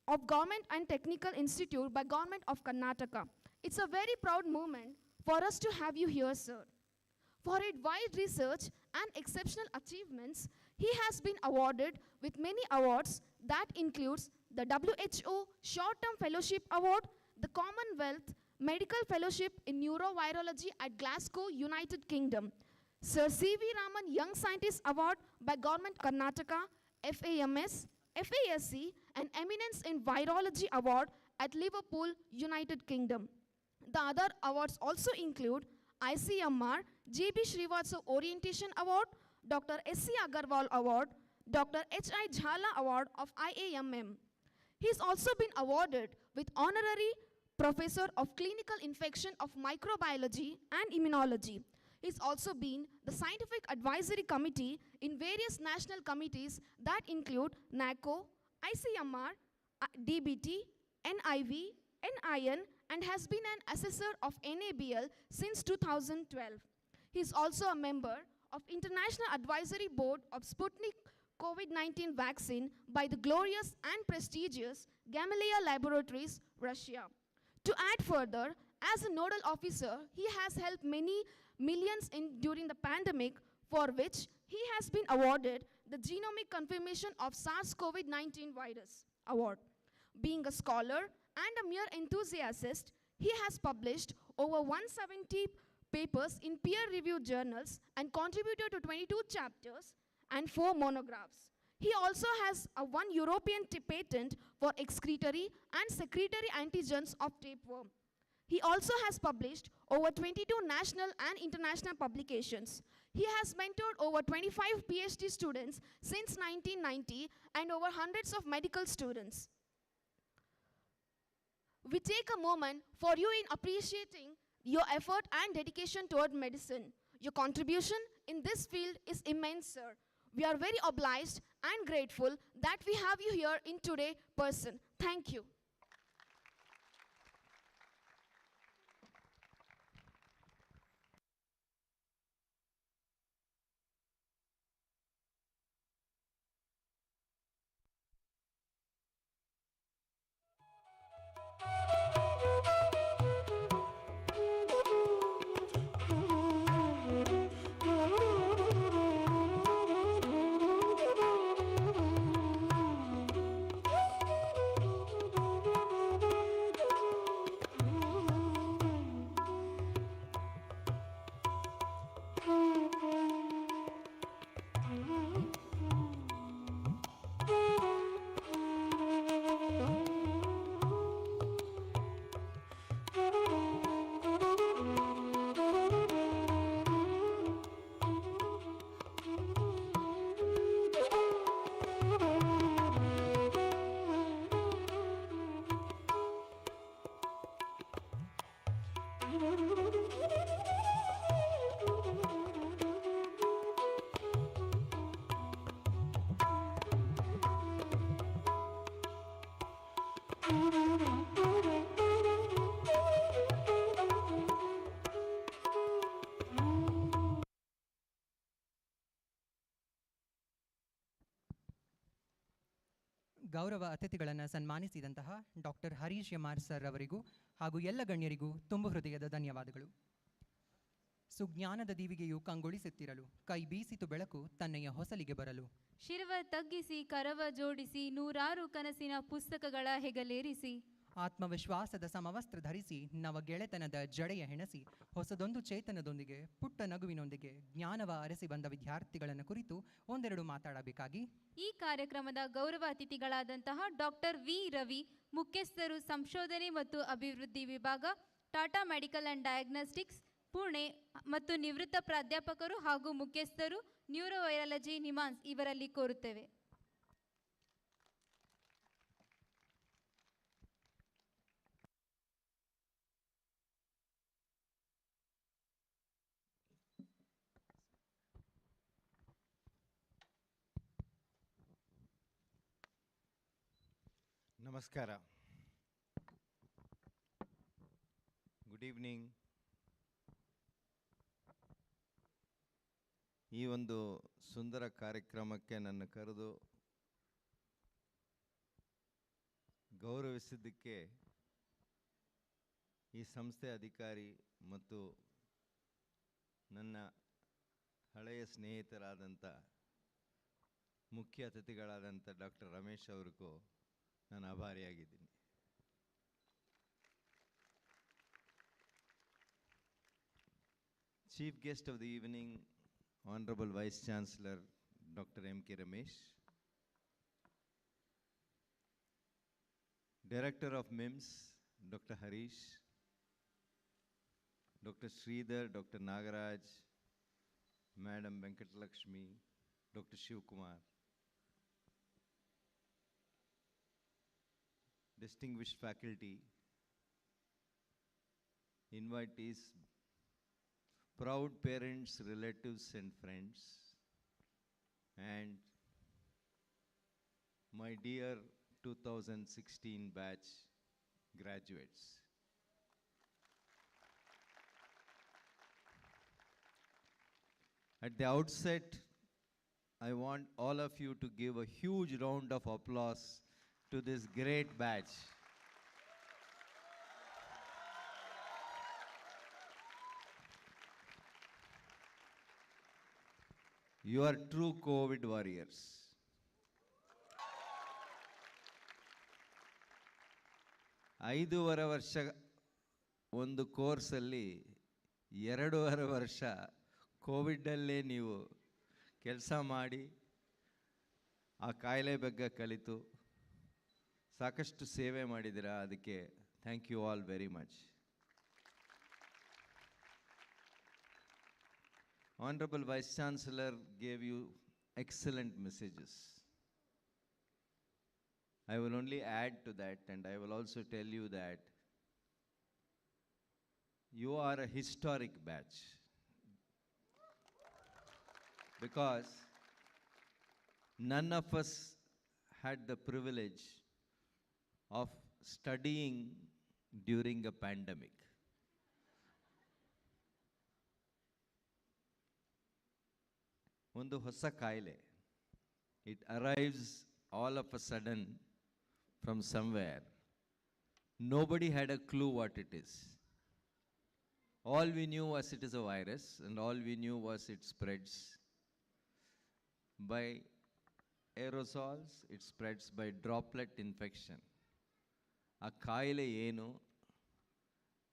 of Government and Technical Institute by Government of Karnataka. It's a very proud moment for us to have you here, sir. For his wide research and exceptional achievements, he has been awarded with many awards that includes the WHO Short-Term Fellowship Award, the Commonwealth Medical Fellowship in Neurovirology at Glasgow, United Kingdom, Sir C.V. Raman Young Scientist Award by Government Karnataka, FAMS, FASC, and Eminence in Virology Award at Liverpool, United Kingdom. The other awards also include ICMR, J.B. Srivatsa Orientation Award, Dr. S.C. Agarwal Award, Dr. H.I. Jhala Award of IAMM. He's also been awarded with Honorary Professor of Clinical Infection of Microbiology and Immunology. He's also been the Scientific Advisory Committee in various national committees that include NACO, ICMR, DBT, NIV, NIN, and has been an assessor of NABL since 2012. He's also a member of International Advisory Board of Sputnik COVID-19 vaccine by the glorious and prestigious Gamaleya Laboratories, Russia. To add further, as a nodal officer, he has helped many millions during the pandemic, for which he has been awarded the Genomic Confirmation of SARS-CoV-19 Virus Award. Being a scholar and a mere enthusiast, he has published over 170 papers in peer-reviewed journals and contributed to 22 chapters and 4 monographs. He also has a 1 European patent for excretory and secretory antigens of tapeworm. He also has published over 22 national and international publications. He has mentored over 25 PhD students since 1990 and over hundreds of medical students. We take a moment for you in appreciating your effort and dedication toward medicine. Your contribution in this field is immense, sir. We are very obliged and grateful that we have you here in today person. Thank you. ಗೌರವ ಅತಿಥಿಗಳನ್ನು ಸನ್ಮಾನಿಸಿದಂತಹ doctor Harish MR. Sir ಅವರಿಗೂ ಹಾಗೂ ಎಲ್ಲ ಗಣ್ಯರಿಗೂ ತುಂಬು ಹೃದಯದ ಧನ್ಯವಾದಗಳು. ಸುಜ್ಞಾನದ ದೀವಿಗೆಯು ಕಂಗೊಳಿಸುತ್ತಿರಲು ಕೈ ಬೀಸಿತು ಬೆಳಕು ತನ್ನೆಯ ಹೊಸಲಿಗೆ ಬರಲು. ಶಿರವ ತಗ್ಗಿಸಿ ಕರವ ಜೋಡಿಸಿ ನೂರಾರು ಕನಸಿನ ಪುಸ್ತಕಗಳ ಹೆಗಲೇರಿಸಿ ಆತ್ಮವಿಶ್ವಾಸದ ಸಮವಸ್ತ್ರ ಧರಿಸಿ ನವ ಗೆಳೆತನದ ಜಡೆಯ ಹೆಣಸಿ ಹೊಸದೊಂದು ಚೇತನದೊಂದಿಗೆ ಪುಟ್ಟ ನಗುವಿನೊಂದಿಗೆ ಜ್ಞಾನವ ಅರಸಿ ಬಂದ ವಿದ್ಯಾರ್ಥಿಗಳನ್ನು ಕುರಿತು ಒಂದೆರಡು ಮಾತಾಡಬೇಕಾಗಿ ಈ ಕಾರ್ಯಕ್ರಮದ ಗೌರವ ಅತಿಥಿಗಳಾದಂತಹ ಡಾಕ್ಟರ್ ವಿ ರವಿ, ಮುಖ್ಯಸ್ಥರು ಸಂಶೋಧನೆ ಮತ್ತು ಅಭಿವೃದ್ಧಿ ವಿಭಾಗ, Tata medical and diagnostics Pune ಮತ್ತು ನಿವೃತ್ತ ಪ್ರಾಧ್ಯಾಪಕರು ಹಾಗೂ ಮುಖ್ಯಸ್ಥರು ನ್ಯೂರೋವೈರಾಲಜಿ ನಿಮಾನ್ಸ್ ಇವರಲ್ಲಿ ಕೋರುತ್ತೇವೆ. ನಮಸ್ಕಾರ. Good evening. ಈ ಒಂದು ಸುಂದರ ಕಾರ್ಯಕ್ರಮಕ್ಕೆ ನನ್ನ ಕರೆದು ಗೌರವಿಸಿದ್ದಕ್ಕೆ ಈ ಸಂಸ್ಥೆ ಅಧಿಕಾರಿ ಮತ್ತು ನನ್ನ ಹಳೆಯ ಸ್ನೇಹಿತರಾದಂಥ ಮುಖ್ಯ ಅತಿಥಿಗಳಾದಂಥ ಡಾಕ್ಟರ್ ರಮೇಶ್ ಅವ್ರಿಗೂ ನಾನು ಆಭಾರಿಯಾಗಿದ್ದೀನಿ. Chief guest of the evening, Honorable Vice Chancellor Dr. M.K. Ramesh, Director of MIMS Dr. Harish, Dr. Sridhar, Dr. Nagaraj, Madam Venkatalakshmi, Dr. Shivkumar, distinguished faculty, invitees, proud parents, relatives and friends, and my dear 2016 batch graduates. At the outset, I want all of you to give a huge round of applause to this great batch. You are true COVID warriors. ಐದೂವರೆ ವರ್ಷ ಒಂದು ಕೋರ್ಸಲ್ಲಿ 2.5 ವರ್ಷ ಕೋವಿಡಲ್ಲೇ ನೀವು ಕೆಲಸ ಮಾಡಿ ಆ ಕಾಯಿಲೆ ಬಗ್ಗೆ ಕಲಿತು ಸಾಕಷ್ಟು ಸೇವೆ ಮಾಡಿದ್ದೀರಾ. ಅದಕ್ಕೆ thank you all very much. Honorable Vice Chancellor gave you excellent messages. I will only add to that, and I will also tell you that you are a historic batch, because none of us had the privilege of studying during a pandemic. ಒಂದು ಹೊಸ ಕಾಯಿಲೆ, it arrives all of a sudden from somewhere. Nobody had a clue what it is. All we knew was it is a virus, and all we knew was it spreads by aerosols, it spreads by droplet infection. ಆ ಕಾಯಿಲೆ ಏನು,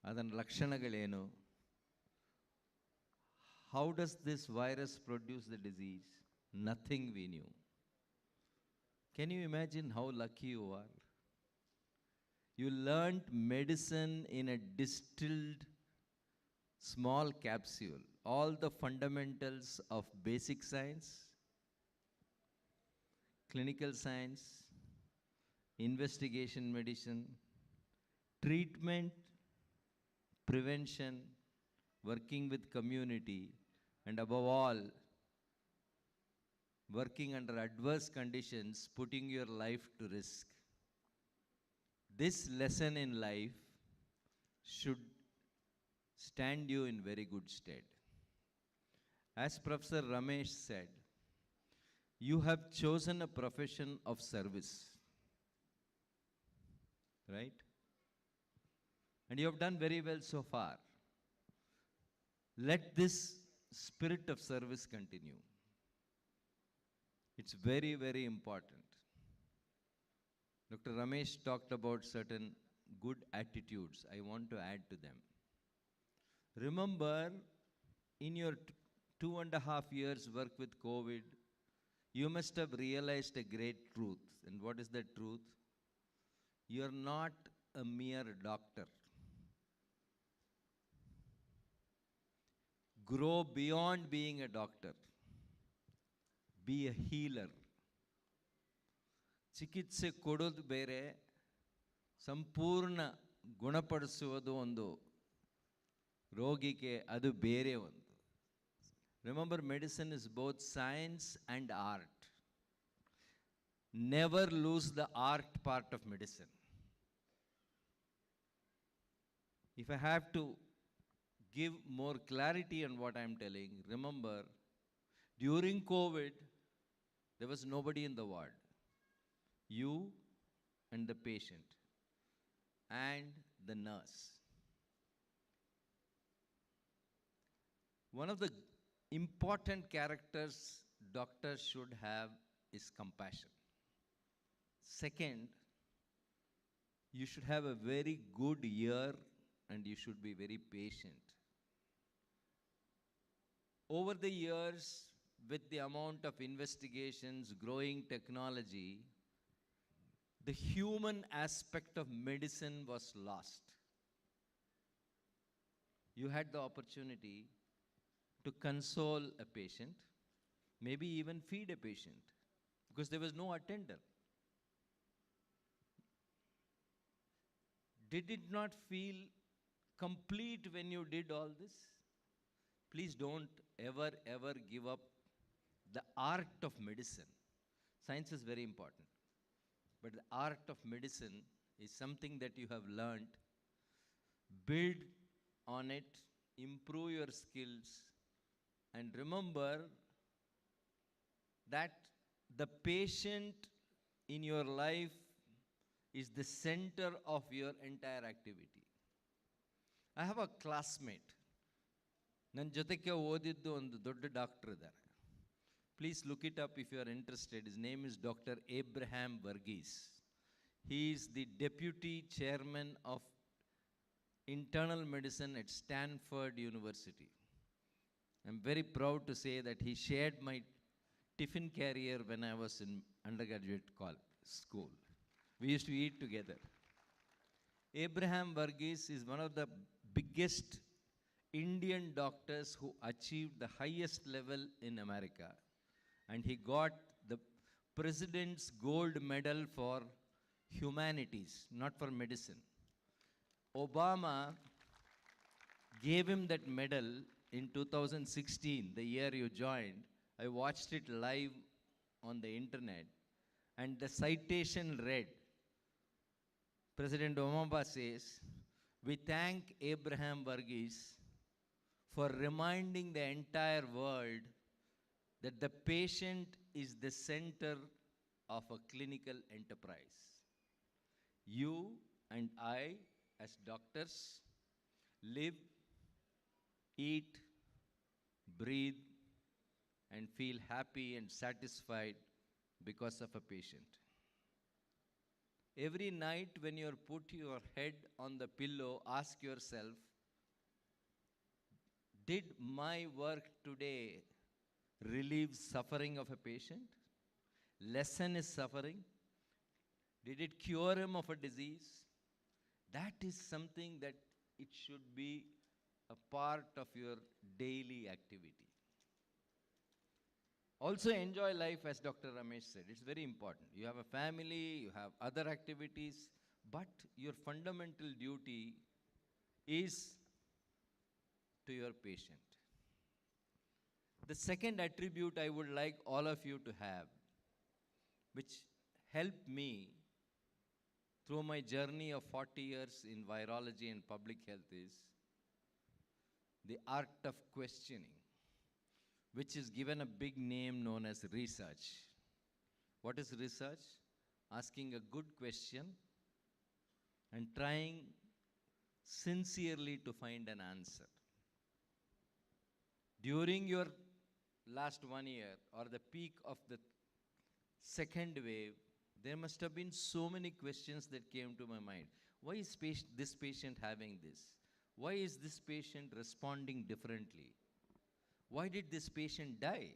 ಅದರ ಲಕ್ಷಣಗಳೇನು, how does this virus produce the disease? Nothing we knew. Can you imagine how lucky you are? You learnt medicine in a distilled small capsule, all the fundamentals of basic science, clinical science, investigation medicine, treatment, prevention, working with community, and above all, working under adverse conditions, putting your life to risk. This lesson in life should stand you in very good stead. As Professor Ramesh said, you have chosen a profession of service. right? And you have done very well so far. Let this spirit of service continue. It's very, very important. Dr. Ramesh talked about certain good attitudes. I want to add to them. Remember, in your 2.5 years work with COVID, you must have realized a great truth. And what is that truth? You are not a mere doctor. Grow beyond being a doctor. Be a healer. ಚಿಕಿತ್ಸೆ ಕೊಡೋದು ಬೇರೆ, ಸಂಪೂರ್ಣ ಗುಣಪಡಿಸುವುದು ಒಂದು ರೋಗಿಗೆ, ಅದು ಬೇರೆ ಒಂದು. Remember, medicine is both science and art. Never lose the art part of medicine. If I have to give more clarity on what I am telling, remember, during COVID, there was nobody in the ward. You and the patient and the nurse. One of the important characters doctors should have is compassion. Second, you should have a very good ear and you should be very patient. Over the years, with the amount of investigations, growing technology, the human aspect of medicine was lost. You had the opportunity to console a patient, maybe even feed a patient, because there was no attender. Did it not feel complete when you did all this? Please don't ever give up the art of medicine. Science is very important. But the art of medicine is something that you have learned. Build on it, improve your skills, and remember that the patient in your life is the center of your entire activity. I have a classmate. ನನ್ನ ಜೊತೆಗೆ ಓದಿದ್ದು ಒಂದು ದೊಡ್ಡ doctor ಇದ್ದಾರೆ. Please look it up if you are interested. His name is Dr. Abraham Varghese. He is the deputy chairman of internal medicine at Stanford University. I'm very proud to say that he shared my tiffin carrier when I was in undergraduate school. We used to eat together. Abraham Varghese is one of the biggest Indian doctors who achieved the highest level in America. And he got the President's Gold Medal for humanities, not for medicine. Obama gave him that medal in 2016, the year you joined. I watched it live on the internet. And the citation read, President Obama says, "We thank Abraham Varghese for reminding the entire world that the patient is the center of a clinical enterprise. You and I, as doctors, live, eat, breathe, and feel happy and satisfied because of a patient. Every night when you put your head on the pillow, ask yourself, did my work today relieve suffering of a patient? Lessen his suffering? Did it cure him of a disease? That is something that it should be a part of your daily activity. Also enjoy life, as Dr. Ramesh said. It's very important. You have a family, you have other activities, but your fundamental duty is to your patient. The second attribute I would like all of you to have, which helped me through my journey of 40 years in virology and public health, is the art of questioning, which is given a big name known as research. What is research? Asking a good question and trying sincerely to find an answer. During your last 1 year or the peak of the second wave, there must have been so many questions that came to my mind. Why is this patient having this? Why is this patient responding differently? Why did this patient die?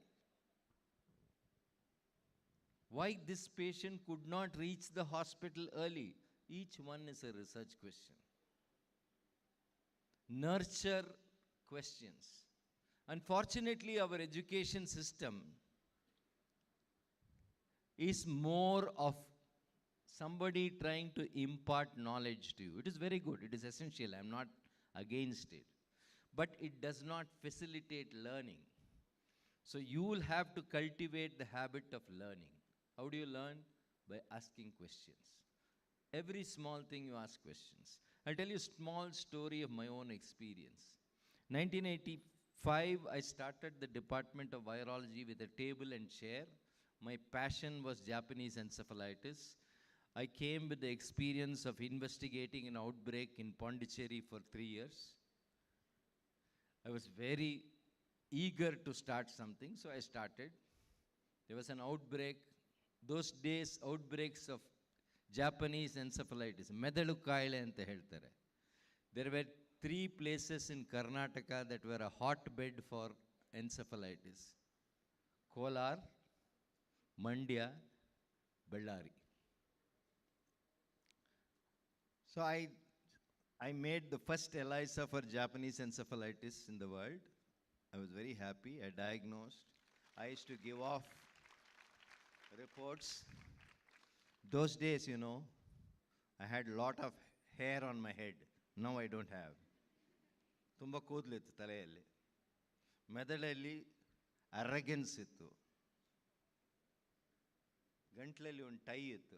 Why this patient could not reach the hospital early? Each one is a research question. Nurture questions. Unfortunately, our education system is more of somebody trying to impart knowledge to you. It is very good, it is essential, I am not against it. But it does not facilitate learning. So you will have to cultivate the habit of learning. How do you learn? By asking questions. Every small thing you ask questions. I'll tell you a small story of my own experience. 1985, I started the Department of Virology with a table and chair. My passion was Japanese encephalitis. I came with the experience of investigating an outbreak in Pondicherry for 3 years. I was very eager to start something, so I started. There was an outbreak. Those days, outbreaks of Japanese encephalitis, ಮೆದುಳು ಕಾಯಿಲೆ ಅಂತ ಹೇಳ್ತಾರೆ. There were 3 places in Karnataka that were a hotbed for encephalitis. Kolar, MANDYA, Bellary. So I made the first ELISA for Japanese encephalitis in the world. I was very happy. I diagnosed. I used to give off reports. Those days, you know, I had a lot of hair on my head. Now I don't have. ತುಂಬ ಕೂದಲಿತ್ತು ತಲೆಯಲ್ಲಿ. ಮೆದುಳಲ್ಲಿ ಅರಗೆನ್ಸ್ ಇತ್ತು. ಗಂಟ್ಲಲ್ಲಿ ಒಂದು tie ಇತ್ತು.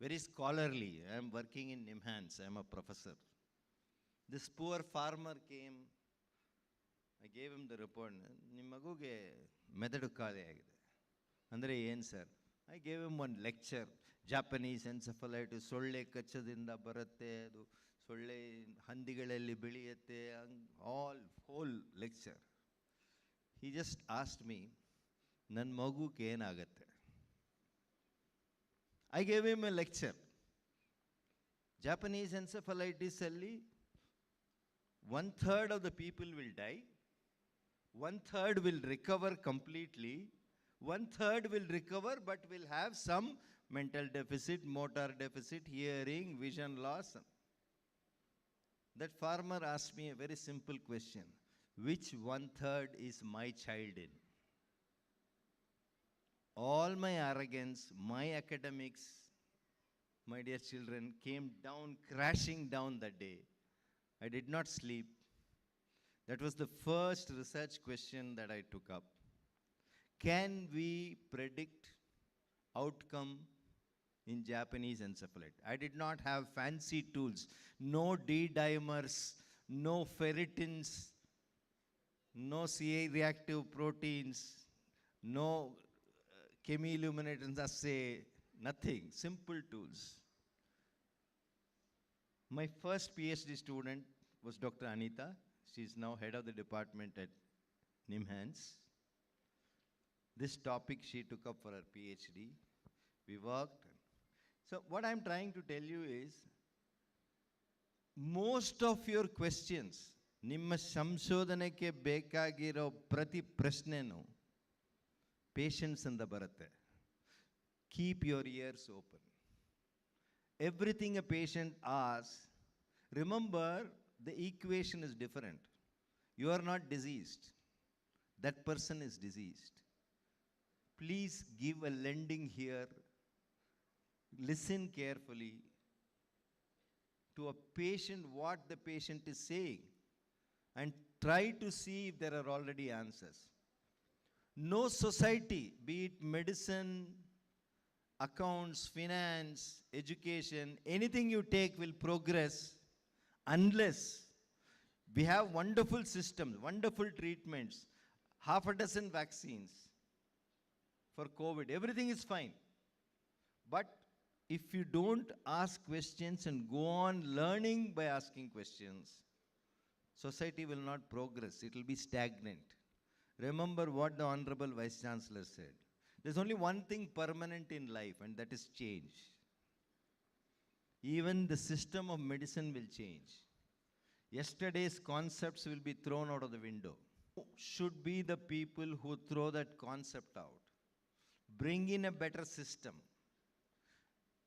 Very scholarly. I am working in NIMHANS. I am a professor. This poor farmer came. I gave him the report. ನಿಮ್ಮ ಮಗುಗೆ ಮೆದುಳು ಖಾಲಿ ಆಗಿದೆ. ಅಂದರೆ ಏನು sir? I gave him one lecture. Japanese encephalitis, ಸೊಳ್ಳೆ ಕಚ್ಚದಿಂದ ಬರುತ್ತೆ, ಅದು ಸೊಳ್ಳೆ ಹಂದಿಗಳಲ್ಲಿ ಬೆಳೆಯುತ್ತೆ, whole lecture. He just asked me, ನನ್ನ ಮಗುಗೆ ಏನಾಗುತ್ತೆ? I gave him a lecture. Japanese encephalitis alli 1/3 of the people will die, 1/3 will recover completely, 1/3 will recover but will have some mental deficit, motor deficit, hearing, vision loss. That farmer asked me a very simple question. Which 1/3 is my child in? All my arrogance, my academics, my dear children, came down, crashing down that day. I did not sleep. That was the first research question that I took up. Can we predict outcome in Japanese encephalitis? I did not have fancy tools, no D-dimers, no ferritins, no CA-reactive proteins, no chemiluminescence assay, nothing, simple tools. My first PhD student was Dr. Anita. She is now head of the department at NIMHANS. This topic she took up for her PhD. We worked. So what I'm trying to tell you is, most of your questions, ನಿಮ್ಮ ಸಂಶೋಧನೆಗೆ ಬೇಕಾಗಿರೋ ಪ್ರತಿ ಪ್ರಶ್ನೆನೂ patience ಇಂದ ಬರುತ್ತೆ. Keep your ears open. Everything a patient asks, remember the equation is different. You are not diseased. That person is diseased. Please give a lending here. Listen carefully to a patient, what the patient is saying, and try to see if there are already answers. No society, be it medicine, accounts, finance, education, anything you take will progress unless we have wonderful systems, wonderful treatments, half a dozen vaccines for COVID. Everything is fine. But if you don't ask questions and go on learning by asking questions, society will not progress. It will be stagnant. Remember what the Honorable Vice Chancellor said. There's only one thing permanent in life, and that is change. Even the system of medicine will change. Yesterday's concepts will be thrown out of the window. Should be the people who throw that concept out. Bring in a better system.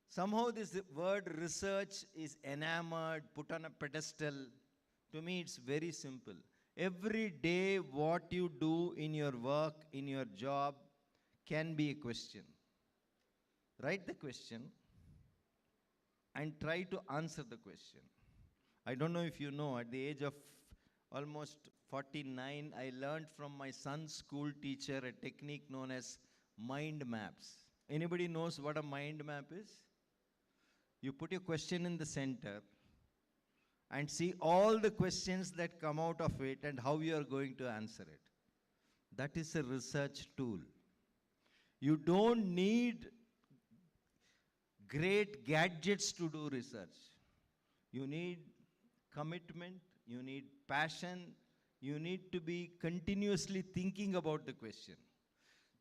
Somehow this word research is enamored, put on a pedestal. To me, it's very simple. Every day, what you do in your work, in your job, can be a question. Write the question and try to answer the question. I don't know if you know, at the age of almost 49, I learned from my son's school teacher a technique known as mind maps. Anybody knows what a mind map is? You put your question in the center and see all the questions that come out of it and how you are going to answer it. That is a research tool. You don't need great gadgets to do research. You need commitment, you need passion, you need to be continuously thinking about the question.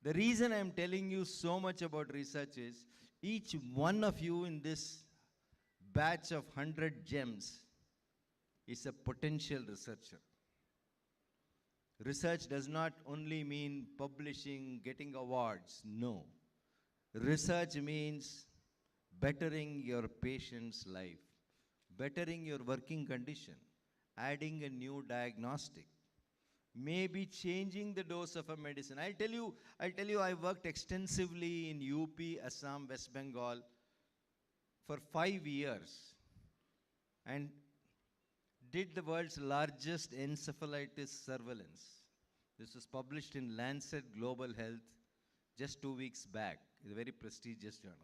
The reason I'm telling you so much about research is each one of you in this batch of 100 gems is a potential researcher. Research does not only mean publishing, getting awards. No. Research means bettering your patient's life, bettering your working condition, adding a new diagnostic, maybe changing the dose of a medicine. I'll tell you, I worked extensively in UP, Assam, West Bengal for 5 years and did the world's largest encephalitis surveillance. This was published in Lancet Global Health just 2 weeks back. It's a very prestigious journal.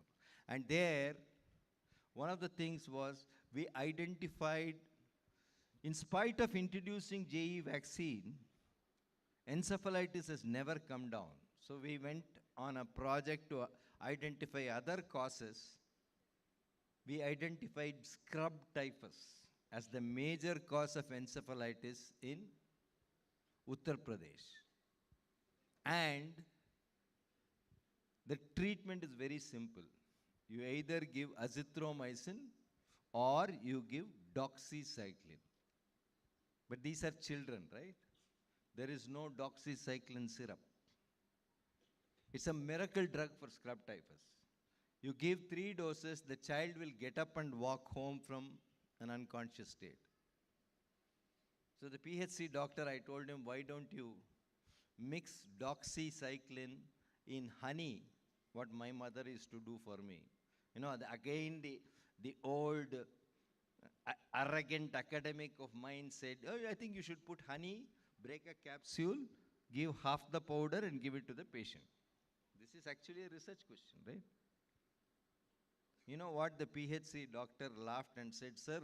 And there, one of the things was we identified, in spite of introducing JE vaccine, encephalitis has never come down. So we went on a project to identify other causes. We identified scrub typhus as the major cause of encephalitis in Uttar Pradesh. And the treatment is very simple. You either give azithromycin or you give doxycycline. But these are children, right? There is no doxycycline syrup. It's a miracle drug for scrub typhus. You give 3 doses, the child will get up and walk home from an unconscious state. So the PHC doctor, I told him, why don't you mix doxycycline in honey, what my mother used to do for me. You know, again the old arrogant academic of mine said, oh, I think you should put honey, break a capsule, give half the powder and give it to the patient. This is actually a research question, right? You know what? The PHC doctor laughed and said, sir,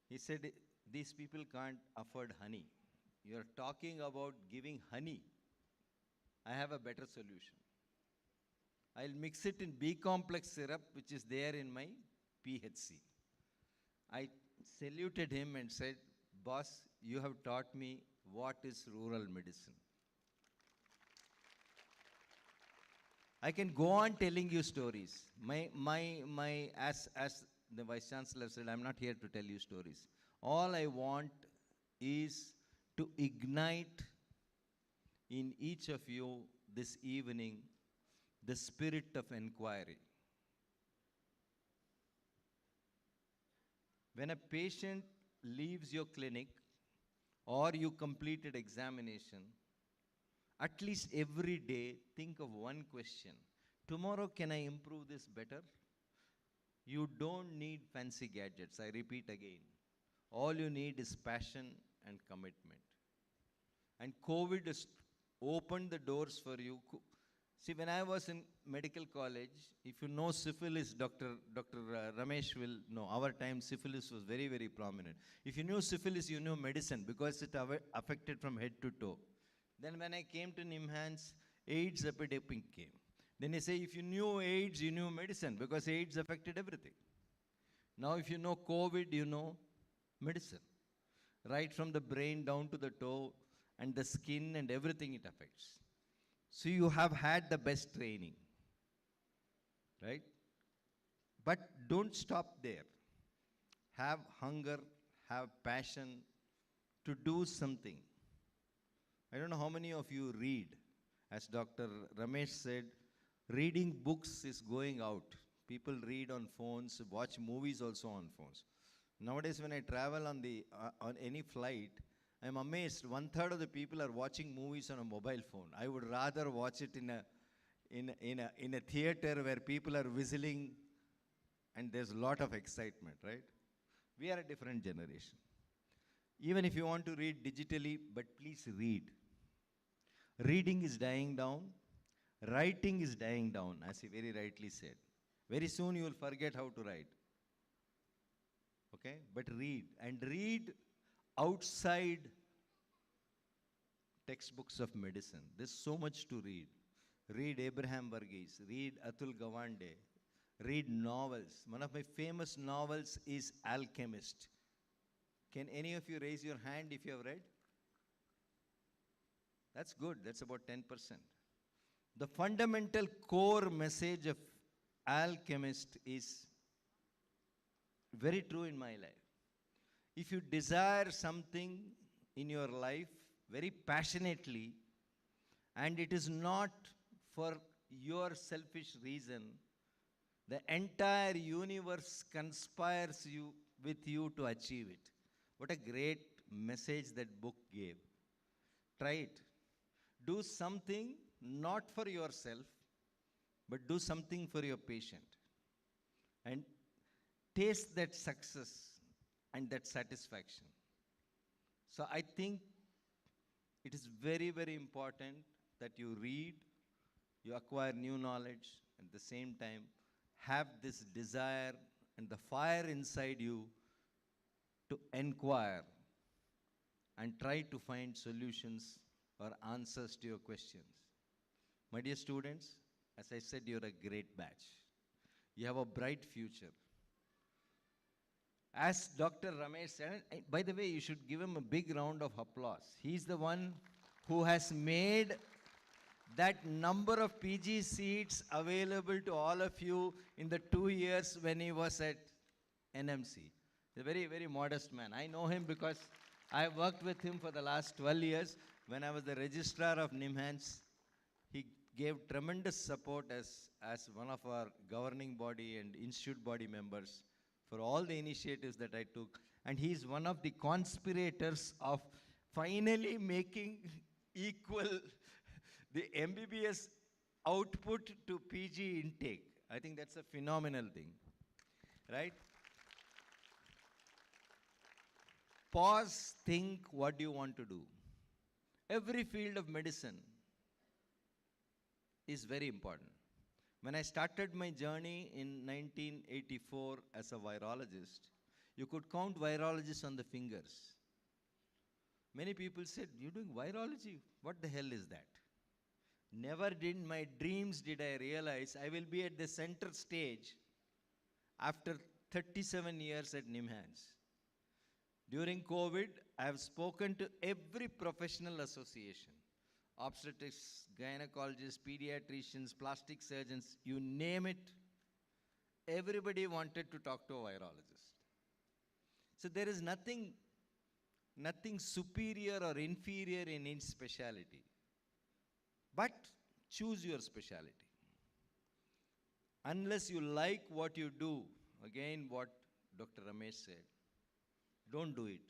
he said, these people can't afford honey. You're talking about giving honey. I have a better solution. I'll mix it in B complex syrup, which is there in my PHC. I saluted him and said, boss, you have taught me what is rural medicine. I can go on telling you stories. As the Vice Chancellor said, I'm not here to tell you stories. All I want is to ignite in each of you this evening the spirit of inquiry. When a patient leaves your clinic or you completed examination, at least every day think of one question. Tomorrow, can I improve this better? You don't need fancy gadgets. I repeat again. All you need is passion and commitment. And COVID has opened the doors for you. See, when I was in medical college, if you know syphilis, Dr. Ramesh will know. Our time, syphilis was very, very prominent. If you knew syphilis, you knew medicine because it affected from head to toe. Then when I came to NIMHANS, AIDS epidemic came. Then they say if you knew AIDS, you knew medicine because AIDS affected everything. Now if you know COVID, you know medicine. Right from the brain down to the toe and the skin and everything it affects. So you have had the best training. Right? But don't stop there. Have hunger, have passion to do something. I don't know how many of you read. As Dr. Ramesh said, reading books is going out. People read on phones, watch movies also on phones. Nowadays, when I travel on any flight, I'm amazed. 1/3 of the people are watching movies on a mobile phone. I would rather watch it in a theater where people are whistling and there's a lot of excitement, right? We are a different generation. Even if you want to read digitally, but please read. Reading is dying down. Writing is dying down, as he very rightly said. Very soon you will forget how to write. Okay? But read. And read outside textbooks of medicine. There's so much to read. Read Abraham Varghese. Read Atul Gawande. Read novels. One of my famous novels is Alchemist. Can any of you raise your hand if you have read? That's good. That's about 10%. The fundamental core message of Alchemist is very true in my life. If you desire something in your life very passionately, and it is not for your selfish reason, the entire universe conspires with you to achieve it. What a great message that book gave. Try it. Do something not for yourself, but do something for your patient. And taste that success and that satisfaction. So I think it is very, very important that you read, you acquire new knowledge, at the same time have this desire and the fire inside you to inquire and try to find solutions or answers to your questions. My dear students, as I said, you're a great batch. You have a bright future. As Dr. Ramesh said, by the way, you should give him a big round of applause. He's the one who has made that number of PG seats available to all of you in the 2 years when he was at NMC. He's a very, very modest man. I know him because I worked with him for the last 12 years. When I was the registrar of NIMHANS, he gave tremendous support as one of our governing body and institute body members for all the initiatives that I took. And he is one of the conspirators of finally making equal the MBBS output to PG intake. I think that's a phenomenal thing, right? Pause, think, what do you want to do? Every field of medicine is very important. When I started my journey in 1984 as a virologist, you could count virologists on the fingers. Many people said, "You're doing virology? What the hell is that?" Never in my dreams did I realize I will be at the center stage after 37 years at NIMHANS. During COVID, I have spoken to every professional association. Obstetrics, gynecologists, pediatricians, plastic surgeons, you name it. Everybody wanted to talk to a virologist. So there is nothing superior or inferior in each specialty. But choose your specialty. Unless you like what you do, again what Dr. Ramesh said, don't do it.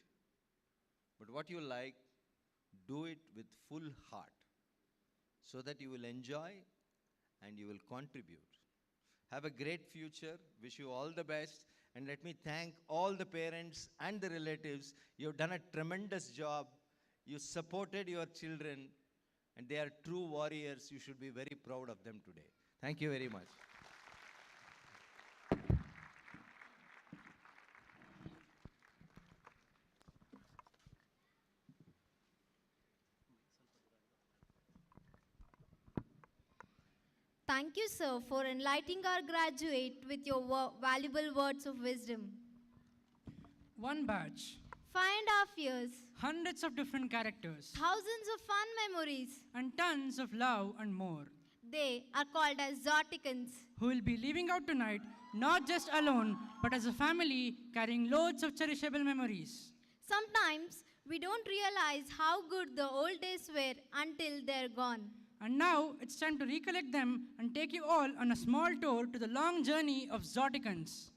But what you like, do it with full heart so that you will enjoy and you will contribute. Have a great future. Wish you all the best. And let me thank all the parents and the relatives. You've done a tremendous job. You supported your children, and they are true warriors. You should be very proud of them today. Thank you very much. Thank you, sir, for enlightening our graduate with your valuable words of wisdom. 1 batch. 5.5 years. Hundreds of different characters. Thousands of fun memories. And tons of love and more. They are called as Zoticans. Who will be leaving out tonight, not just alone, but as a family carrying loads of cherishable memories. Sometimes we don't realize how good the old days were until they're gone. And now it's time to recollect them and take you all on a small tour to the long journey of Zoticans.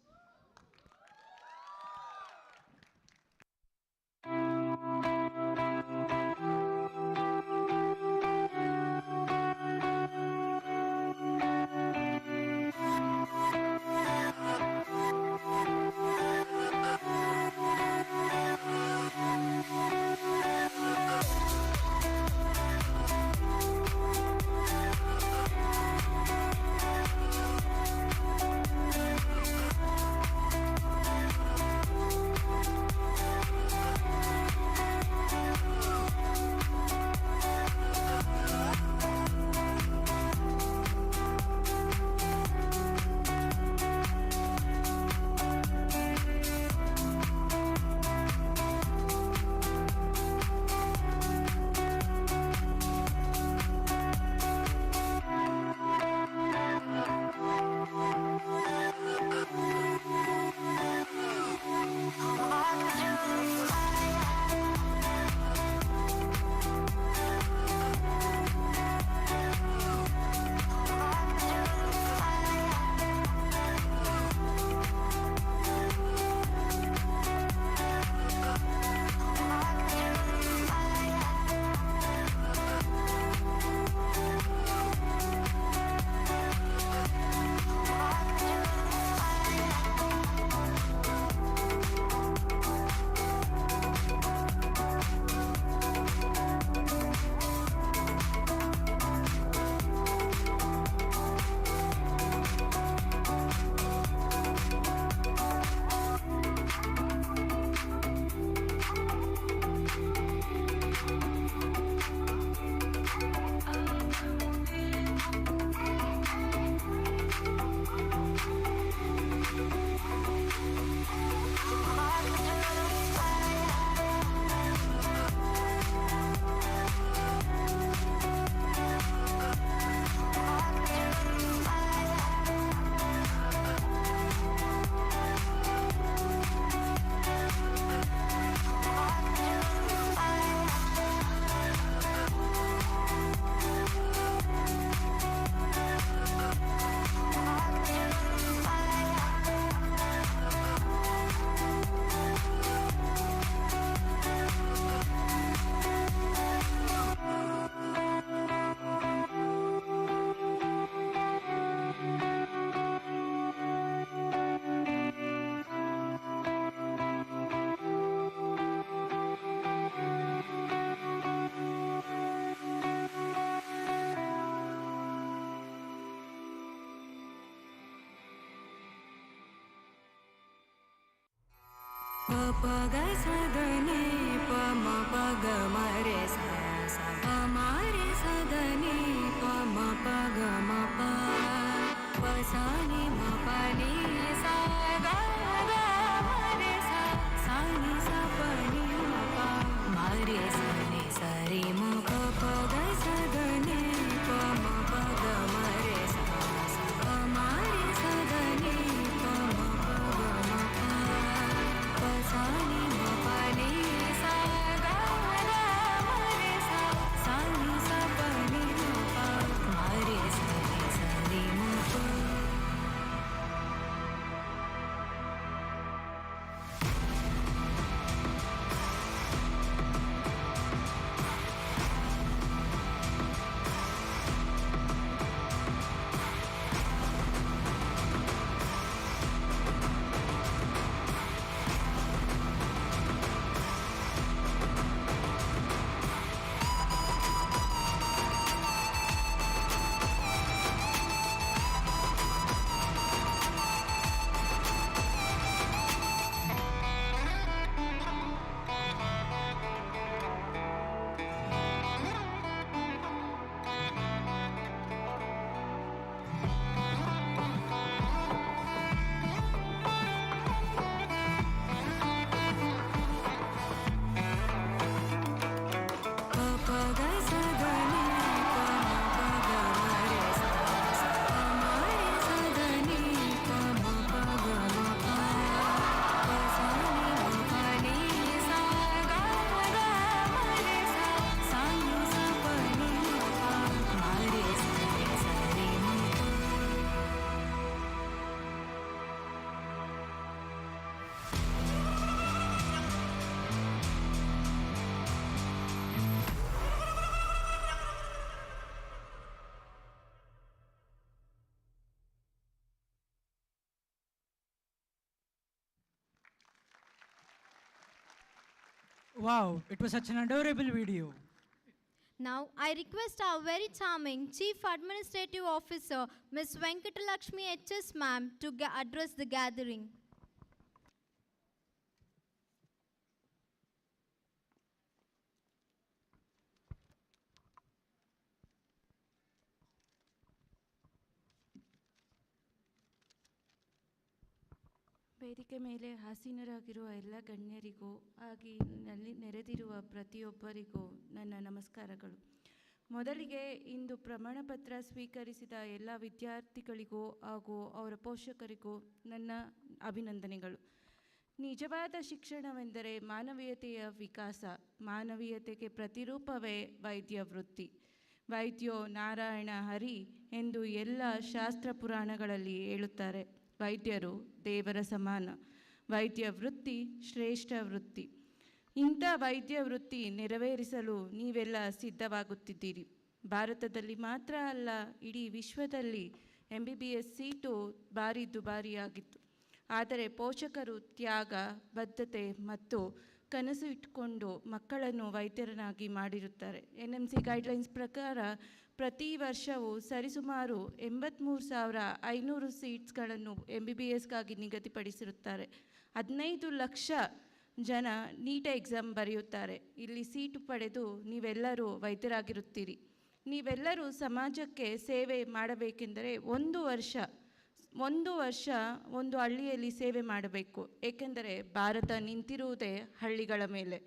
प ग स the नि प म प ग म रे सा सा प म रे स द नि प म प ग म प प सा नि म प नि सा ग ग म रे सा सा नि सा प नि म प म रे सा नि सा रे म प प ग स द नि प म प ग म रे सा सा प म रे स द नि प म प ग म प प सा नि म प नि सा ग ग म रे सा सा नि सा प नि म प म रे सा नि सा रे म प Wow, it was such an adorable video. Now, I request our very charming Chief Administrative Officer, Ms. Venkatalakshmi H.S. Ma'am, to address the gathering. ವೇದಿಕೆ ಮೇಲೆ ಆಸೀನರಾಗಿರುವ ಎಲ್ಲ ಗಣ್ಯರಿಗೂ ಹಾಗೆ ನಲ್ಲಿ ನೆರೆದಿರುವ ಪ್ರತಿಯೊಬ್ಬರಿಗೂ ನನ್ನ ನಮಸ್ಕಾರಗಳು. ಮೊದಲಿಗೆ ಇಂದು ಪ್ರಮಾಣಪತ್ರ ಸ್ವೀಕರಿಸಿದ ಎಲ್ಲ ವಿದ್ಯಾರ್ಥಿಗಳಿಗೂ ಹಾಗೂ ಅವರ ಪೋಷಕರಿಗೂ ನನ್ನ ಅಭಿನಂದನೆಗಳು. ನಿಜವಾದ ಶಿಕ್ಷಣವೆಂದರೆ ಮಾನವೀಯತೆಯ ವಿಕಾಸ. ಮಾನವೀಯತೆಗೆ ಪ್ರತಿರೂಪವೇ ವೈದ್ಯ ವೃತ್ತಿ. ವೈದ್ಯೋ ನಾರಾಯಣ ಹರಿ ಎಂದು ಎಲ್ಲ ಶಾಸ್ತ್ರ ಪುರಾಣಗಳಲ್ಲಿ ಹೇಳುತ್ತಾರೆ. ವೈದ್ಯರು ದೇವರ ಸಮಾನ. ವೈದ್ಯ ವೃತ್ತಿ ಶ್ರೇಷ್ಠ ವೃತ್ತಿ. ಇಂಥ ವೈದ್ಯ ವೃತ್ತಿ ನೆರವೇರಿಸಲು ನೀವೆಲ್ಲ ಸಿದ್ಧವಾಗುತ್ತಿದ್ದೀರಿ. ಭಾರತದಲ್ಲಿ ಮಾತ್ರ ಅಲ್ಲ, ಇಡೀ ವಿಶ್ವದಲ್ಲಿ MBBS ಸೀಟು ಭಾರಿ ದುಬಾರಿಯಾಗಿತ್ತು. ಆದರೆ ಪೋಷಕರು ತ್ಯಾಗ, ಬದ್ಧತೆ ಮತ್ತು ಕನಸು ಇಟ್ಟುಕೊಂಡು ಮಕ್ಕಳನ್ನು ವೈದ್ಯರನ್ನಾಗಿ ಮಾಡಿರುತ್ತಾರೆ. NMC ಗೈಡ್ಲೈನ್ಸ್ ಪ್ರಕಾರ ಪ್ರತಿ ವರ್ಷವೂ ಸರಿಸುಮಾರು 83,500 ಸೀಟ್ಸ್ಗಳನ್ನು MBBSಗಾಗಿ ನಿಗದಿಪಡಿಸಿರುತ್ತಾರೆ. 15 ಲಕ್ಷ ಜನ ನೀಟ್ ಎಕ್ಸಾಮ್ ಬರೆಯುತ್ತಾರೆ. ಇಲ್ಲಿ ಸೀಟು ಪಡೆದು ನೀವೆಲ್ಲರೂ ವೈದ್ಯರಾಗಿರುತ್ತೀರಿ. ನೀವೆಲ್ಲರೂ ಸಮಾಜಕ್ಕೆ ಸೇವೆ ಮಾಡಬೇಕೆಂದರೆ ಒಂದು ವರ್ಷ ಒಂದು ಹಳ್ಳಿಯಲ್ಲಿ ಸೇವೆ ಮಾಡಬೇಕು. ಏಕೆಂದರೆ ಭಾರತ ನಿಂತಿರುವುದೇ ಹಳ್ಳಿಗಳ ಮೇಲೆ.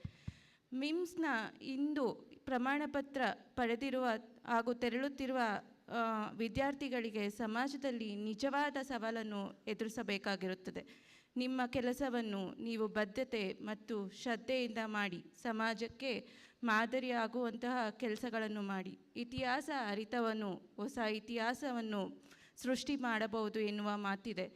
ಮಿಮ್ಸ್ನ ಇಂದು ಪ್ರಮಾಣಪತ್ರ ಪಡೆದಿರುವ ಹಾಗೂ ತೆರಳುತ್ತಿರುವ ವಿದ್ಯಾರ್ಥಿಗಳಿಗೆ ಸಮಾಜದಲ್ಲಿ ನಿಜವಾದ ಸವಾಲನ್ನು ಎದುರಿಸಬೇಕಾಗಿರುತ್ತದೆ. ನಿಮ್ಮ ಕೆಲಸವನ್ನು ನೀವು ಬದ್ಧತೆ ಮತ್ತು ಶ್ರದ್ಧೆಯಿಂದ ಮಾಡಿ ಸಮಾಜಕ್ಕೆ ಮಾದರಿಯಾಗುವಂತಹ ಕೆಲಸಗಳನ್ನು ಮಾಡಿ ಇತಿಹಾಸ ಅರಿತವನು ಹೊಸ ಇತಿಹಾಸವನ್ನು ಸೃಷ್ಟಿ ಮಾಡಬಹುದು ಎನ್ನುವ ಮಾತಿದೆ.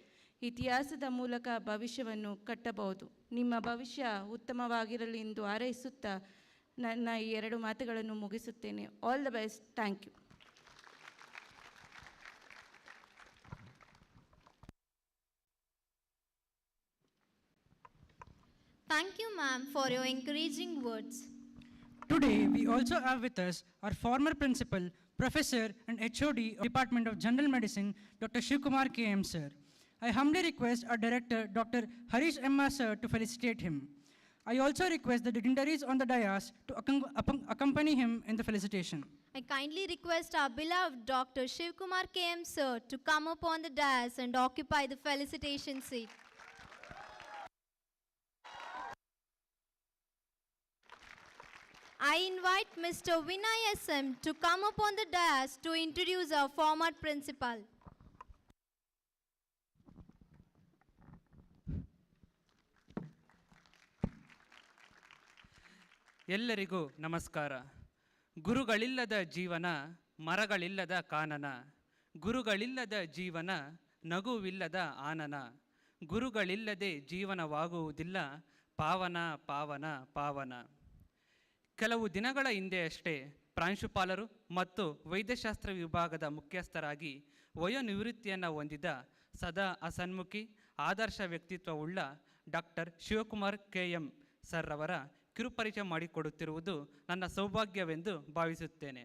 ಇತಿಹಾಸದ ಮೂಲಕ ಭವಿಷ್ಯವನ್ನು ಕಟ್ಟಬಹುದು. ನಿಮ್ಮ ಭವಿಷ್ಯ ಉತ್ತಮವಾಗಿರಲಿ ಎಂದು ಹಾರೈಸುತ್ತಾ ನನ್ನ ಈ 2 ಮಾತುಗಳನ್ನು ಮುಗಿಸುತ್ತೇನೆ. All the best. Thank you. Thank you, ma'am, for your encouraging words. Today, we also have with us our former principal, professor and HOD of Department of General Medicine, Dr. Shivkumar K.M. sir. I humbly request our director, Dr. Harish M. sir, to felicitate him. I also request the dignitaries on the dais to accompany him in the felicitation. I kindly request our beloved Dr. Shivkumar K.M. sir to come up on the dais and occupy the felicitation seat. I invite Mr. Vinay S.M. to come up on the dais to introduce our former principal. ಎಲ್ಲರಿಗೂ ನಮಸ್ಕಾರ. ಗುರುಗಳಿಲ್ಲದ ಜೀವನ ಮರಗಳಿಲ್ಲದ ಕಾನನ. ಗುರುಗಳಿಲ್ಲದ ಜೀವನ ನಗುವಿಲ್ಲದ ಆನನ. ಗುರುಗಳಿಲ್ಲದೆ ಜೀವನವಾಗುವುದಿಲ್ಲ ಪಾವನ ಪಾವನ ಪಾವನ. ಕೆಲವು ದಿನಗಳ ಹಿಂದೆಯಷ್ಟೇ ಪ್ರಾಂಶುಪಾಲರು ಮತ್ತು ವೈದ್ಯಶಾಸ್ತ್ರ ವಿಭಾಗದ ಮುಖ್ಯಸ್ಥರಾಗಿ ವಯೋನಿವೃತ್ತಿಯನ್ನು ಹೊಂದಿದ ಸದಾ ಹಸನ್ಮುಖಿ ಆದರ್ಶ ವ್ಯಕ್ತಿತ್ವವುಳ್ಳ ಡಾಕ್ಟರ್ ಶಿವಕುಮಾರ್ KM ಸರ್ ಅವರ ಕಿರುಪರಿಚಯ ಮಾಡಿಕೊಡುತ್ತಿರುವುದು ನನ್ನ ಸೌಭಾಗ್ಯವೆಂದು ಭಾವಿಸುತ್ತೇನೆ.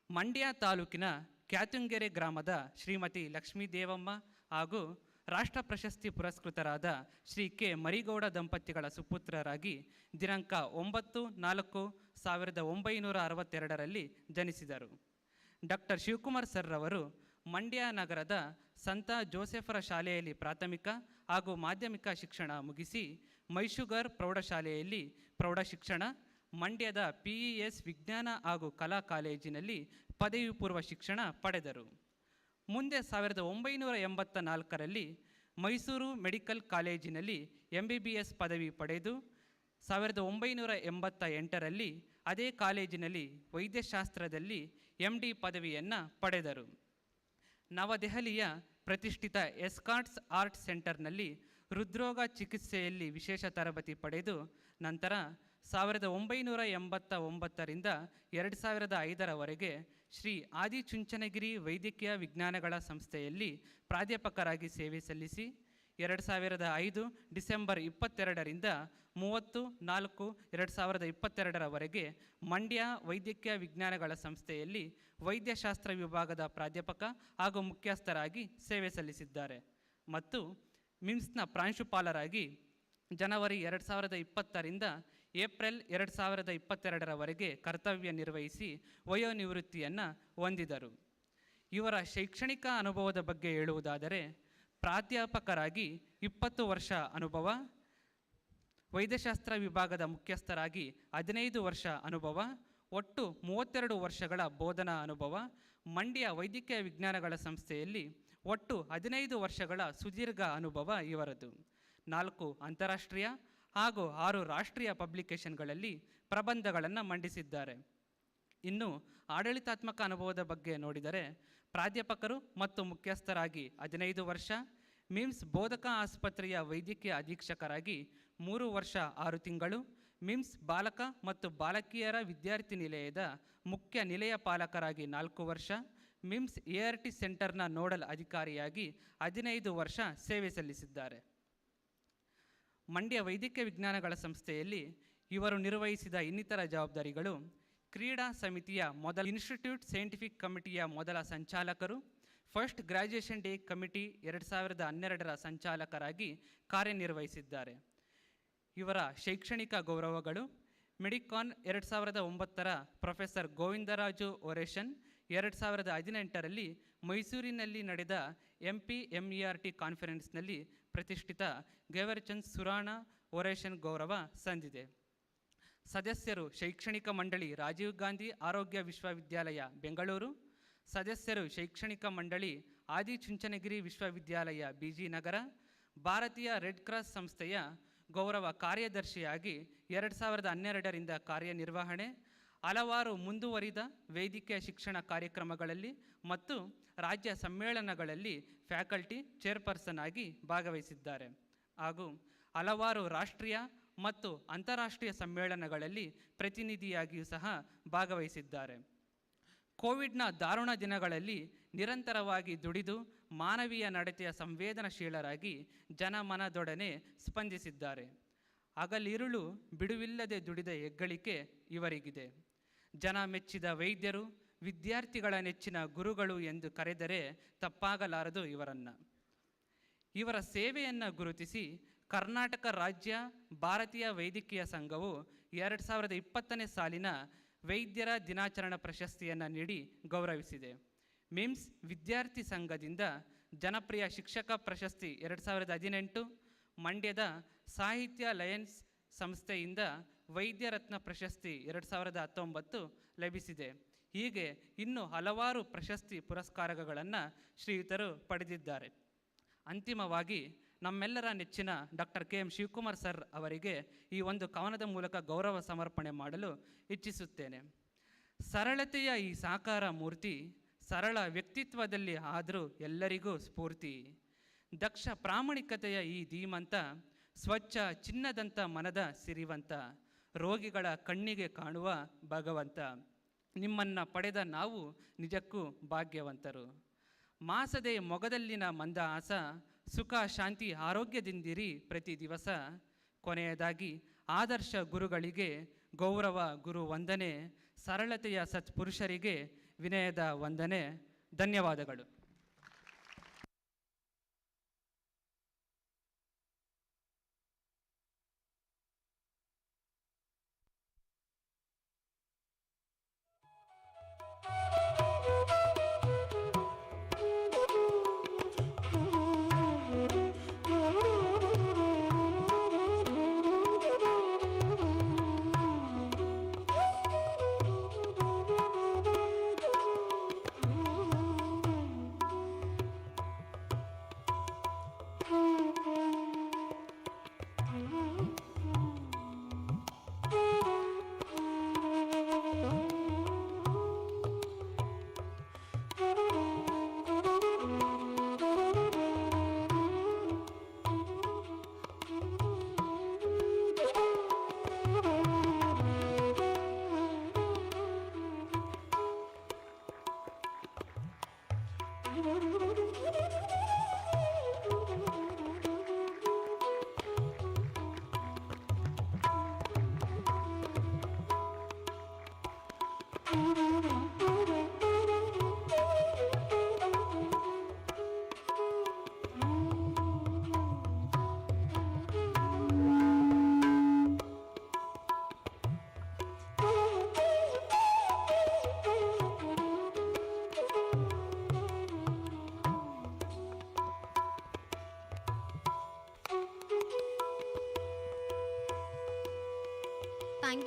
ಮಂಡ್ಯ ತಾಲೂಕಿನ ಕ್ಯಾತುಂಗೆರೆ ಗ್ರಾಮದ ಶ್ರೀಮತಿ ಲಕ್ಷ್ಮೀ ದೇವಮ್ಮ ಹಾಗೂ ರಾಷ್ಟ್ರ ಪ್ರಶಸ್ತಿ ಪುರಸ್ಕೃತರಾದ ಶ್ರೀ K. ಮರಿಗೌಡ ದಂಪತಿಗಳ ಸುಪುತ್ರರಾಗಿ ದಿನಾಂಕ 9/4/1962 ಜನಿಸಿದರು. ಡಾಕ್ಟರ್ ಶಿವಕುಮಾರ್ ಸರ್ ಅವರು ಮಂಡ್ಯ ನಗರದ ಸಂತ ಜೋಸೆಫರ ಶಾಲೆಯಲ್ಲಿ ಪ್ರಾಥಮಿಕ ಹಾಗೂ ಮಾಧ್ಯಮಿಕ ಶಿಕ್ಷಣ ಮುಗಿಸಿ ಮೈಶುಗರ್ ಪ್ರೌಢಶಾಲೆಯಲ್ಲಿ ಪ್ರೌಢ ಶಿಕ್ಷಣ, ಮಂಡ್ಯದ PES ವಿಜ್ಞಾನ ಹಾಗೂ ಕಲಾ ಕಾಲೇಜಿನಲ್ಲಿ ಪದವಿ ಪೂರ್ವ ಶಿಕ್ಷಣ ಪಡೆದರು. ಮುಂದೆ 1984 ಮೈಸೂರು ಮೆಡಿಕಲ್ ಕಾಲೇಜಿನಲ್ಲಿ MBBS ಪದವಿ ಪಡೆದು 1988 ಅದೇ ಕಾಲೇಜಿನಲ್ಲಿ ವೈದ್ಯಶಾಸ್ತ್ರದಲ್ಲಿ MD ಪದವಿಯನ್ನು ಪಡೆದರು. ನವದೆಹಲಿಯ ಪ್ರತಿಷ್ಠಿತ ಎಸ್ಕಾರ್ಟ್ಸ್ ಆರ್ಟ್ ಸೆಂಟರ್ನಲ್ಲಿ ಹೃದ್ರೋಗ ಚಿಕಿತ್ಸೆಯಲ್ಲಿ ವಿಶೇಷ ತರಬೇತಿ ಪಡೆದು ನಂತರ 1989ರಿಂದ 2005 ಶ್ರೀ ಆದಿಚುಂಚನಗಿರಿ ವೈದ್ಯಕೀಯ ವಿಜ್ಞಾನಗಳ ಸಂಸ್ಥೆಯಲ್ಲಿ ಪ್ರಾಧ್ಯಾಪಕರಾಗಿ ಸೇವೆ ಸಲ್ಲಿಸಿ 2005 ಡಿಸೆಂಬರ್ 22ರಿಂದ 30/4/2022 ಮಂಡ್ಯ ವೈದ್ಯಕೀಯ ವಿಜ್ಞಾನಗಳ ಸಂಸ್ಥೆಯಲ್ಲಿ ವೈದ್ಯಶಾಸ್ತ್ರ ವಿಭಾಗದ ಪ್ರಾಧ್ಯಾಪಕ ಹಾಗೂ ಮುಖ್ಯಸ್ಥರಾಗಿ ಸೇವೆ ಸಲ್ಲಿಸಿದ್ದಾರೆ ಮತ್ತು ಮಿಮ್ಸ್ನ ಪ್ರಾಂಶುಪಾಲರಾಗಿ ಜನವರಿ 2020ರಿಂದ ಏಪ್ರಿಲ್ 2022 ಕರ್ತವ್ಯ ನಿರ್ವಹಿಸಿ ವಯೋನಿವೃತ್ತಿಯನ್ನು ಹೊಂದಿದರು. ಇವರ ಶೈಕ್ಷಣಿಕ ಅನುಭವದ ಬಗ್ಗೆ ಹೇಳುವುದಾದರೆ ಪ್ರಾಧ್ಯಾಪಕರಾಗಿ 20 ವರ್ಷ ಅನುಭವ, ವೈದ್ಯಶಾಸ್ತ್ರ ವಿಭಾಗದ ಮುಖ್ಯಸ್ಥರಾಗಿ 15 ವರ್ಷ ಅನುಭವ, ಒಟ್ಟು 32 ವರ್ಷಗಳ ಬೋಧನಾ ಅನುಭವ, ಮಂಡ್ಯ ವೈದ್ಯಕೀಯ ವಿಜ್ಞಾನಗಳ ಸಂಸ್ಥೆಯಲ್ಲಿ ಒಟ್ಟು 15 ವರ್ಷಗಳ ಸುದೀರ್ಘ ಅನುಭವ ಇವರದು. 4 ಅಂತಾರಾಷ್ಟ್ರೀಯ ಹಾಗೂ 6 ರಾಷ್ಟ್ರೀಯ ಪಬ್ಲಿಕೇಶನ್ಗಳಲ್ಲಿ ಪ್ರಬಂಧಗಳನ್ನು ಮಂಡಿಸಿದ್ದಾರೆ. ಇನ್ನು ಆಡಳಿತಾತ್ಮಕ ಅನುಭವದ ಬಗ್ಗೆ ನೋಡಿದರೆ ಪ್ರಾಧ್ಯಾಪಕರು ಮತ್ತು ಮುಖ್ಯಸ್ಥರಾಗಿ 15 ವರ್ಷ, ಮಿಮ್ಸ್ ಬೋಧಕ ಆಸ್ಪತ್ರೆಯ ವೈದ್ಯಕೀಯ ಅಧೀಕ್ಷಕರಾಗಿ 3 ವರ್ಷ 6 ತಿಂಗಳು, ಮಿಮ್ಸ್ ಬಾಲಕ ಮತ್ತು ಬಾಲಕಿಯರ ವಿದ್ಯಾರ್ಥಿ ನಿಲಯದ ಮುಖ್ಯ ನಿಲಯ ಪಾಲಕರಾಗಿ 4 ವರ್ಷ, ಮಿಮ್ಸ್ ART ಸೆಂಟರ್ನ ನೋಡಲ್ ಅಧಿಕಾರಿಯಾಗಿ 15 ವರ್ಷ ಸೇವೆ ಸಲ್ಲಿಸಿದ್ದಾರೆ. ಮಂಡ್ಯ ವೈದ್ಯಕೀಯ ವಿಜ್ಞಾನಗಳ ಸಂಸ್ಥೆಯಲ್ಲಿ ಇವರು ನಿರ್ವಹಿಸಿದ ಇನ್ನಿತರ ಜವಾಬ್ದಾರಿಗಳು: ಕ್ರೀಡಾ ಸಮಿತಿಯ ಮೊದಲ ಇನ್ಸ್ಟಿಟ್ಯೂಟ್ ಸೈಂಟಿಫಿಕ್ ಕಮಿಟಿಯ ಮೊದಲ ಸಂಚಾಲಕರು, ಫಸ್ಟ್ ಗ್ರ್ಯಾಜುಯೇಷನ್ ಡೇ ಕಮಿಟಿ 2012ರ ಸಂಚಾಲಕರಾಗಿ ಕಾರ್ಯನಿರ್ವಹಿಸಿದ್ದಾರೆ. ಇವರ ಶೈಕ್ಷಣಿಕ ಗೌರವಗಳು: ಮೆಡಿಕಾನ್ 2009ರ ಪ್ರೊಫೆಸರ್ ಗೋವಿಂದರಾಜು ಒರೇಷನ್, 2018ರಲ್ಲಿ ಮೈಸೂರಿನಲ್ಲಿ ನಡೆದ MPMERT ಕಾನ್ಫರೆನ್ಸ್ನಲ್ಲಿ ಪ್ರತಿಷ್ಠಿತ ಗೆವರ್ಚಂದ್ ಸುರಾಣ ಒರೇಷನ್ ಗೌರವ ಸಂದಿದೆ. ಸದಸ್ಯರು ಶೈಕ್ಷಣಿಕ ಮಂಡಳಿ ರಾಜೀವ್ ಗಾಂಧಿ ಆರೋಗ್ಯ ವಿಶ್ವವಿದ್ಯಾಲಯ ಬೆಂಗಳೂರು, ಸದಸ್ಯರು ಶೈಕ್ಷಣಿಕ ಮಂಡಳಿ ಆದಿಚುಂಚನಗಿರಿ ವಿಶ್ವವಿದ್ಯಾಲಯ BG ನಗರ, ಭಾರತೀಯ ರೆಡ್ ಕ್ರಾಸ್ ಸಂಸ್ಥೆಯ ಗೌರವ ಕಾರ್ಯದರ್ಶಿಯಾಗಿ 2012ರಿಂದ ಕಾರ್ಯನಿರ್ವಹಣೆ, ಹಲವಾರು ಮುಂದುವರಿದ ವೈದ್ಯಕೀಯ ಶಿಕ್ಷಣ ಕಾರ್ಯಕ್ರಮಗಳಲ್ಲಿ ಮತ್ತು ರಾಜ್ಯ ಸಮ್ಮೇಳನಗಳಲ್ಲಿ ಫ್ಯಾಕಲ್ಟಿ ಚೇರ್ಪರ್ಸನ್ ಆಗಿ ಭಾಗವಹಿಸಿದ್ದಾರೆ ಹಾಗೂ ಹಲವಾರು ರಾಷ್ಟ್ರೀಯ ಮತ್ತು ಅಂತಾರಾಷ್ಟ್ರೀಯ ಸಮ್ಮೇಳನಗಳಲ್ಲಿ ಪ್ರತಿನಿಧಿಯಾಗಿಯೂ ಸಹ ಭಾಗವಹಿಸಿದ್ದಾರೆ. ಕೋವಿಡ್ನ ದಾರುಣ ದಿನಗಳಲ್ಲಿ ನಿರಂತರವಾಗಿ ದುಡಿದು ಮಾನವೀಯ ನಡತೆಯ ಸಂವೇದನಶೀಲರಾಗಿ ಜನಮನದೊಡನೆ ಸ್ಪಂದಿಸಿದ್ದಾರೆ. ಹಗಲಿರುಳು ಬಿಡುವಿಲ್ಲದೆ ದುಡಿದ ಹೆಗ್ಗಳಿಕೆ ಇವರಿಗಿದೆ. ಜನ ಮೆಚ್ಚಿದ ವೈದ್ಯರು, ವಿದ್ಯಾರ್ಥಿಗಳ ನೆಚ್ಚಿನ ಗುರುಗಳು ಎಂದು ಕರೆದರೆ ತಪ್ಪಾಗಲಾರದು ಇವರನ್ನು. ಇವರ ಸೇವೆಯನ್ನು ಗುರುತಿಸಿ ಕರ್ನಾಟಕ ರಾಜ್ಯ ಭಾರತೀಯ ವೈದ್ಯಕೀಯ ಸಂಘವು 2020ನೇ ಸಾಲಿನ ವೈದ್ಯರ ದಿನಾಚರಣಾ ಪ್ರಶಸ್ತಿಯನ್ನು ನೀಡಿ ಗೌರವಿಸಿದೆ. ಮಿಮ್ಸ್ ವಿದ್ಯಾರ್ಥಿ ಸಂಘದಿಂದ ಜನಪ್ರಿಯ ಶಿಕ್ಷಕ ಪ್ರಶಸ್ತಿ 2018, ಮಂಡ್ಯದ ಸಾಹಿತ್ಯ ಲಯನ್ಸ್ ಸಂಸ್ಥೆಯಿಂದ ವೈದ್ಯ ರತ್ನ ಪ್ರಶಸ್ತಿ 2019 ಲಭಿಸಿದೆ. ಹೀಗೆ ಇನ್ನೂ ಹಲವಾರು ಪ್ರಶಸ್ತಿ ಪುರಸ್ಕಾರಗಳನ್ನು ಶ್ರೀಯುತರು ಪಡೆದಿದ್ದಾರೆ. ಅಂತಿಮವಾಗಿ ನಮ್ಮೆಲ್ಲರ ನೆಚ್ಚಿನ ಡಾಕ್ಟರ್ KM ಶಿವಕುಮಾರ್ ಸರ್ ಅವರಿಗೆ ಈ ಒಂದು ಕವನದ ಮೂಲಕ ಗೌರವ ಸಮರ್ಪಣೆ ಮಾಡಲು ಇಚ್ಛಿಸುತ್ತೇನೆ. ಸರಳತೆಯ ಈ ಸಾಕಾರ ಮೂರ್ತಿ, ಸರಳ ವ್ಯಕ್ತಿತ್ವದಲ್ಲಿ ಆದರೂ ಎಲ್ಲರಿಗೂ ಸ್ಫೂರ್ತಿ. ದಕ್ಷ ಪ್ರಾಮಾಣಿಕತೆಯ ಈ ಧೀಮಂತ, ಸ್ವಚ್ಛ ಚಿನ್ನದಂಥ ಮನದ ಸಿರಿವಂತ, ರೋಗಿಗಳ ಕಣ್ಣಿಗೆ ಕಾಣುವ ಭಗವಂತ. ನಿಮ್ಮನ್ನು ಪಡೆದ ನಾವು ನಿಜಕ್ಕೂ ಭಾಗ್ಯವಂತರು. ಮಾಸದೆ ಮೊಗದಲ್ಲಿನ ಮಂದಹಾಸ, ಸುಖ ಶಾಂತಿ ಆರೋಗ್ಯದಿಂದಿರಿ ಪ್ರತಿ ದಿವಸ. ಕೊನೆಯದಾಗಿ ಆದರ್ಶ ಗುರುಗಳಿಗೆ ಗೌರವ ಗುರು ವಂದನೆ, ಸರಳತೆಯ ಸತ್ಪುರುಷರಿಗೆ ವಿನಯದ ವಂದನೆ. ಧನ್ಯವಾದಗಳು.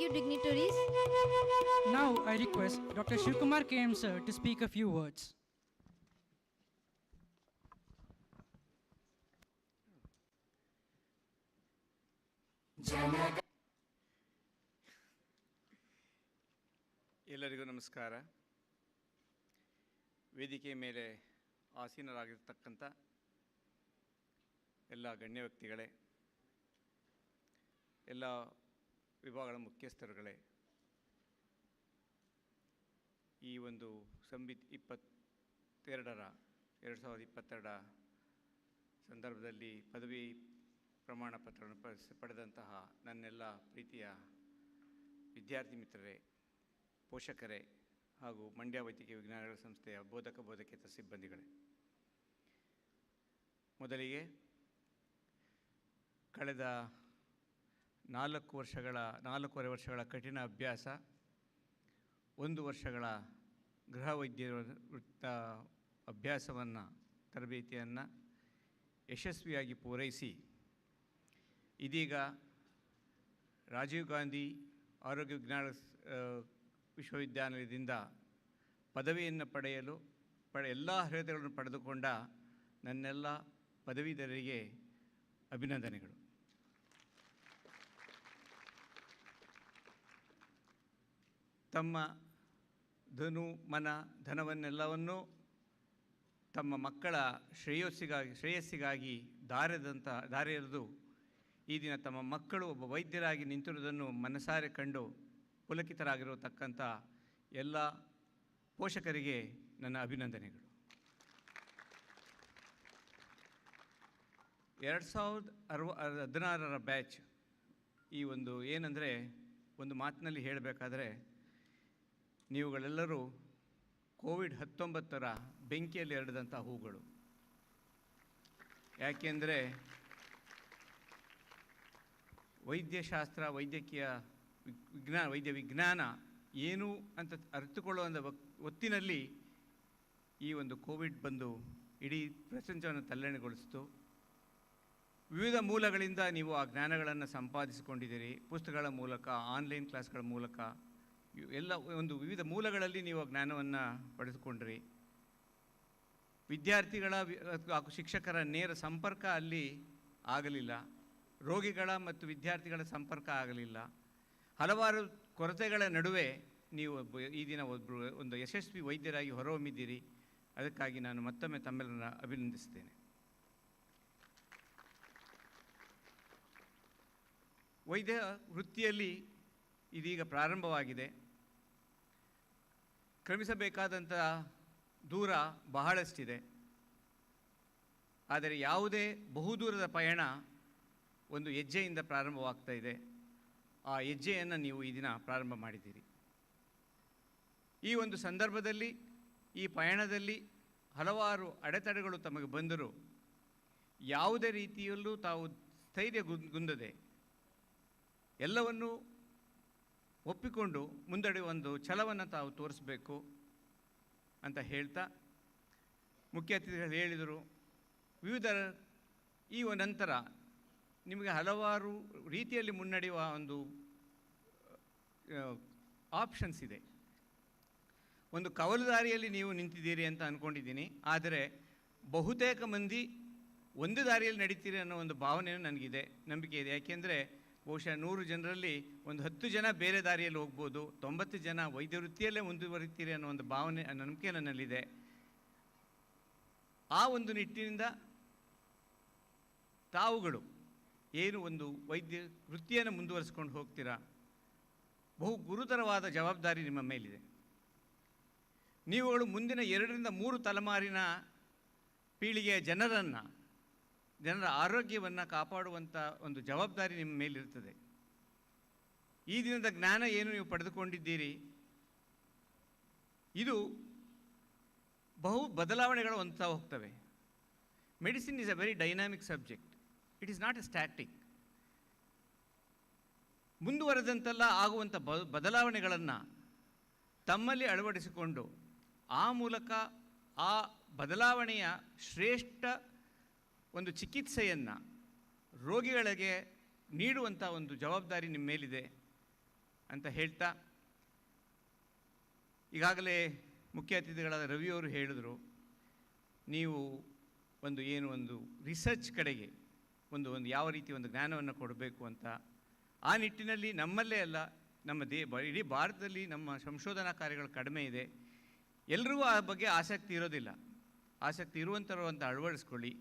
you, dignitaries. Now I request Dr. Shivkumar KM sir to speak a few words. ಎಲ್ಲರಿಗೂ ನಮಸ್ಕಾರ. ವೇದಿಕೆ ಮೇಲೆ ಆಸೀನರಾಗಿರ್ತಕ್ಕಂಥ ಎಲ್ಲ ಗಣ್ಯ ವ್ಯಕ್ತಿಗಳೇ, ಎಲ್ಲ ವಿಭಾಗಗಳ ಮುಖ್ಯಸ್ಥರುಗಳೇ, ಈ ಒಂದು ಸಂವಿತ್ 2022 ಸಂದರ್ಭದಲ್ಲಿ ಪದವಿ ಪ್ರಮಾಣ ಪತ್ರವನ್ನು ಪಡೆದಂತಹ ನನ್ನೆಲ್ಲ ಪ್ರೀತಿಯ ವಿದ್ಯಾರ್ಥಿ ಮಿತ್ರರೇ, ಪೋಷಕರೇ ಹಾಗೂ ಮಂಡ್ಯ ವೈದ್ಯಕೀಯ ವಿಜ್ಞಾನಗಳ ಸಂಸ್ಥೆಯ ಬೋಧಕೇತರ ಸಿಬ್ಬಂದಿಗಳೇ, ಮೊದಲಿಗೆ ಕಳೆದ 4.5 ವರ್ಷಗಳ ಕಠಿಣ ಅಭ್ಯಾಸ, 1 ವರ್ಷಗಳ ಗೃಹ ವೈದ್ಯರ ಅಭ್ಯಾಸವನ್ನು ತರಬೇತಿಯನ್ನು ಯಶಸ್ವಿಯಾಗಿ ಪೂರೈಸಿ ಇದೀಗ ರಾಜೀವ್ ಗಾಂಧಿ ಆರೋಗ್ಯ ವಿಜ್ಞಾನ ವಿಶ್ವವಿದ್ಯಾನಿಲಯದಿಂದ ಪದವಿಯನ್ನು ಪಡೆಯಲು ಎಲ್ಲ ಅರ್ಹತೆಗಳನ್ನು ಪಡೆದುಕೊಂಡ ನನ್ನೆಲ್ಲ ಪದವೀಧರರಿಗೆ ಅಭಿನಂದನೆಗಳು. ತಮ್ಮ ಧನವನ್ನೆಲ್ಲವನ್ನೂ ತಮ್ಮ ಮಕ್ಕಳ ಶ್ರೇಯಸ್ಸಿಗಾಗಿ ದಾರೆರೆದು ಈ ದಿನ ತಮ್ಮ ಮಕ್ಕಳು ಒಬ್ಬ ವೈದ್ಯರಾಗಿ ನಿಂತಿರುವುದನ್ನು ಮನಸಾರೆ ಕಂಡು ಪುಲಕಿತರಾಗಿರತಕ್ಕಂಥ ಎಲ್ಲ ಪೋಷಕರಿಗೆ ನನ್ನ ಅಭಿನಂದನೆಗಳು. 2016 ಬ್ಯಾಚ್ ಈ ಒಂದು ಏನಂದರೆ, ಒಂದು ಮಾತಿನಲ್ಲಿ ಹೇಳಬೇಕಾದ್ರೆ, ನೀವುಗಳೆಲ್ಲರೂ ಕೋವಿಡ್-19 ಬೆಂಕಿಯಲ್ಲಿ ಹರಡಿದಂಥ ಹೂಗಳು. ಯಾಕೆಂದರೆ ವೈದ್ಯಶಾಸ್ತ್ರ, ವೈದ್ಯ ವಿಜ್ಞಾನ ಏನು ಅಂತ ಅರಿತುಕೊಳ್ಳುವಂಥ ಹೊತ್ತಿನಲ್ಲಿ ಈ ಒಂದು ಕೋವಿಡ್ ಬಂದು ಇಡೀ ಪ್ರಪಂಚವನ್ನು ತಲ್ಲಣಗೊಳಿಸಿತು. ವಿವಿಧ ಮೂಲಗಳಿಂದ ನೀವು ಆ ಜ್ಞಾನಗಳನ್ನು ಸಂಪಾದಿಸಿಕೊಂಡಿದ್ದೀರಿ. ಪುಸ್ತಕಗಳ ಮೂಲಕ, ಆನ್ಲೈನ್ ಕ್ಲಾಸ್ಗಳ ಮೂಲಕ, ಎಲ್ಲ ಒಂದು ವಿವಿಧ ಮೂಲಗಳಲ್ಲಿ ನೀವು ಆ ಜ್ಞಾನವನ್ನು ಪಡೆದುಕೊಂಡ್ರಿ. ವಿದ್ಯಾರ್ಥಿಗಳ ಹಾಗೂ ಶಿಕ್ಷಕರ ನೇರ ಸಂಪರ್ಕ ಅಲ್ಲಿ ಆಗಲಿಲ್ಲ. ರೋಗಿಗಳ ಮತ್ತು ವಿದ್ಯಾರ್ಥಿಗಳ ಸಂಪರ್ಕ ಆಗಲಿಲ್ಲ. ಹಲವಾರು ಕೊರತೆಗಳ ನಡುವೆ ನೀವು ಈ ದಿನ ಒಂದು ಯಶಸ್ವಿ ವೈದ್ಯರಾಗಿ ಹೊರಹೊಮ್ಮಿದ್ದೀರಿ. ಅದಕ್ಕಾಗಿ ನಾನು ಮತ್ತೊಮ್ಮೆ ತಮ್ಮೆಲ್ಲರನ್ನ ಅಭಿನಂದಿಸ್ತೇನೆ. ವೈದ್ಯ ವೃತ್ತಿಯಲ್ಲಿ ಇದೀಗ ಪ್ರಾರಂಭವಾಗಿದೆ. ಕ್ರಮಿಸಬೇಕಾದಂಥ ದೂರ ಬಹಳಷ್ಟಿದೆ. ಆದರೆ ಯಾವುದೇ ಬಹುದೂರದ ಪಯಣ ಒಂದು ಹೆಜ್ಜೆಯಿಂದ ಪ್ರಾರಂಭವಾಗ್ತಾ ಇದೆ. ಆ ಹೆಜ್ಜೆಯನ್ನು ನೀವು ಈ ದಿನ ಪ್ರಾರಂಭ ಮಾಡಿದ್ದೀರಿ. ಈ ಒಂದು ಸಂದರ್ಭದಲ್ಲಿ, ಈ ಪಯಣದಲ್ಲಿ ಹಲವಾರು ಅಡೆತಡೆಗಳು ತಮಗೆ ಬಂದರೂ ಯಾವುದೇ ರೀತಿಯಲ್ಲೂ ತಾವು ಸ್ಥೈರ್ಯಗುಂದದೆ ಎಲ್ಲವನ್ನೂ ಒಪ್ಪಿಕೊಂಡು ಮುಂದಡೆಯುವ ಒಂದು ಛಲವನ್ನು ತಾವು ತೋರಿಸಬೇಕು ಅಂತ ಹೇಳ್ತಾ, ಮುಖ್ಯ ಅತಿಥಿಗಳು ಹೇಳಿದರು, ವಿವಿಧ ಈ ನಂತರ ನಿಮಗೆ ಹಲವಾರು ರೀತಿಯಲ್ಲಿ ಮುನ್ನಡೆಯುವ ಒಂದು ಆಪ್ಷನ್ಸ್ ಇದೆ. ಒಂದು ಕವಲು ದಾರಿಯಲ್ಲಿ ನೀವು ನಿಂತಿದ್ದೀರಿ ಅಂತ ಅಂದ್ಕೊಂಡಿದ್ದೀನಿ. ಆದರೆ ಬಹುತೇಕ ಮಂದಿ ಒಂದು ದಾರಿಯಲ್ಲಿ ನಡೀತೀರಿ ಅನ್ನೋ ಒಂದು ಭಾವನೆಯೂ ನನಗಿದೆ, ನಂಬಿಕೆ ಇದೆ. ಯಾಕೆಂದರೆ ಬಹುಶಃ 100 ಜನರಲ್ಲಿ ಒಂದು 10 ಜನ ಬೇರೆ ದಾರಿಯಲ್ಲಿ ಹೋಗ್ಬೋದು, 90 ಜನ ವೈದ್ಯ ವೃತ್ತಿಯಲ್ಲೇ ಮುಂದುವರಿತೀರಿ ಅನ್ನೋ ಒಂದು ಭಾವನೆ, ನಂಬಿಕೆ ನನ್ನಲ್ಲಿದೆ. ಆ ಒಂದು ನಿಟ್ಟಿನಿಂದ ತಾವುಗಳು ಏನು ಒಂದು ವೈದ್ಯ ವೃತ್ತಿಯನ್ನು ಮುಂದುವರಿಸ್ಕೊಂಡು ಹೋಗ್ತೀರಾ, ಬಹು ಗುರುತರವಾದ ಜವಾಬ್ದಾರಿ ನಿಮ್ಮ ಮೇಲಿದೆ. ನೀವುಗಳು ಮುಂದಿನ 2ರಿಂದ 3 ತಲೆಮಾರಿನ ಪೀಳಿಗೆಯ ಜನರ ಆರೋಗ್ಯವನ್ನು ಕಾಪಾಡುವಂಥ ಒಂದು ಜವಾಬ್ದಾರಿ ನಿಮ್ಮ ಮೇಲಿರ್ತದೆ. ಈ ದಿನದ ಜ್ಞಾನ ಏನು ನೀವು ಪಡೆದುಕೊಂಡಿದ್ದೀರಿ, ಇದು ಬಹು ಬದಲಾವಣೆಗಳು ಹೊಂದ್ತಾ ಹೋಗ್ತವೆ. Medicine is a very dynamic subject. It is not a static. ಮುಂದುವರೆದಂತೆಲ್ಲ ಆಗುವಂಥ ಬದಲಾವಣೆಗಳನ್ನು ತಮ್ಮಲ್ಲಿ ಅಳವಡಿಸಿಕೊಂಡು ಆ ಮೂಲಕ ಆ ಬದಲಾವಣೆಯ ಶ್ರೇಷ್ಠ ಒಂದು ಚಿಕಿತ್ಸೆಯನ್ನು ರೋಗಿಗಳಿಗೆ ನೀಡುವಂಥ ಒಂದು ಜವಾಬ್ದಾರಿ ನಿಮ್ಮ ಮೇಲಿದೆ. ಅಂತ ಹೇಳ್ತಾ, ಈಗಾಗಲೇ ಮುಖ್ಯ ಅತಿಥಿಗಳಾದ ರವಿಯವರು ಹೇಳಿದರು, ನೀವು ಒಂದು ರಿಸರ್ಚ್ ಕಡೆಗೆ ಒಂದು ಯಾವ ರೀತಿ ಒಂದು ಜ್ಞಾನವನ್ನು ಕೊಡಬೇಕು ಅಂತ. ಆ ನಿಟ್ಟಿನಲ್ಲಿ ನಮ್ಮಲ್ಲೇ ಅಲ್ಲ, ನಮ್ಮ ಇಡೀ ಭಾರತದಲ್ಲಿ ನಮ್ಮ ಸಂಶೋಧನಾ ಕಾರ್ಯಗಳು ಕಡಿಮೆ ಇದೆ. ಎಲ್ರಿಗೂ ಆ ಬಗ್ಗೆ ಆಸಕ್ತಿ ಇರೋದಿಲ್ಲ. ಆಸಕ್ತಿ ಇರುವಂಥವ್ರು ಅಂತ ಅಳವಡಿಸ್ಕೊಳ್ಳಿ.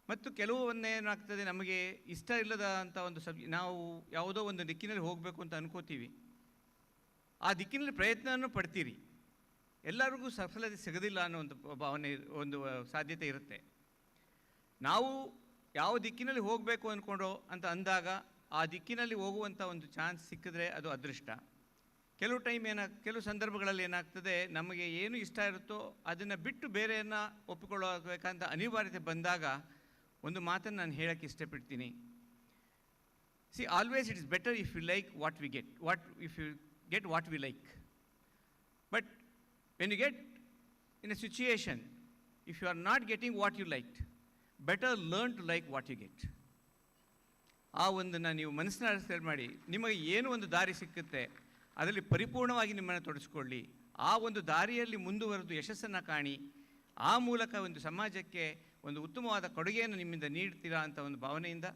ಮತ್ತು ಕೆಲವನ್ನೇನಾಗ್ತದೆ, ನಮಗೆ ಇಷ್ಟ ಇಲ್ಲದ ಅಂಥ ಒಂದು ನಾವು ಯಾವುದೋ ಒಂದು ದಿಕ್ಕಿನಲ್ಲಿ ಹೋಗಬೇಕು ಅಂತ ಅನ್ಕೋತೀವಿ. ಆ ದಿಕ್ಕಿನಲ್ಲಿ ಪ್ರಯತ್ನವನ್ನು ಪಡ್ತೀರಿ, ಎಲ್ಲರಿಗೂ ಸಫಲತೆ ಸಿಗೋದಿಲ್ಲ ಅನ್ನೋ ಒಂದು ಭಾವನೆ, ಒಂದು ಸಾಧ್ಯತೆ ಇರುತ್ತೆ. ನಾವು ಯಾವ ದಿಕ್ಕಿನಲ್ಲಿ ಹೋಗಬೇಕು ಅಂದ್ಕೊಂಡೋ ಅಂತ ಅಂದಾಗ ಆ ದಿಕ್ಕಿನಲ್ಲಿ ಹೋಗುವಂಥ ಒಂದು ಚಾನ್ಸ್ ಸಿಕ್ಕಿದ್ರೆ ಅದು ಅದೃಷ್ಟ. ಕೆಲವು ಸಂದರ್ಭಗಳಲ್ಲಿ ಏನಾಗ್ತದೆ, ನಮಗೆ ಏನು ಇಷ್ಟ ಇರುತ್ತೋ ಅದನ್ನು ಬಿಟ್ಟು ಬೇರೆಯನ್ನು ಒಪ್ಪಿಕೊಳ್ಳಬೇಕಂತ ಅನಿವಾರ್ಯತೆ ಬಂದಾಗ ಒಂದು ಮಾತನ್ನು ನಾನು ಹೇಳೋಕ್ಕೆ ಇಷ್ಟಪಡ್ತೀನಿ. Always it is better if you like what we get, if you get what we like. But when you get in a situation, if you are not getting what you like, better learn to like what you get. ಆ ಒಂದನ್ನು ನೀವು ಮನಸ್ಸಿನ ಮಾಡಿ, ನಿಮಗೆ ಏನು ಒಂದು ದಾರಿ ಸಿಕ್ಕುತ್ತೆ ಅದರಲ್ಲಿ ಪರಿಪೂರ್ಣವಾಗಿ ನಿಮ್ಮನ್ನು ತೊಡಗಿಸ್ಕೊಳ್ಳಿ. ಆ ಒಂದು ದಾರಿಯಲ್ಲಿ ಮುಂದುವರೆದು ಯಶಸ್ಸನ್ನು ಕಾಣಿ. ಆ ಮೂಲಕ ಒಂದು ಸಮಾಜಕ್ಕೆ ಒಂದು ಉತ್ತಮವಾದ ಕೊಡುಗೆಯನ್ನು ನಿಮ್ಮಿಂದ ನೀಡ್ತೀರಾ ಅಂತ ಒಂದು ಭಾವನೆಯಿಂದ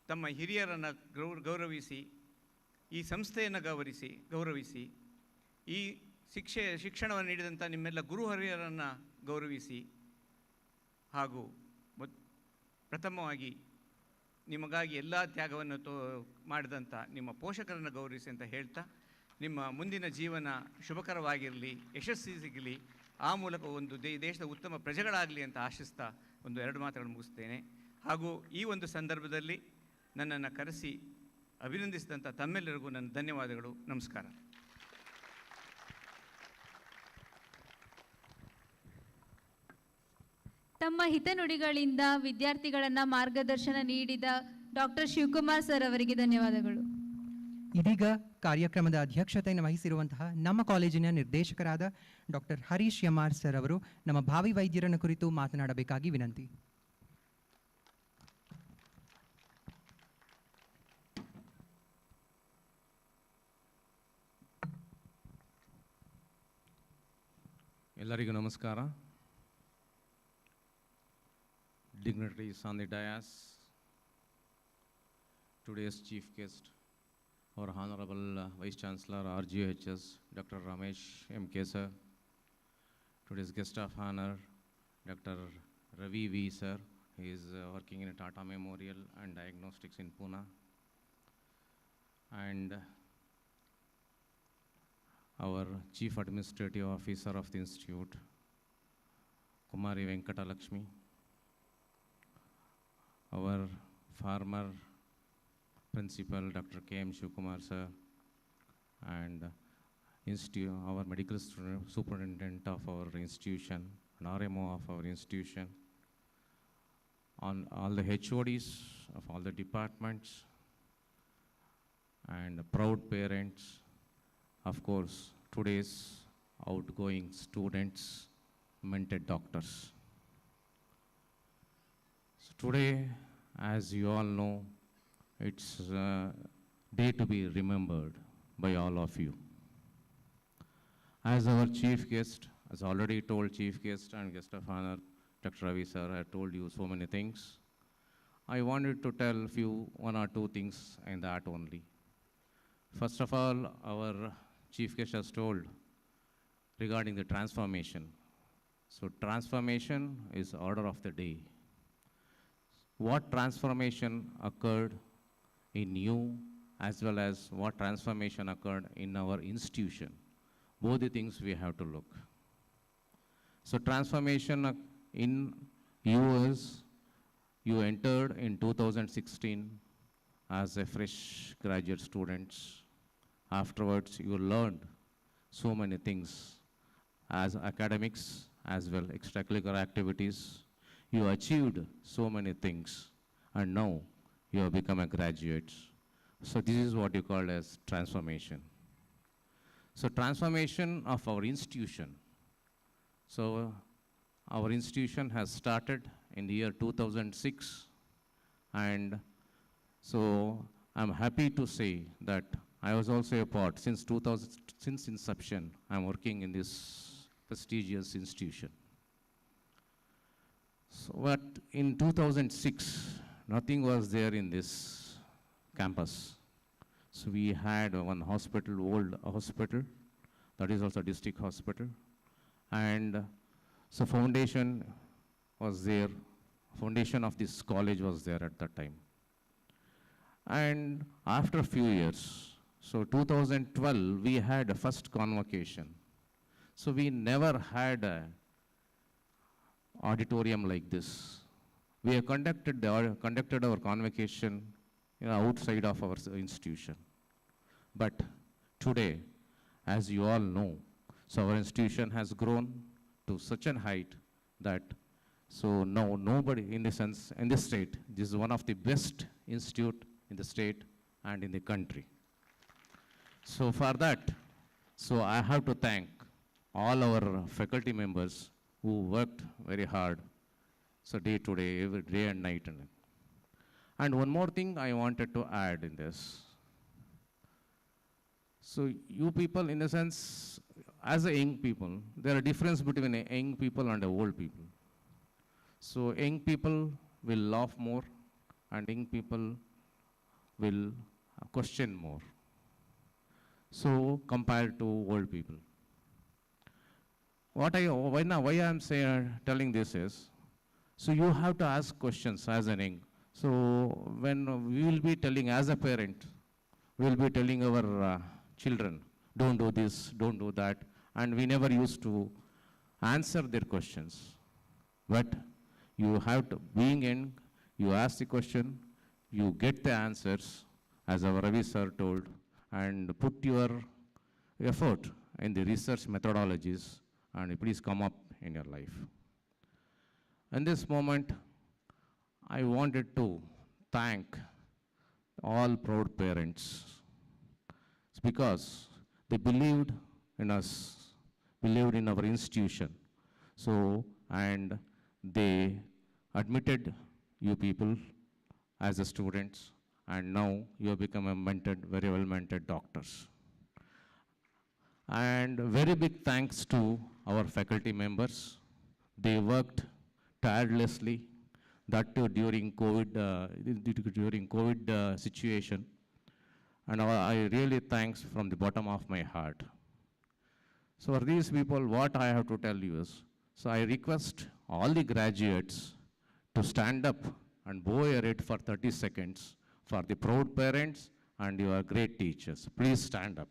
ತಮ್ಮ ಹಿರಿಯರನ್ನು ಗೌರವಿಸಿ, ಈ ಸಂಸ್ಥೆಯನ್ನು ಗೌರವಿಸಿ, ಈ ಶಿಕ್ಷಣವನ್ನು ನೀಡಿದಂಥ ನಿಮ್ಮೆಲ್ಲ ಗುರು ಹಿರಿಯರನ್ನು ಗೌರವಿಸಿ, ಹಾಗೂ ಪ್ರಥಮವಾಗಿ ನಿಮಗಾಗಿ ಎಲ್ಲ ತ್ಯಾಗವನ್ನು ಮಾಡಿದಂಥ ನಿಮ್ಮ ಪೋಷಕರನ್ನು ಗೌರವಿಸಿ ಅಂತ ಹೇಳ್ತಾ, ನಿಮ್ಮ ಮುಂದಿನ ಜೀವನ ಶುಭಕರವಾಗಿರಲಿ, ಯಶಸ್ವಿ ಸಿಗಲಿ, ಆ ಮೂಲಕ ಒಂದು ದೇಶದ ಉತ್ತಮ ಪ್ರಜೆಗಳಾಗಲಿ ಅಂತ ಆಶಿಸ್ತಾ ಒಂದು 2 ಮಾತುಗಳನ್ನು ಮುಗಿಸ್ತೇನೆ. ಹಾಗೂ ಈ ಒಂದು ಸಂದರ್ಭದಲ್ಲಿ ನನ್ನನ್ನು ಕರೆಸಿ ಅಭಿನಂದಿಸಿದಂಥ ತಮ್ಮೆಲ್ಲರಿಗೂ ನನ್ನ ಧನ್ಯವಾದಗಳು. ನಮಸ್ಕಾರ. ತಮ್ಮ ಹಿತನುಡಿಗಳಿಂದ ವಿದ್ಯಾರ್ಥಿಗಳನ್ನು ಮಾರ್ಗದರ್ಶನ ನೀಡಿದ ಡಾಕ್ಟರ್ ಶಿವಕುಮಾರ್ ಸರ್ ಅವರಿಗೆ ಧನ್ಯವಾದಗಳು. ಇದೀಗ ಕಾರ್ಯಕ್ರಮದ ಅಧ್ಯಕ್ಷತೆಯನ್ನು ವಹಿಸಿರುವಂತಹ ನಮ್ಮ ಕಾಲೇಜಿನ ನಿರ್ದೇಶಕರಾದ ಡಾಕ್ಟರ್ ಹರೀಶ್ ಎಂ.ಆರ್. ಸರ್ ಅವರು ನಮ್ಮ ಭಾವಿ ವೈದ್ಯರನ್ನು ಕುರಿತು ಮಾತನಾಡಬೇಕಾಗಿ ವಿನಂತಿ. ಎಲ್ಲರಿಗೂ ನಮಸ್ಕಾರ. Dignitaries on the dais, today's chief guest, our Honorable Vice Chancellor RGHS, Dr. Ramesh M.K. Sir, today's guest of honor, Dr. Ravi V. Sir. He is working in Tata Memorial and Diagnostics in Pune. And our Chief Administrative Officer of the Institute, Kumari Venkata Lakshmi, our former principal, Dr. K.M. Shivakumar sir, and our medical superintendent of our institution, and RMO of our institution, on all the HODs of all the departments, and proud parents, of course, today's outgoing students, mentored doctors. So today, as you all know, it's a day to be remembered by all of you. As our chief guest, as already told chief guest and guest of honor, Dr. Ravi sir, I told you so many things. I wanted to tell one or two things in that only. First of all, our chief guest has told regarding the transformation. So transformation is order of the day. What transformation occurred in you as well as what transformation occurred in our institution. Both the things we have to look. So transformation in you is, you entered in 2016 as a fresh graduate students. Afterwards, you learned so many things as academics as well extracurricular activities. You achieved so many things, and now you have become a graduate. So this is what you call as transformation. So transformation of our institution. So our institution has started in the year 2006, and so I'm happy to say that I was also a part. Since 2000, since inception, I'm working in this prestigious institution. So, but in 2006, nothing was there in this campus. So we had one hospital, old hospital, that is also a district hospital. And so foundation was there, foundation of this college was there at that time. And after a few years, so 2012, we had a first convocation. So we never had a auditorium like this. We have conducted our convocation outside of our institution. But today, as you all know, so our institution has grown to such an height that so now nobody in this sense, in this state, this is one of the best institute in the state and in the country. So for that, so I have to thank all our faculty members who worked very hard, so day to day, every day and night. And one more thing I wanted to add in this. So you people, in a sense, as a young people, there are difference between a young people and a old people. So young people will laugh more, and young people will question more. So compared to old people. Why I am telling this is, so you have to ask questions as an young. So when we will be telling as a parent, we will be telling our children, don't do this, don't do that, and we never used to answer their questions. But you have to, being young, you ask the question, you get the answers, as our Ravi sir told, and put your effort in the research methodologies, and please come up in your life. In this moment, I wanted to thank all proud parents. It's because they believed in us, believed in our institution. So, and they admitted you people as a students, and now you have become a mentored, very well mentored doctors. And very big thanks to our faculty members. They worked tirelessly, that too during COVID situation. And I really thanks from the bottom of my heart. So for these people, what I have to tell you is, so I request all the graduates to stand up and bow a red for 30 seconds for the proud parents and your great teachers. Please stand up.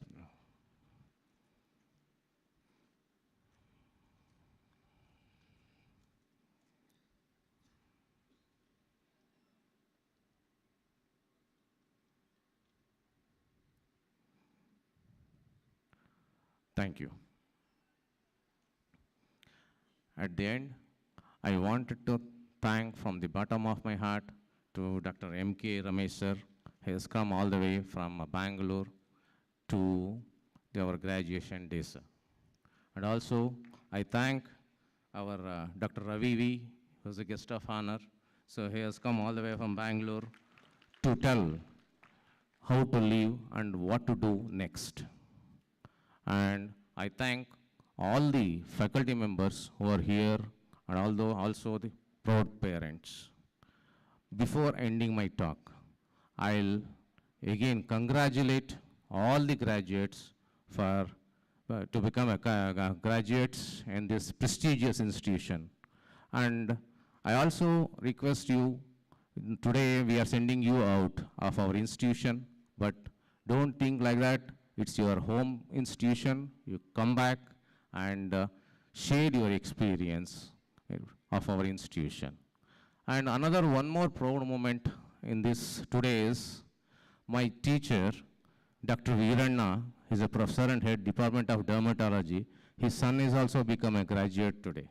Thank you. At the end, I wanted to thank from the bottom of my heart to Dr. M.K. Ramesh sir. He has come all the way from Bangalore to our graduation day, sir. And also, I thank our Dr. Ravi V, who is a guest of honor. So he has come all the way from Bangalore to tell how to live and what to do next. And I thank all the faculty members who are here, and also the proud parents. Before ending my talk, I'll again congratulate all the graduates for to become graduates in this prestigious institution. And I also request you, today we are sending you out of our institution, but don't think like that. It's your home institution. You come back and share your experience of our institution. And one more proud moment in this today is my teacher, Dr. Veeranna, he's a professor and head Department of Dermatology. His son is also become a graduate today.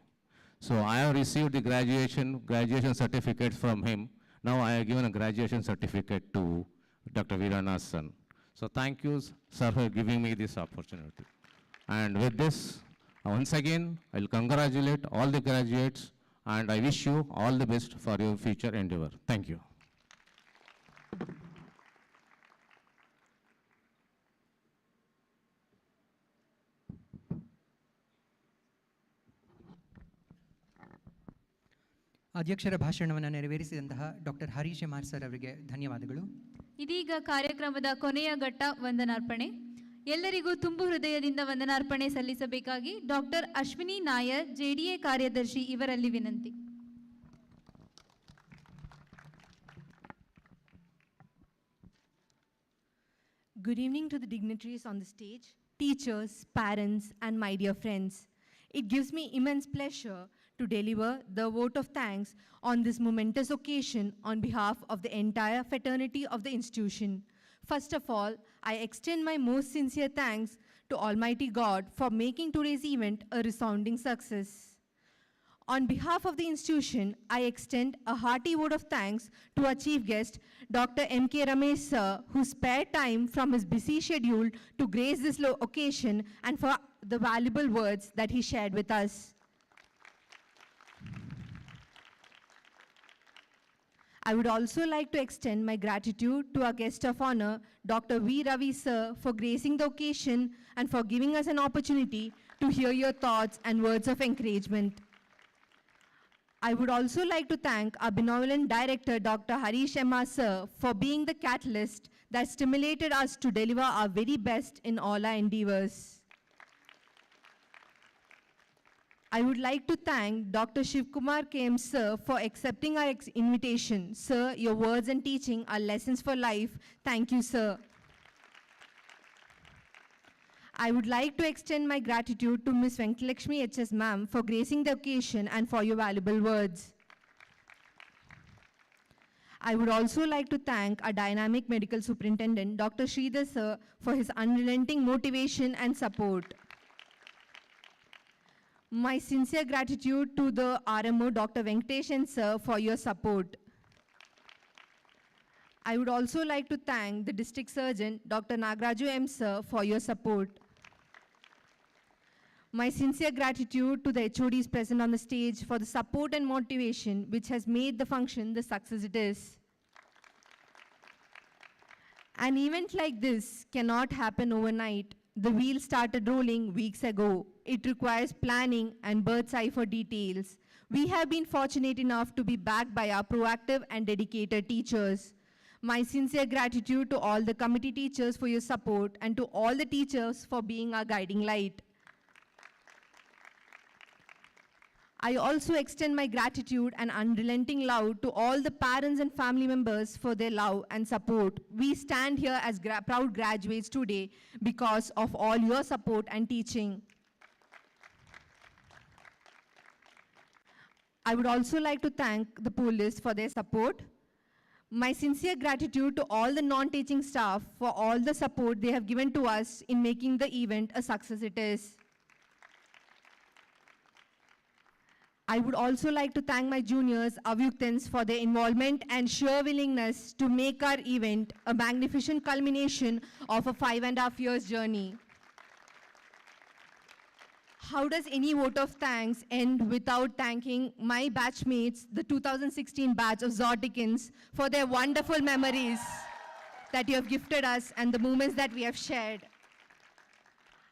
So I have received the graduation certificate from him. Now I have given a graduation certificate to Dr. Veeranna's son. So thank you, sir, for giving me this opportunity. And with this, once again, I'll congratulate all the graduates, and I wish you all the best for your future endeavor. Thank you. ಅಧ್ಯಕ್ಷರ ಭಾಷಣವನ್ನು ನೆರವೇರಿಸಿದಂತಹ doctor Harish ಎಮಾರ್ sir ಅವರಿಗೆ ಧನ್ಯವಾದಗಳು. ಇದೀಗ ಕಾರ್ಯಕ್ರಮದ ಕೊನೆಯ ಘಟ್ಟ ವಂದನಾರ್ಪಣೆ. ಎಲ್ಲರಿಗೂ ತುಂಬು ಹೃದಯದಿಂದ ವಂದನಾರ್ಪಣೆ ಸಲ್ಲಿಸಬೇಕಾಗಿ ಡಾಕ್ಟರ್ ಅಶ್ವಿನಿ ನಾಯರ್, JDA ಕಾರ್ಯದರ್ಶಿ ಇವರಲ್ಲಿ ವಿನಂತಿ. Good evening to the dignitaries on the stage, teachers, parents, and my dear friends. It gives me immense pleasure to deliver the vote of thanks on this momentous occasion on behalf of the entire fraternity of the institution. First of all, I extend my most sincere thanks to Almighty God for making today's event a resounding success. On behalf of the institution, I extend a hearty vote of thanks to our chief guest, Dr. M.K. Ramesh sir, who spared time from his busy schedule to grace this occasion and for the valuable words that he shared with us. I would also like to extend my gratitude to our guest of honor, Dr. V. Ravi sir, for gracing the occasion and for giving us an opportunity to hear your thoughts and words of encouragement. I would also like to thank our benevolent director, Dr. Harish Emma sir, for being the catalyst that stimulated us to deliver our very best in all our endeavors. I would like to thank Dr. Shivkumar KM sir for accepting our invitation. Sir, your words and teaching are lessons for life. Thank you, sir. I would like to extend my gratitude to Ms. Venkatalakshmi HS ma'am for gracing the occasion and for your valuable words. I would also like to thank our dynamic medical superintendent, Dr. Sridhar sir, for his unrelenting motivation and support. My sincere gratitude to the RMO, Dr. Venkateshan sir, for your support. I would also like to thank the district surgeon, Dr. Nagraju M sir, for your support. My sincere gratitude to the HODs present on the stage for the support and motivation which has made the function the success it is. An event like this cannot happen overnight. The wheel started rolling weeks ago. It requires planning and bird's eye for details. We have been fortunate enough to be backed by our proactive and dedicated teachers. My sincere gratitude to all the committee teachers for your support and to all the teachers for being our guiding light. I also extend my gratitude and unrelenting love to all the parents and family members for their love and support. We stand here as proud graduates today because of all your support and teaching. I would also like to thank the police for their support. My sincere gratitude to all the non-teaching staff for all the support they have given to us in making the event a success it is. I would also like to thank my juniors, Avyuktans, for their involvement and sheer willingness to make our event a magnificent culmination of a 5.5 years journey. How does any vote of thanks end without thanking my batchmates, the 2016 batch of Zordicans, for their wonderful memories that you have gifted us and the moments that we have shared.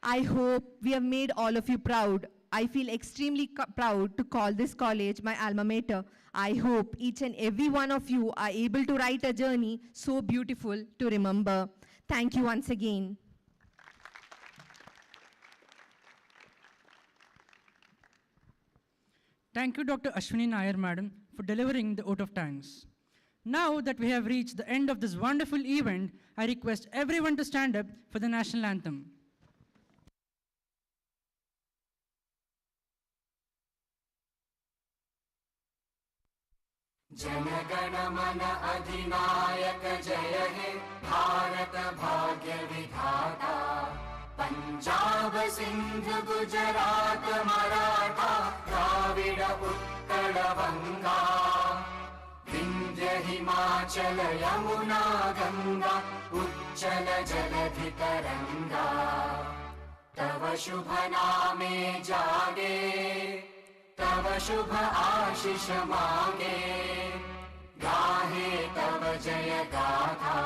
I hope we have made all of you proud. I feel extremely proud to call this college my alma mater. I hope each and every one of you are able to write a journey so beautiful to remember. Thank you once again. Thank you, Dr. Ashwini Nair, madam, for delivering the vote of thanks. Now that we have reached the end of this wonderful event, I request everyone to stand up for the national anthem. जनगण मन अधिनायक जय हे भारत भाग्य विधाता पंजाब सिंध गुजरात मराठा द्राविड उत्कल बंगा विंध्य हिमाचल यमुना गंगा उच्चल जलधि तरंगा तव शुभ नामे जागे तव शुभ आशीष मांगे गाहे तव जय गाथा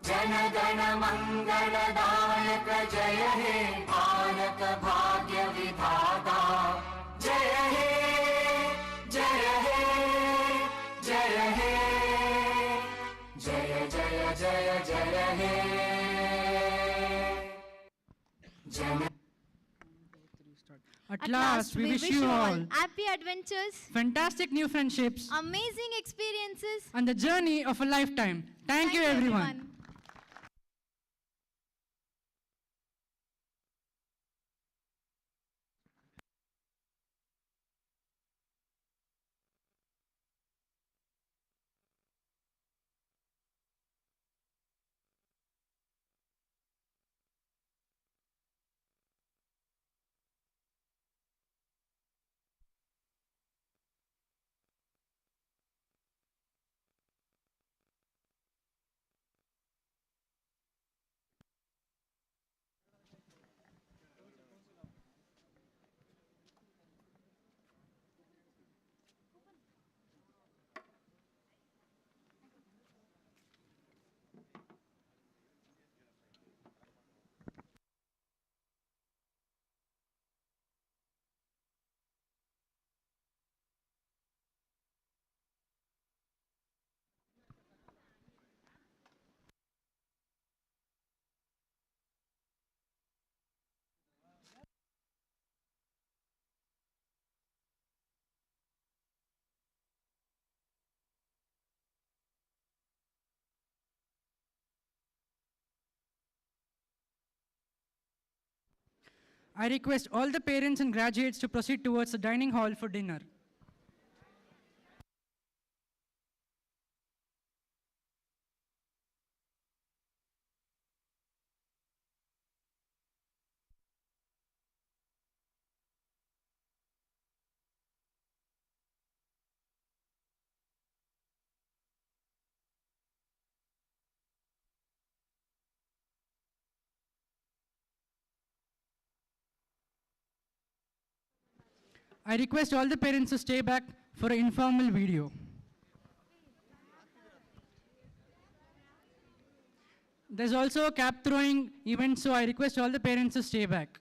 जन गण मंगलदायक जय हे भारत भाग्य विधाता जय हे जय हे At last, we wish you all happy adventures, fantastic new friendships, amazing experiences, and the journey of a lifetime. Thank you, everyone. I request all the parents and graduates to proceed towards the dining hall for dinner. I request all the parents to stay back for an informal video. There's also a cap throwing event, so I request all the parents to stay back.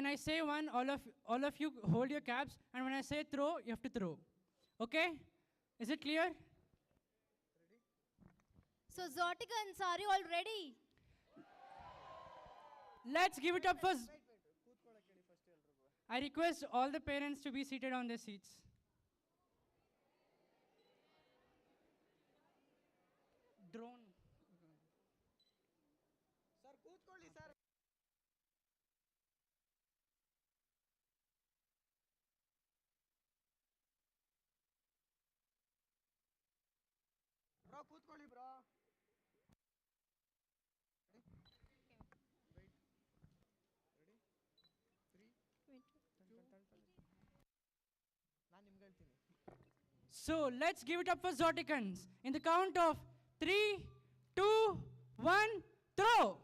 I say one, all of you hold your caps, and when I say throw, you have to throw. Okay? Is it clear? So Zoticans, are you all ready? Let's give it up for... I request all the parents to be seated on their seats. Drone. So let's give it up for Zoticans. In the count of 3, 2, 1, throw!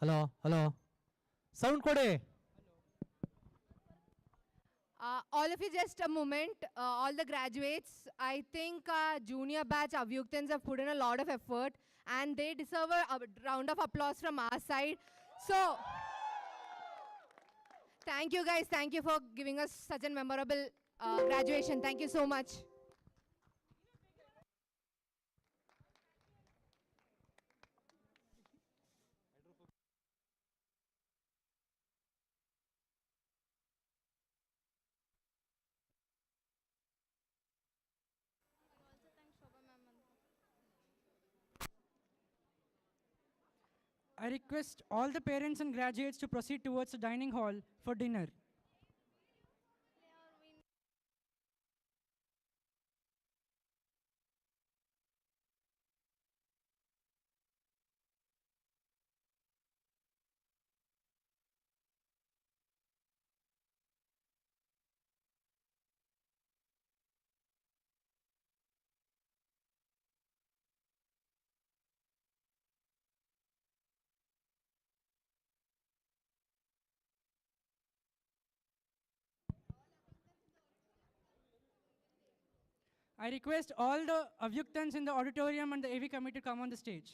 Hello. Sound ಕೊಡಿ. All of you, just a moment. All the graduates, I think junior batch Avyuktans have put in a lot of effort and they deserve a round of applause from our side. So, thank you guys. Thank you for giving us such a memorable graduation. Thank you so much. I request all the parents and graduates to proceed towards the dining hall for dinner. I request all the Avyuktans in the auditorium and the AV committee to come on the stage.